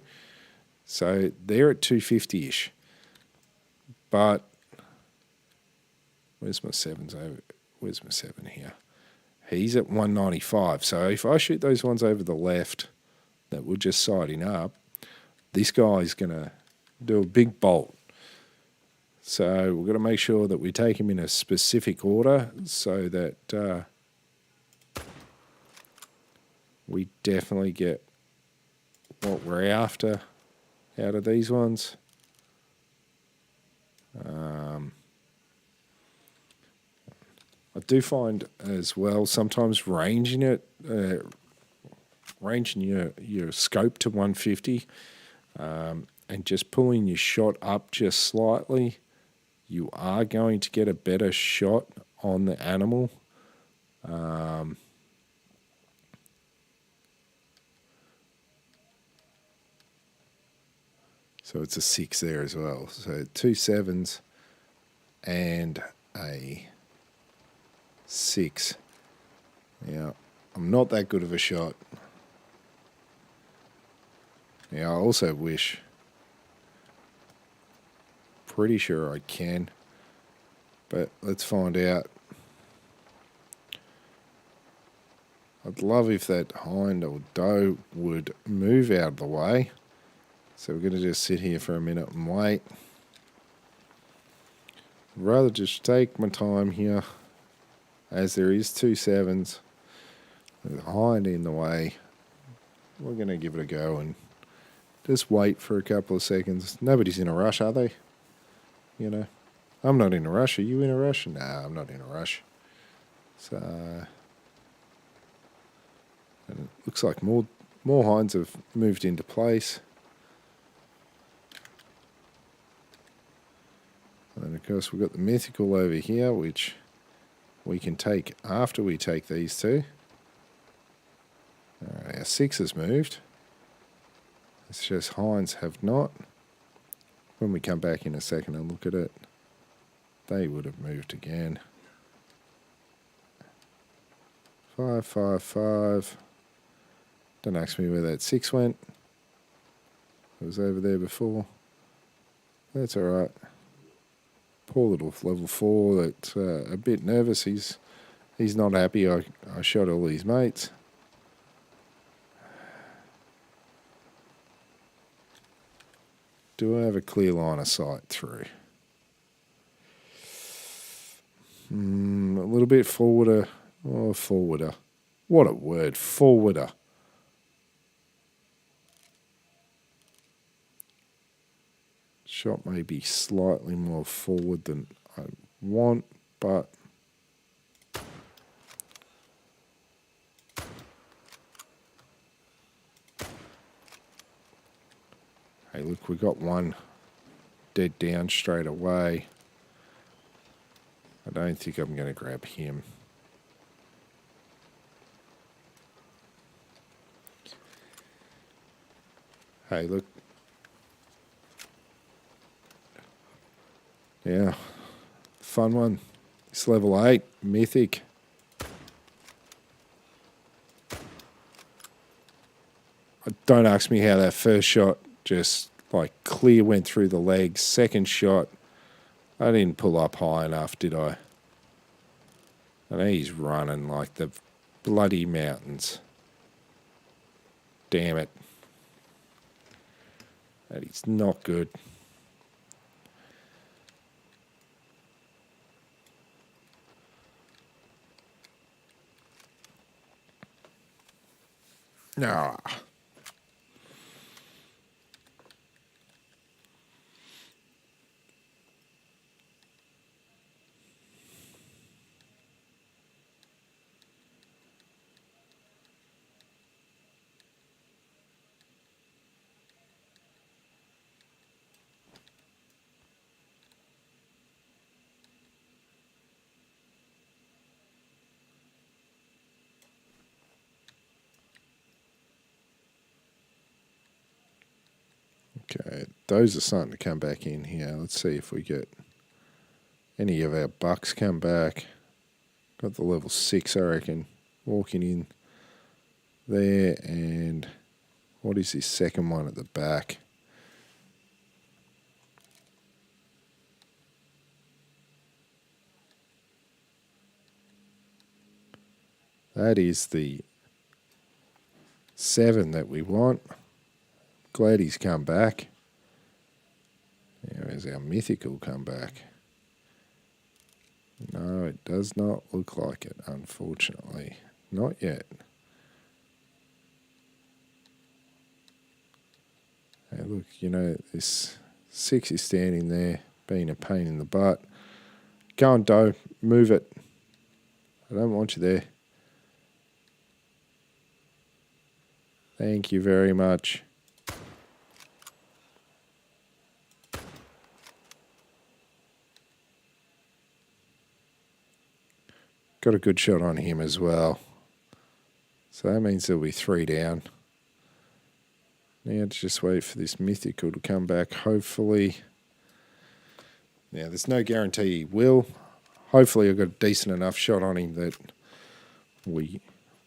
So they're at 250-ish. But where's my 7s over? Where's my 7 here? He's at 195. So if I shoot those ones over the left that were just siding up, this guy's going to do a big bolt. So we've got to make sure that we take him in a specific order so that we definitely get what we're after out of these ones. I do find as well sometimes ranging your scope to 150 and just pulling your shot up just slightly, you are going to get a better shot on the animal. So it's a 6 there as well. So 2 7s and a 6. Yeah, I'm not that good of a shot. Yeah, I also wish, pretty sure I can, but let's find out. I'd love if that hind or doe would move out of the way. So we're going to just sit here for a minute and wait. I'd rather just take my time here, as there is 2 7s. With the hind in the way. We're going to give it a go and just wait for a couple of seconds. Nobody's in a rush, are they? You know, I'm not in a rush. Are you in a rush? Nah, I'm not in a rush. So, and it looks like more hinds have moved into place. And of course we've got the mythical over here, which we can take after we take these two. Our 6 has moved. It's just hinds have not. When we come back in a second and look at it, they would have moved again. 5, 5, 5. Don't ask me where that 6 went. It was over there before. That's all right. Poor little level 4 that's a bit nervous. He's not happy. I shot all his mates. Do I have a clear line of sight through? A little bit forwarder. Oh, forwarder. What a word, forwarder. Shot may be slightly more forward than I want, but hey, look, we got one dead down straight away. I don't think I'm going to grab him. Hey, look. Yeah, fun one. It's level 8, mythic. Don't ask me how that first shot just like clear went through the legs. Second shot, I didn't pull up high enough, did I? And he's running like the bloody mountains. Damn it. That is not good. No. Okay, those are starting to come back in here. Let's see if we get any of our bucks come back. Got the level 6, I reckon, walking in there. And what is this second one at the back? That is the 7 that we want. Glad he's come back. There's our mythical come back. No, it does not look like it, unfortunately. Not yet. Hey, look, this 6 is standing there, being a pain in the butt. Go on, Doe. Move it. I don't want you there. Thank you very much. Got a good shot on him as well. So that means there'll be 3 down. Now just wait for this mythical to come back, hopefully. Now, there's no guarantee he will. Hopefully I've got a decent enough shot on him that we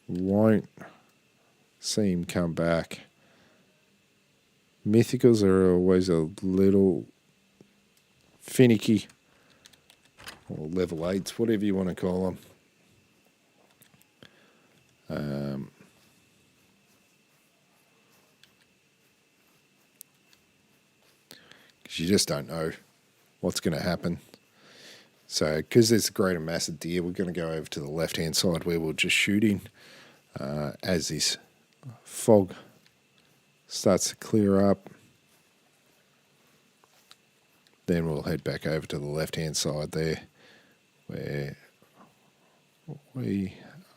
won't see him come back. Mythicals are always a little finicky. Or level 8s, whatever you want to call them. Because you just don't know what's going to happen. So, because there's a greater mass of deer, we're going to go over to the left-hand side where we're just shooting. As this fog starts to clear up, then we'll head back over to the left-hand side there, where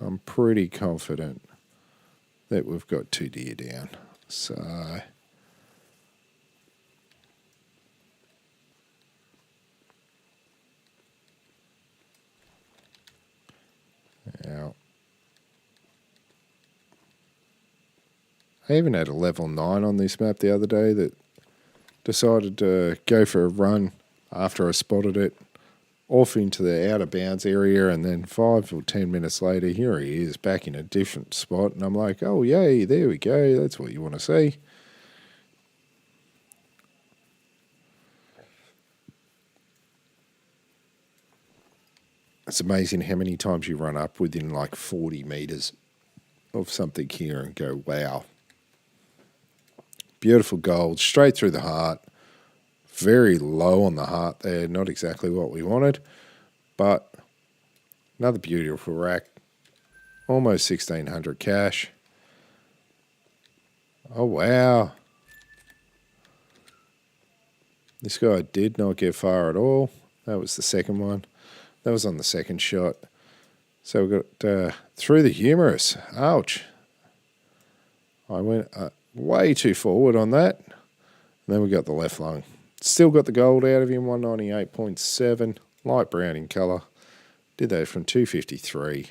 I'm pretty confident that we've got 2 deer down. So now, I even had a level 9 on this map the other day that decided to go for a run after I spotted it off into the outer bounds area, and then 5 or 10 minutes later, here he is back in a different spot, and I'm like, oh yay, there we go, that's what you want to see. It's amazing how many times you run up within like 40 meters of something here and go, wow. Beautiful gold, straight through the heart. Very low on the heart there, not exactly what we wanted, but another beautiful rack. Almost 1,600 cash. Oh, wow. This guy did not get far at all. That was the second one. That was on the second shot. So we got through the humerus. Ouch. I went way too forward on that. And then we got the left lung. Still got the gold out of him, 198.7, light brown in colour. Did that from 253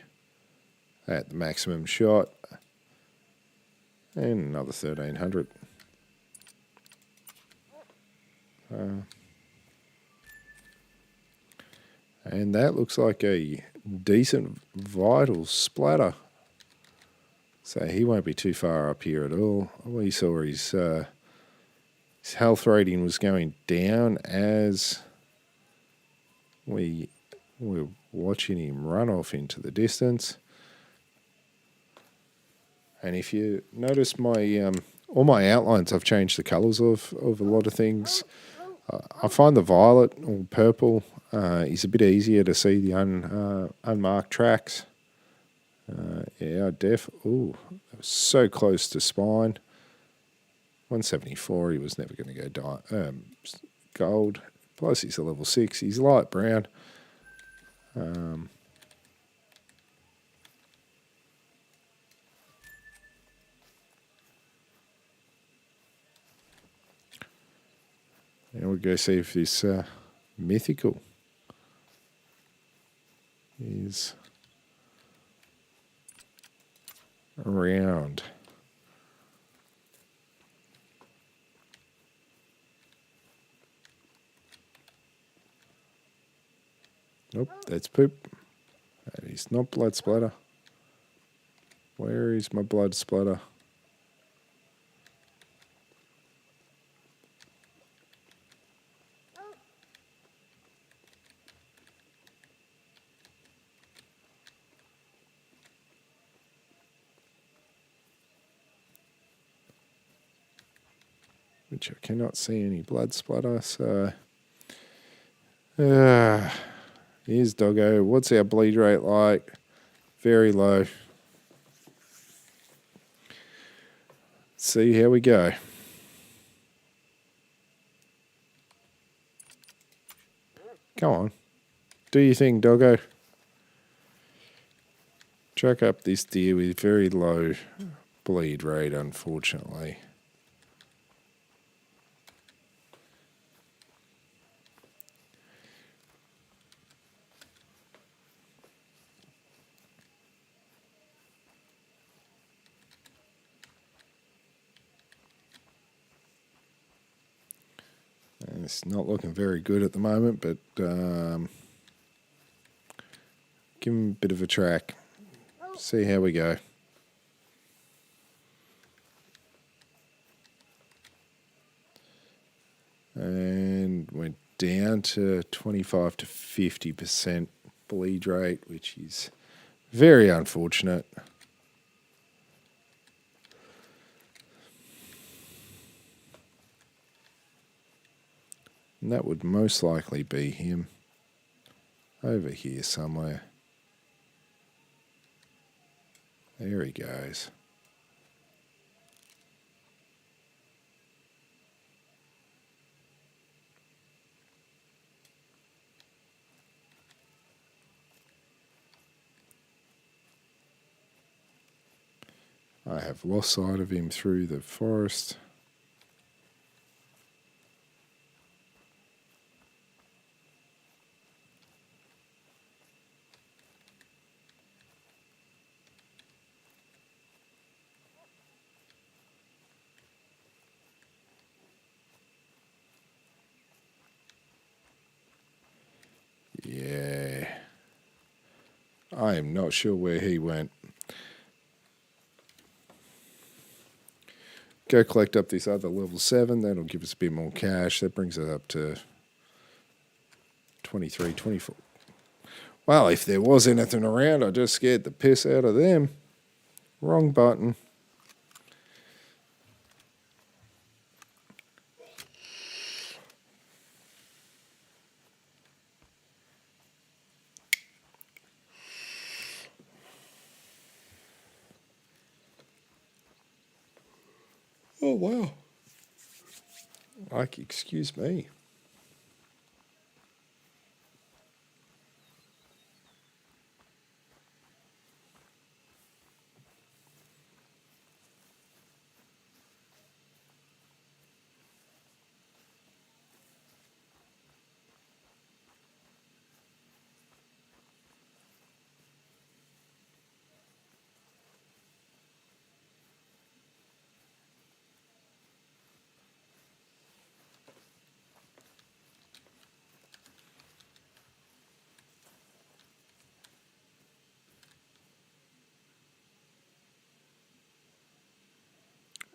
at the maximum shot. And another 1,300. And that looks like a decent vital splatter. So he won't be too far up here at all. We saw his health rating was going down as we were watching him run off into the distance. And if you notice my all my outlines, I've changed the colours of a lot of things. I find the violet or purple is a bit easier to see the unmarked tracks. Yeah, ooh, that was so close to spine. 174, he was never going to go gold. Plus he's a level 6. He's light brown. Now we'll go see if this mythical is around. Nope, that's poop. That is not blood splatter. Where is my blood splatter? Which I cannot see any blood splatter, so... here's Doggo. What's our bleed rate like? Very low. See how we go. Come on. Do your thing, Doggo. Track up this deer with very low bleed rate, unfortunately. And it's not looking very good at the moment, but give him a bit of a track. See how we go. And we're down to 25 to 50% bleed rate, which is very unfortunate. And that would most likely be him over here somewhere. There he goes. I have lost sight of him through the forest. Yeah. I am not sure where he went. Go collect up this other level 7. That'll give us a bit more cash. That brings it up to 23, 24. Well, if there was anything around, I just scared the piss out of them. Wrong button. Oh, wow. Like, excuse me.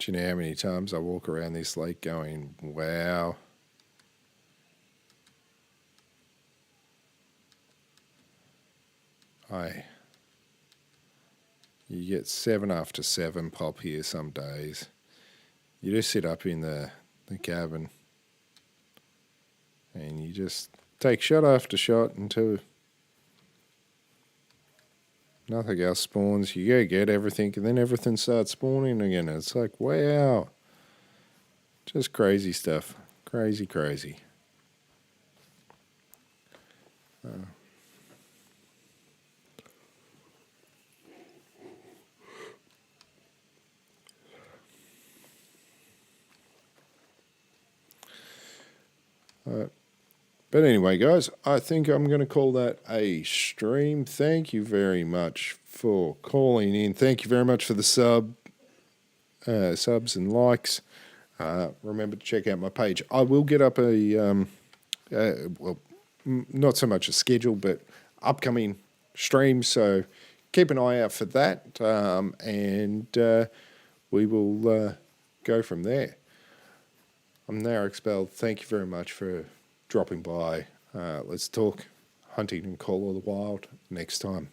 Do you know how many times I walk around this lake going, wow. You get 7 after 7 pop here some days. You just sit up in the cabin and you just take shot after shot until nothing else spawns. You go get everything and then everything starts spawning again. It's like, wow. Just crazy stuff. Crazy, crazy. But anyway, guys, I think I'm going to call that a stream. Thank you very much for calling in. Thank you very much for the subs and likes. Remember to check out my page. I will get up not so much a schedule, but upcoming streams. So keep an eye out for that, and we will go from there. I'm NaraxBeld. Thank you very much for dropping by. Let's talk hunting and Call of the Wild next time.